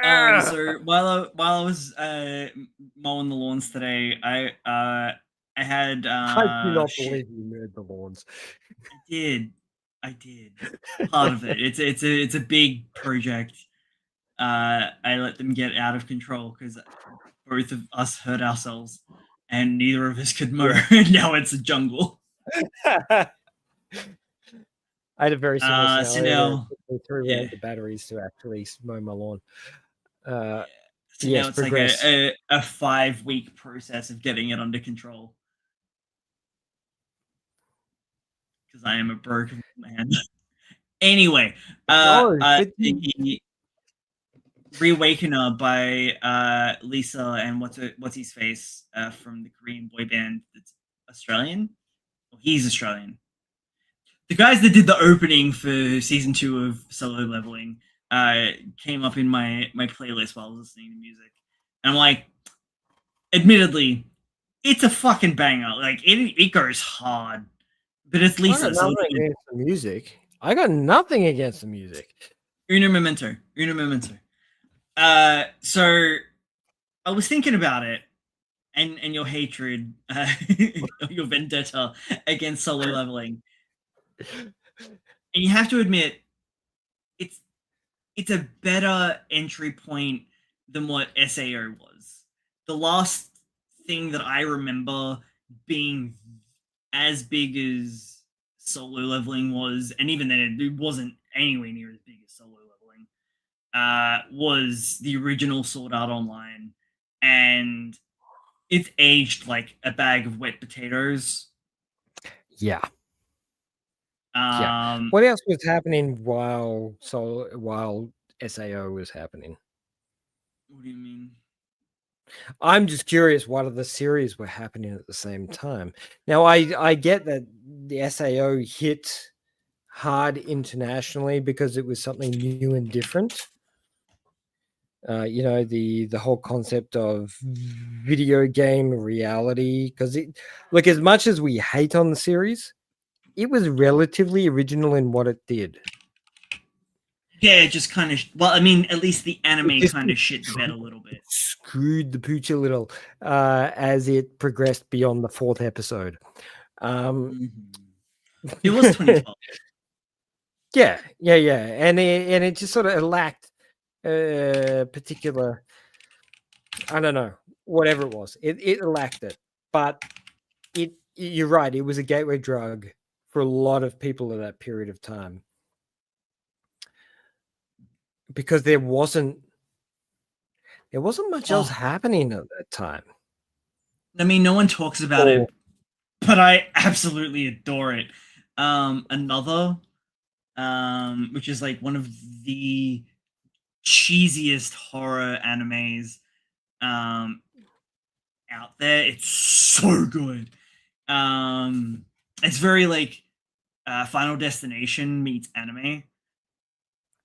S2: So while I was mowing the lawns today, I had
S1: I do not believe you mowed the lawns.
S2: I did. Part of it. It's a big project. I let them get out of control because both of us hurt ourselves, and neither of us could mow. Now it's a jungle.
S1: I had a very similar scenario.
S2: So
S1: threw the batteries to actually mow my lawn.
S2: So now it's progress. Like a 5-week process of getting it under control. Because I am a broken man. Anyway, Reawakener by Lisa and what's his face from the Korean boy band that's Australian. Well, he's Australian. The guys that did the opening for season 2 of Solo Leveling came up in my playlist while I was listening to music. And I'm like, admittedly, it's a fucking banger. Like it goes hard. But it's Lisa.
S1: So the music. I got nothing against the music.
S2: Uno momento. So I was thinking about it, and your hatred, your vendetta against solo leveling, and you have to admit, it's a better entry point than what SAO was. The last thing that I remember being as big as solo leveling was, and even then it wasn't anywhere near as big as solo leveling, was the original Sword Art Online, and it's aged like a bag of wet potatoes.
S1: Yeah. What else was happening while SAO was happening?
S2: What do you mean?
S1: I'm just curious what other series were happening at the same time. Now, I get that the SAO hit hard internationally because it was something new and different. The whole concept of video game reality. Because look, as much as we hate on the series, it was relatively original in what it did.
S2: Yeah, it just kind of. Well, I mean, at least the anime kind of shit the bed a little bit.
S1: Screwed the pooch a little as it progressed beyond the 4th episode.
S2: It was 2012.
S1: Yeah, and it just sort of lacked a particular, I don't know, whatever it was. It lacked it, but you're right. It was a gateway drug for a lot of people at that period of time because there wasn't much else happening at that time.
S2: I mean, no one talks about it, but I absolutely adore it. Another, which is like one of the cheesiest horror animes out there. It's so good. It's very like Final Destination meets anime.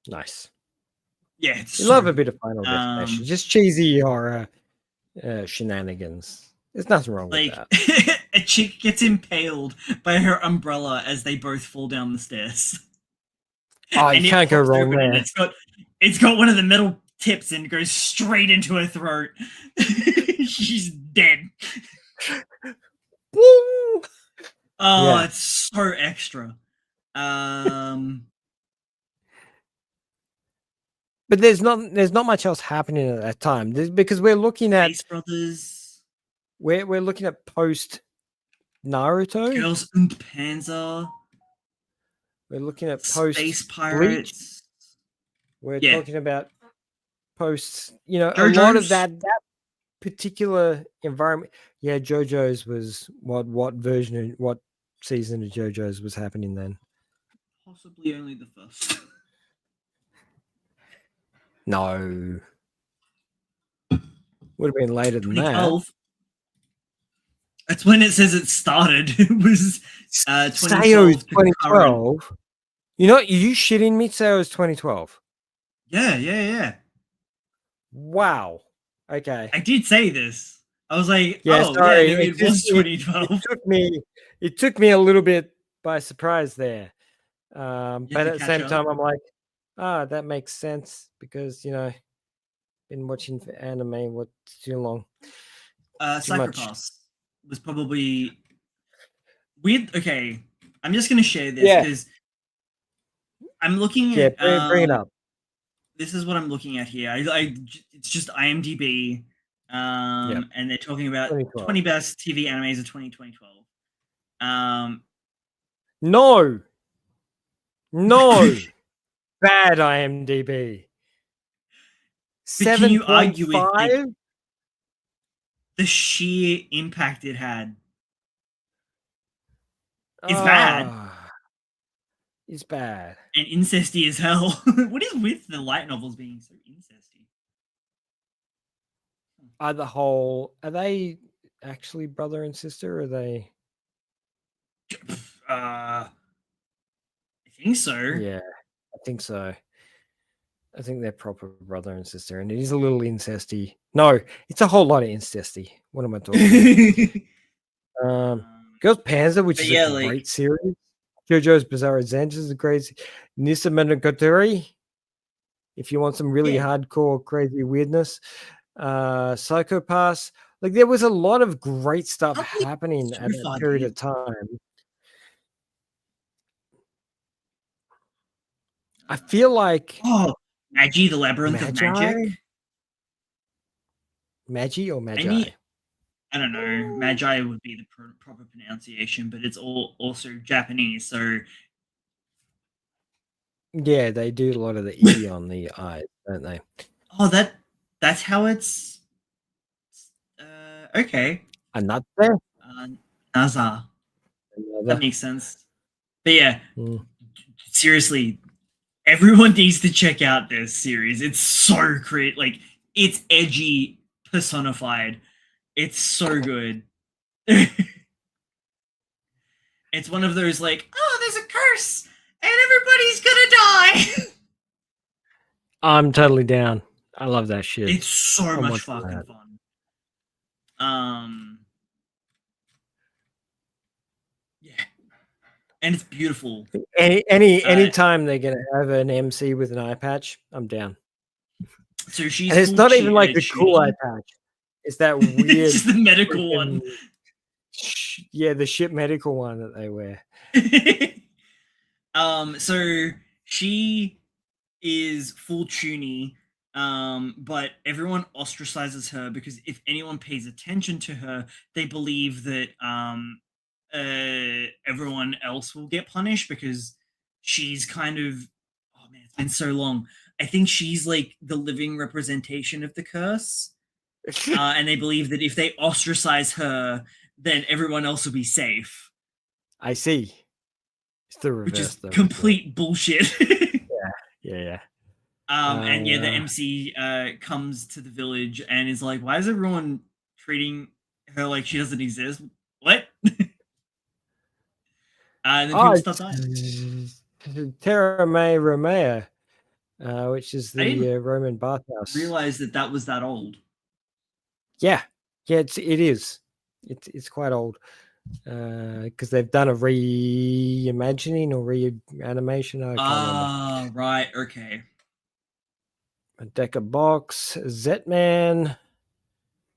S1: Nice.
S2: Yeah, it's
S1: you love a bit of Final Destination. Just cheesy horror shenanigans. There's nothing wrong with that.
S2: A chick gets impaled by her umbrella as they both fall down the stairs.
S1: Oh, you can't go wrong there.
S2: It's got one of the metal tips and goes straight into her throat. She's dead.
S1: Woo!
S2: Oh, it's so extra.
S1: But there's not much else happening at that time because we're looking at
S2: Space Brothers.
S1: We're looking at post Naruto.
S2: Girls und Panzer.
S1: We're looking at post
S2: Space Pirates.
S1: Bleach. We're talking about post,
S2: JoJo's.
S1: a lot of that particular environment. Yeah, JoJo's was what season of JoJo's was happening then?
S2: Possibly only the first.
S1: No. Would have been later than that.
S2: That's when it says it started. It was
S1: 2012. 2012. Are you shitting me? Sayo was 2012.
S2: Yeah.
S1: Wow. Okay.
S2: I did say this. I was like,
S1: sorry.
S2: Yeah, it was 2012.
S1: It took me a little bit by surprise there. But at the same time, I'm like, that makes sense because been watching for anime too long.
S2: Psychopaths was probably weird. Okay, I'm just gonna share this because I'm looking at.
S1: Bring it up.
S2: This is what I'm looking at here. It's just IMDb, and they're talking about 20 best TV animes of 2012.
S1: No, bad IMDb. 7.5.
S2: Can you argue with the sheer impact it had? It's bad.
S1: It's bad.
S2: And incesty as hell. What is with the light novels being so incesty?
S1: Are they actually brother and sister? Or are they?
S2: I think so.
S1: Yeah, I think so. I think they're proper brother and sister, and it is a little incesty. No, it's a whole lot of incesty. What am I talking about? Girls Panzer, which is a great series. JoJo's Bizarre Adventures is crazy. Nisa Monogatari, if you want some really hardcore crazy weirdness. Psychopaths. Like there was a lot of great stuff happening at that period of time. I feel like
S2: Magi, the Labyrinth of Magic.
S1: Magi or Magi?
S2: Maybe, I don't know. Magi would be the proper pronunciation, but it's also Japanese, so
S1: yeah, they do a lot of the E on the I, don't they?
S2: Oh, that's how it's. Okay.
S1: Another.
S2: Naza. That makes sense. But yeah, seriously, everyone needs to check out this series. It's so great. Like, it's edgy personified. It's so good. It's one of those like, oh, there's a curse and everybody's gonna die.
S1: I'm totally down. I love that shit.
S2: It's so much fucking fun. Yeah, and it's beautiful.
S1: Anytime they're gonna have an MC with an eye patch, I'm down.
S2: So she's.
S1: And it's not even like the cool eye patch. It's that weird.
S2: It's the medical one.
S1: Yeah, the shit medical one that they wear.
S2: So she is full Toonie, but everyone ostracizes her because if anyone pays attention to her, they believe that everyone else will get punished because she's kind of, oh man, it's been so long. I think she's like the living representation of the curse. And they believe that if they ostracize her, then everyone else will be safe.
S1: I see. It's the reverse,
S2: which is complete bullshit.
S1: Yeah.
S2: And yeah, the MC comes to the village and is like, "Why is everyone treating her like she doesn't exist? What?" And then people start dying.
S1: Terra May Romea, which is the Roman bathhouse.
S2: Realize that was that old.
S1: Yeah, it is. It's quite old because they've done a reimagining or reanimation. I can't remember.
S2: Right. Okay.
S1: A Deca box, Zetman,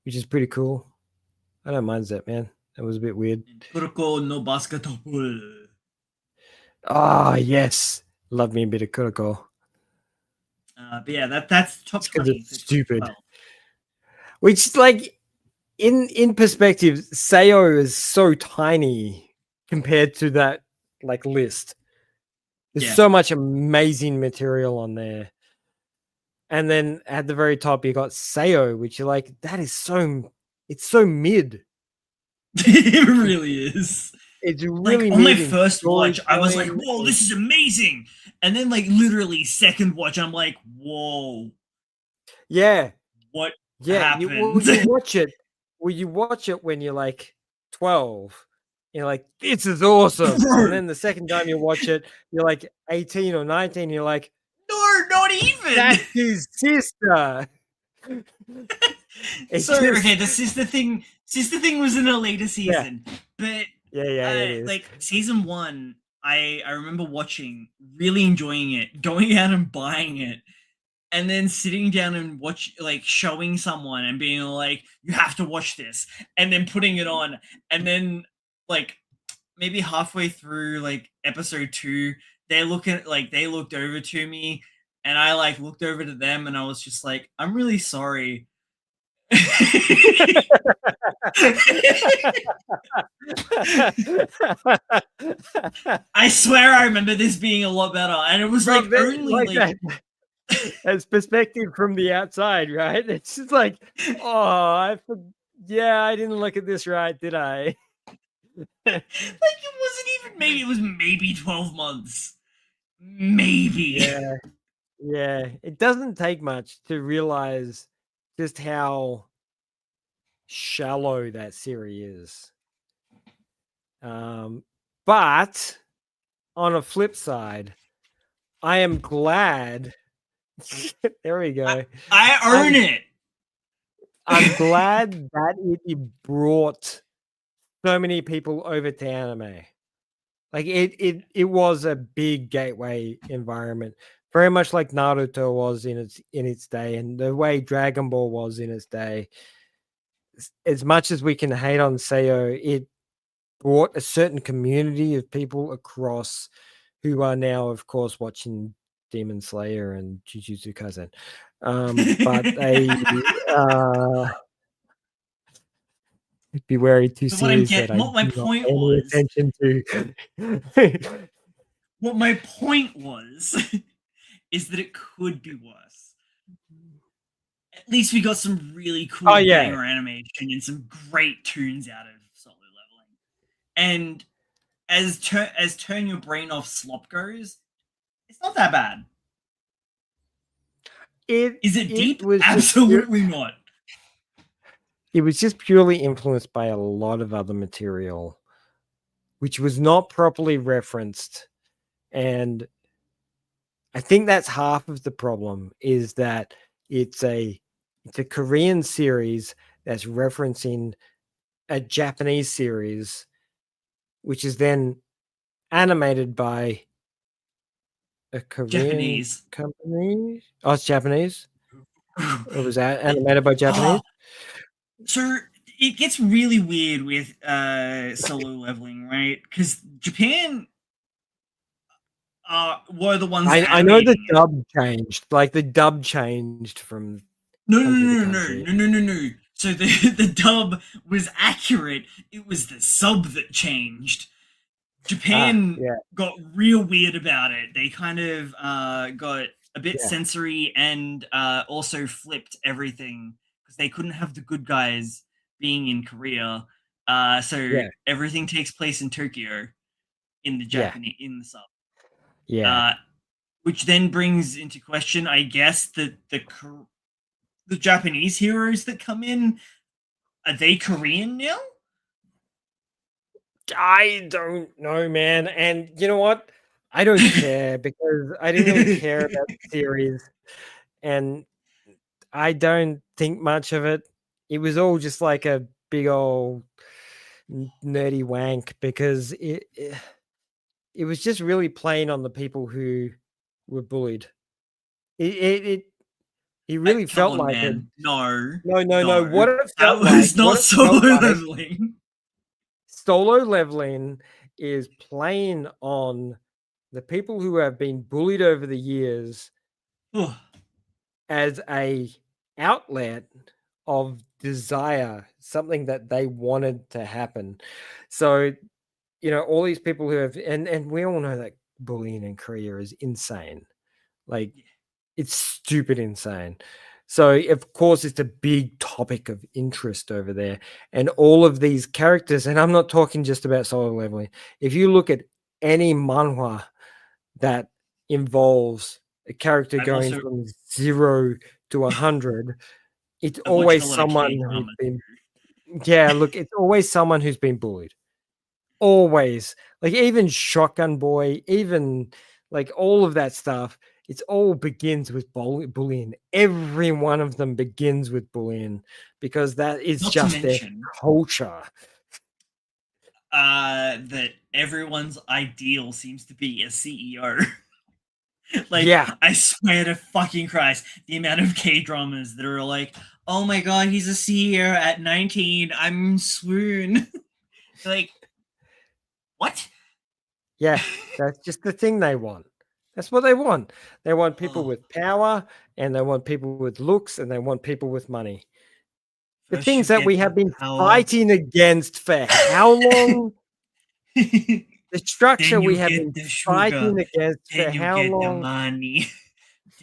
S1: which is pretty cool. I don't mind Zetman. That was a bit weird.
S2: Kuroko no Basketball.
S1: Ah, yes. Love me a bit of Kuroko.
S2: But yeah, that's top 20.
S1: It's stupid. Which, like, in perspective, Sayo is so tiny compared to that like list. There's so much amazing material on there. And then at the very top, you got Sayo, which you're like, it's so mid.
S2: It really is.
S1: It's really
S2: like on my first watch, I was like, "Whoa, this is amazing!" And then, like, literally second watch, I'm like, "Whoa,
S1: yeah,
S2: what happened?"
S1: You watch it when you're like 12. You're like, "This is awesome!" And then the second time you watch it, you're like 18 or 19. You're like,
S2: "No, not even."
S1: That's his sister.
S2: Okay, the sister thing. Sister thing was in a later season, but like season 1, I remember watching, really enjoying it, going out and buying it, and then sitting down and showing someone and being like, "You have to watch this," and then putting it on, and then like maybe halfway through like episode 2, they looked over to me, and I like looked over to them, and I was just like, "I'm really sorry." I swear I remember this being a lot better, and it was like only like
S1: as perspective from the outside, right? It's just like, I didn't look at this right, did I?
S2: Like, it wasn't even maybe, it was maybe 12 months. Maybe.
S1: Yeah. It doesn't take much to realize just how shallow that series is. But on a flip side, I am glad. There we go.
S2: I earn it.
S1: I'm glad that it brought so many people over to anime. Like it was a big gateway environment, very much like Naruto was in its day, and the way Dragon Ball was in its day. As much as we can hate on Seiyo, it brought a certain community of people across who are now, of course, watching Demon Slayer and Jujutsu Kaisen. But they be wary too
S2: But what I'm
S1: serious that
S2: getting,
S1: I
S2: what my
S1: do not
S2: point
S1: pay any
S2: was,
S1: attention to.
S2: what my point was, is that it could be worse. At least we got some really cool
S1: Oh, yeah.
S2: banger animation and some great tunes out of Solo Leveling. And as turn your brain off slop goes, it's not that bad. Is it deep?
S1: Was
S2: absolutely not.
S1: It was just purely influenced by a lot of other material, which was not properly referenced. And I think that's half of the problem, is that it's a Korean series that's referencing a Japanese series, which is then animated by a Korean
S2: Japanese
S1: company. Oh, it's Japanese. It was animated by Japanese.
S2: So it gets really weird with Solo Leveling, right? Because Japan were the ones.
S1: I know the dub changed. Like the dub changed from
S2: no. So the dub was accurate. It was the sub that changed. Japan got real weird about it. They kind of got a bit sensory and also flipped everything because they couldn't have the good guys being in Korea. So everything takes place in Tokyo in the Japanese in the sub.
S1: Yeah.
S2: Which then brings into question, I guess, that the Japanese heroes that come in, are they Korean now?
S1: I don't know, man. And you know what? I don't care because I didn't really care about the series, and I don't think much of it. It was all just like a big old nerdy wank because it was just really playing on the people who were bullied. It really felt like
S2: man. No.
S1: No. What it felt
S2: that was
S1: like,
S2: not Solo Leveling.
S1: Solo Leveling is playing on the people who have been bullied over the years as a outlet of desire, something that they wanted to happen. So, all these people who have, and we all know that bullying in Korea is insane. Like, it's stupid insane. So, of course, it's a big topic of interest over there. And all of these characters, and I'm not talking just about Solo Leveling. If you look at any manhwa that involves a character going from 0 to 100, it's always someone who's been. Yeah, look, it's always someone who's been bullied. Always. Like, even Shotgun Boy, even like all of that stuff. It all begins with bullying. Every one of them begins with bullying because that is
S2: not
S1: just their culture.
S2: That everyone's ideal seems to be a CEO. I swear to fucking Christ, the amount of K-dramas that are like, oh my god, he's a CEO at 19, I'm swoon. Like, what?
S1: Yeah, that's just the thing they want. That's what they want. They want people with power, and they want people with looks, and they want people with money. The things that we have been fighting against for how long? The structure we have been fighting against for how long?
S2: Then you get the money.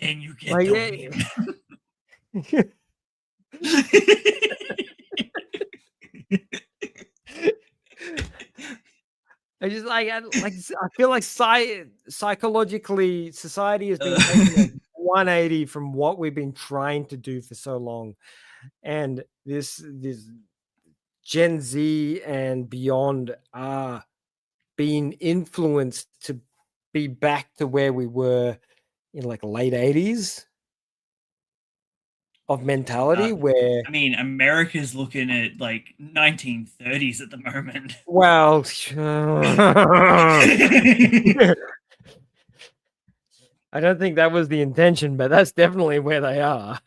S2: Then you get the women.
S1: I just I feel like psychologically society has been taking a 180 from what we've been trying to do for so long, and this Gen Z and beyond are being influenced to be back to where we were in like late 80s. of mentality where
S2: I mean, America's looking at like 1930s at the moment.
S1: well I don't think that was the intention, but that's definitely where they are.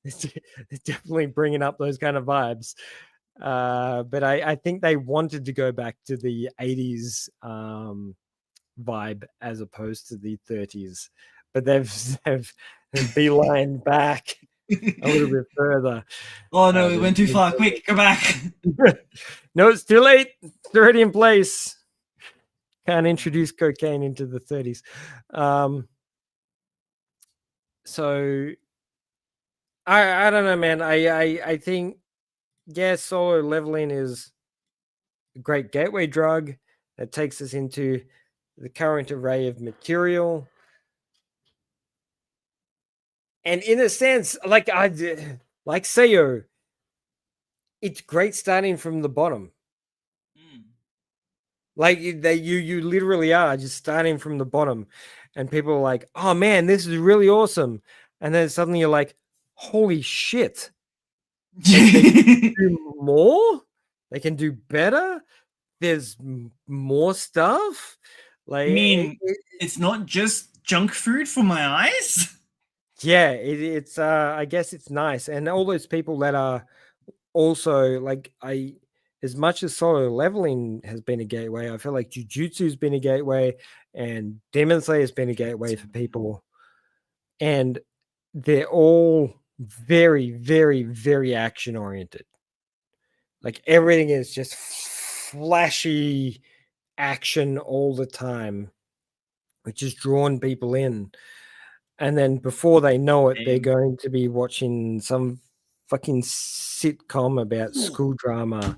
S1: It's definitely bringing up those kind of vibes. But I think they wanted to go back to the 80s vibe as opposed to the 30s, but they've beeline back a little bit further.
S2: Oh no, we went too far. Quick, go back.
S1: No, it's too late. It's already in place. Can't introduce cocaine into the 30s. So I don't know, man. I think solo leveling is a great gateway drug that takes us into the current array of material. And in a sense, like Seiyo, it's great starting from the bottom. Like you literally are just starting from the bottom, and people are like, "Oh man, this is really awesome," and then suddenly you're like, "Holy shit! They can do more. They can do better. There's more stuff." Like,
S2: I mean, it's not just junk food for my eyes.
S1: Yeah, it's I guess it's nice, and all those people that are also like as much as solo leveling has been a gateway, I feel like Jujutsu has been a gateway, and Demon Slayer has been a gateway for people, and they're all very, very, very action oriented. Like everything is just flashy action all the time, which has drawn people in. And then before they know it, they're going to be watching some fucking sitcom about school drama,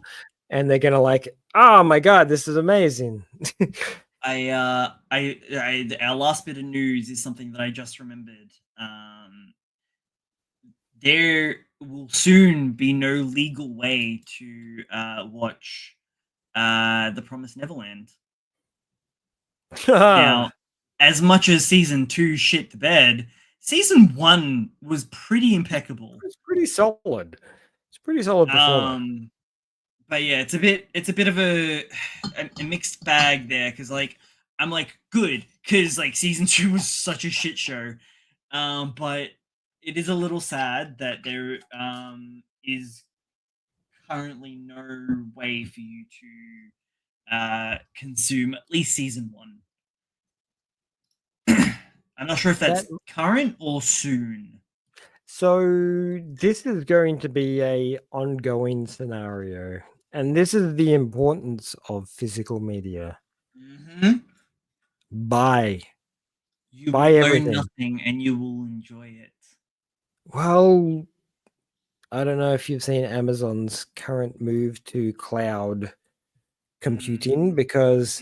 S1: and they're gonna like, oh my god, this is amazing.
S2: Our last bit of news is something that I just remembered. There will soon be no legal way to watch The Promised Neverland. Now, as much as season 2 shit the bed, season 1 was pretty impeccable.
S1: It's pretty solid. It's pretty solid performance.
S2: But yeah, it's a bit of a mixed bag there, because like I'm like good because like season 2 was such a shit show, but it is a little sad that there is currently no way for you to consume at least season 1. I'm not sure if that's current or soon.
S1: So this is going to be a ongoing scenario, and this is the importance of physical media. Buy everything.
S2: Nothing, and you will enjoy it.
S1: Well, I don't know if you've seen Amazon's current move to cloud computing, because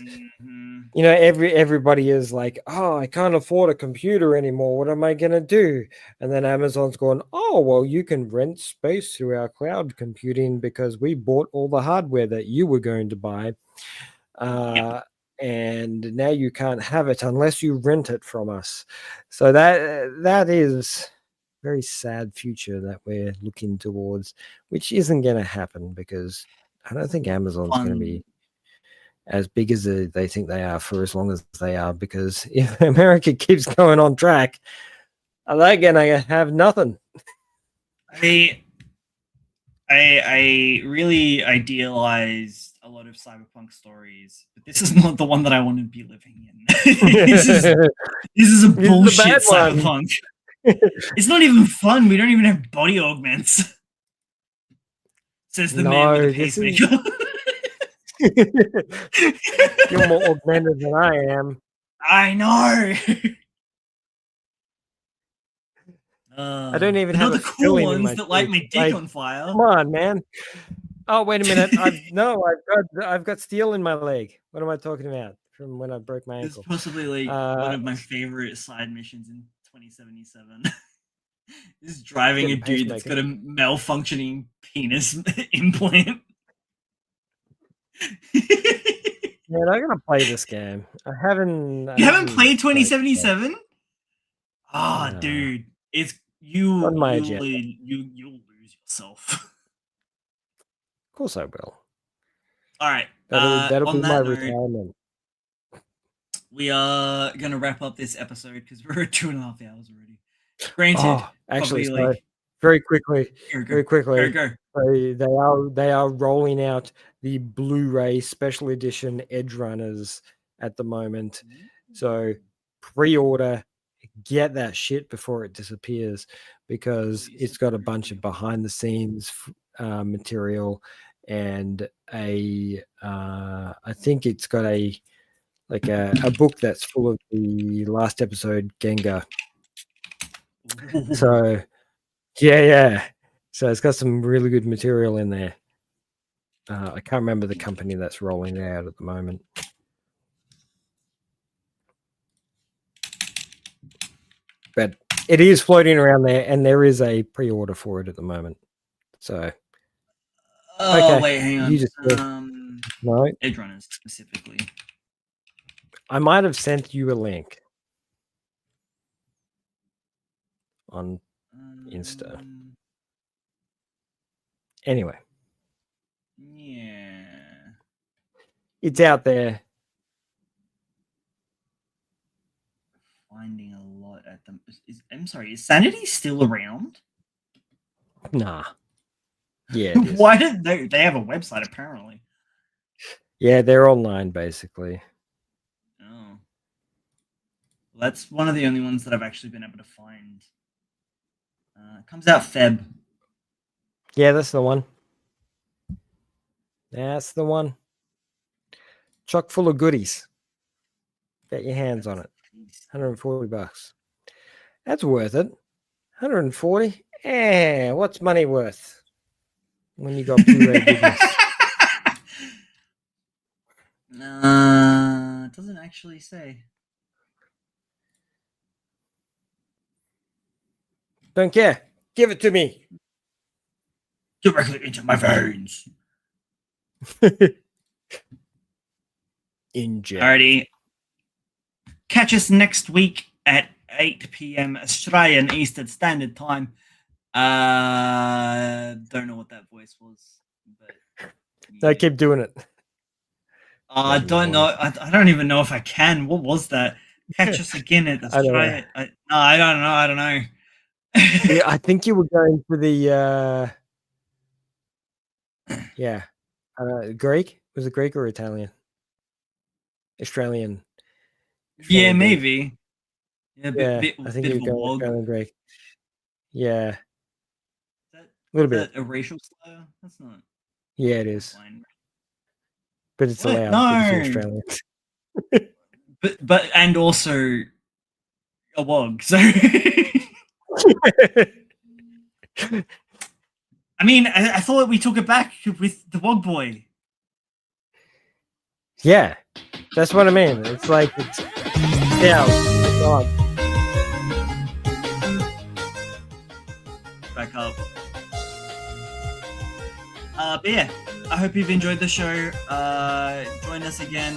S1: you know everybody is like, oh, I can't afford a computer anymore, what am I gonna do? And then Amazon's going, oh well, you can rent space through our cloud computing because we bought all the hardware that you were going to buy, and now you can't have it unless you rent it from us. So that is very sad future that we're looking towards, which isn't going to happen because I don't think Amazon's going to be as big as they think they are for as long as they are, because if America keeps going on track, are they going to have nothing?
S2: I really idealized a lot of cyberpunk stories, but this is not the one that I want to be living in. This is a bullshit cyberpunk. It's not even fun. We don't even have body augments. Says the man with a pacemaker.
S1: You're more augmented than I am.
S2: I know.
S1: I don't even have
S2: the cool ones that light my dick on fire.
S1: Come on, man. Oh, wait a minute. I've got steel in my leg. What am I talking about? From when I broke my ankle.
S2: It's possibly like one of my favorite side missions in 2077. Is driving a dude that's got a malfunctioning penis implant.
S1: Man, I'm gonna play this game. I haven't.
S2: You haven't played 2077?
S1: Nah.
S2: dude, it's you.
S1: On my
S2: You'll
S1: agenda.
S2: you'll lose yourself.
S1: Of course I will.
S2: All right.
S1: That'll
S2: On
S1: be my
S2: that note,
S1: retirement.
S2: we are gonna wrap up this episode because we're at 2.5 hours already. Granted,
S1: Oh, actually,
S2: probably
S1: so
S2: like
S1: very quickly,
S2: here, go,
S1: very quickly.
S2: go.
S1: They are rolling out the Blu-ray special edition Edge Runners at the moment. So pre-order, get that shit before it disappears, because it's got a bunch of behind the scenes material, and I think it's got a book that's full of the last episode Gengar. So yeah. So it's got some really good material in there. I can't remember the company that's rolling it out at the moment. But it is floating around there, and there is a pre-order for it at the moment. So
S2: Oh
S1: okay,
S2: wait, hang on.
S1: you just no,
S2: Edge Runners specifically.
S1: I might have sent you a link on Insta. Anyway,
S2: Yeah.
S1: it's out there.
S2: Finding a lot at them. I'm sorry, is Sanity still around?
S1: Nah. Yeah. It is.
S2: Why did they have a website apparently?
S1: Yeah, they're online basically.
S2: Oh. Well, that's one of the only ones that I've actually been able to find. It comes out Feb.
S1: Yeah, that's the one. That's the one. Chock full of goodies. Get your hands on it. $140. That's worth it. 140. What's money worth when you got Blu-ray goodness?
S2: It doesn't actually say.
S1: Don't care. Give it to me.
S2: Directly into my veins.
S1: Inject.
S2: Alrighty. Catch us next week at 8 p.m. Australian Eastern Standard Time. Don't know what that voice was, but
S1: No, keep doing it.
S2: I don't know. I don't even know if I can. What was that? Catch us again at Australia. I don't know.
S1: Yeah, I think you were going for the Greek. Was it Greek or Italian? Australian.
S2: Yeah,
S1: Greek.
S2: maybe. Yeah,
S1: I think you're going Australian Greek. Yeah.
S2: A
S1: little bit.
S2: A racial slur? That's not.
S1: Yeah, it is.
S2: Fine.
S1: But it's allowed.
S2: No.
S1: Because you're Australian.
S2: but and also a wog. So I mean, I thought we took it back with the Wog Boy.
S1: Yeah, that's what I mean. It's like, yeah, God.
S2: Back up. But yeah, I hope you've enjoyed the show. Join us again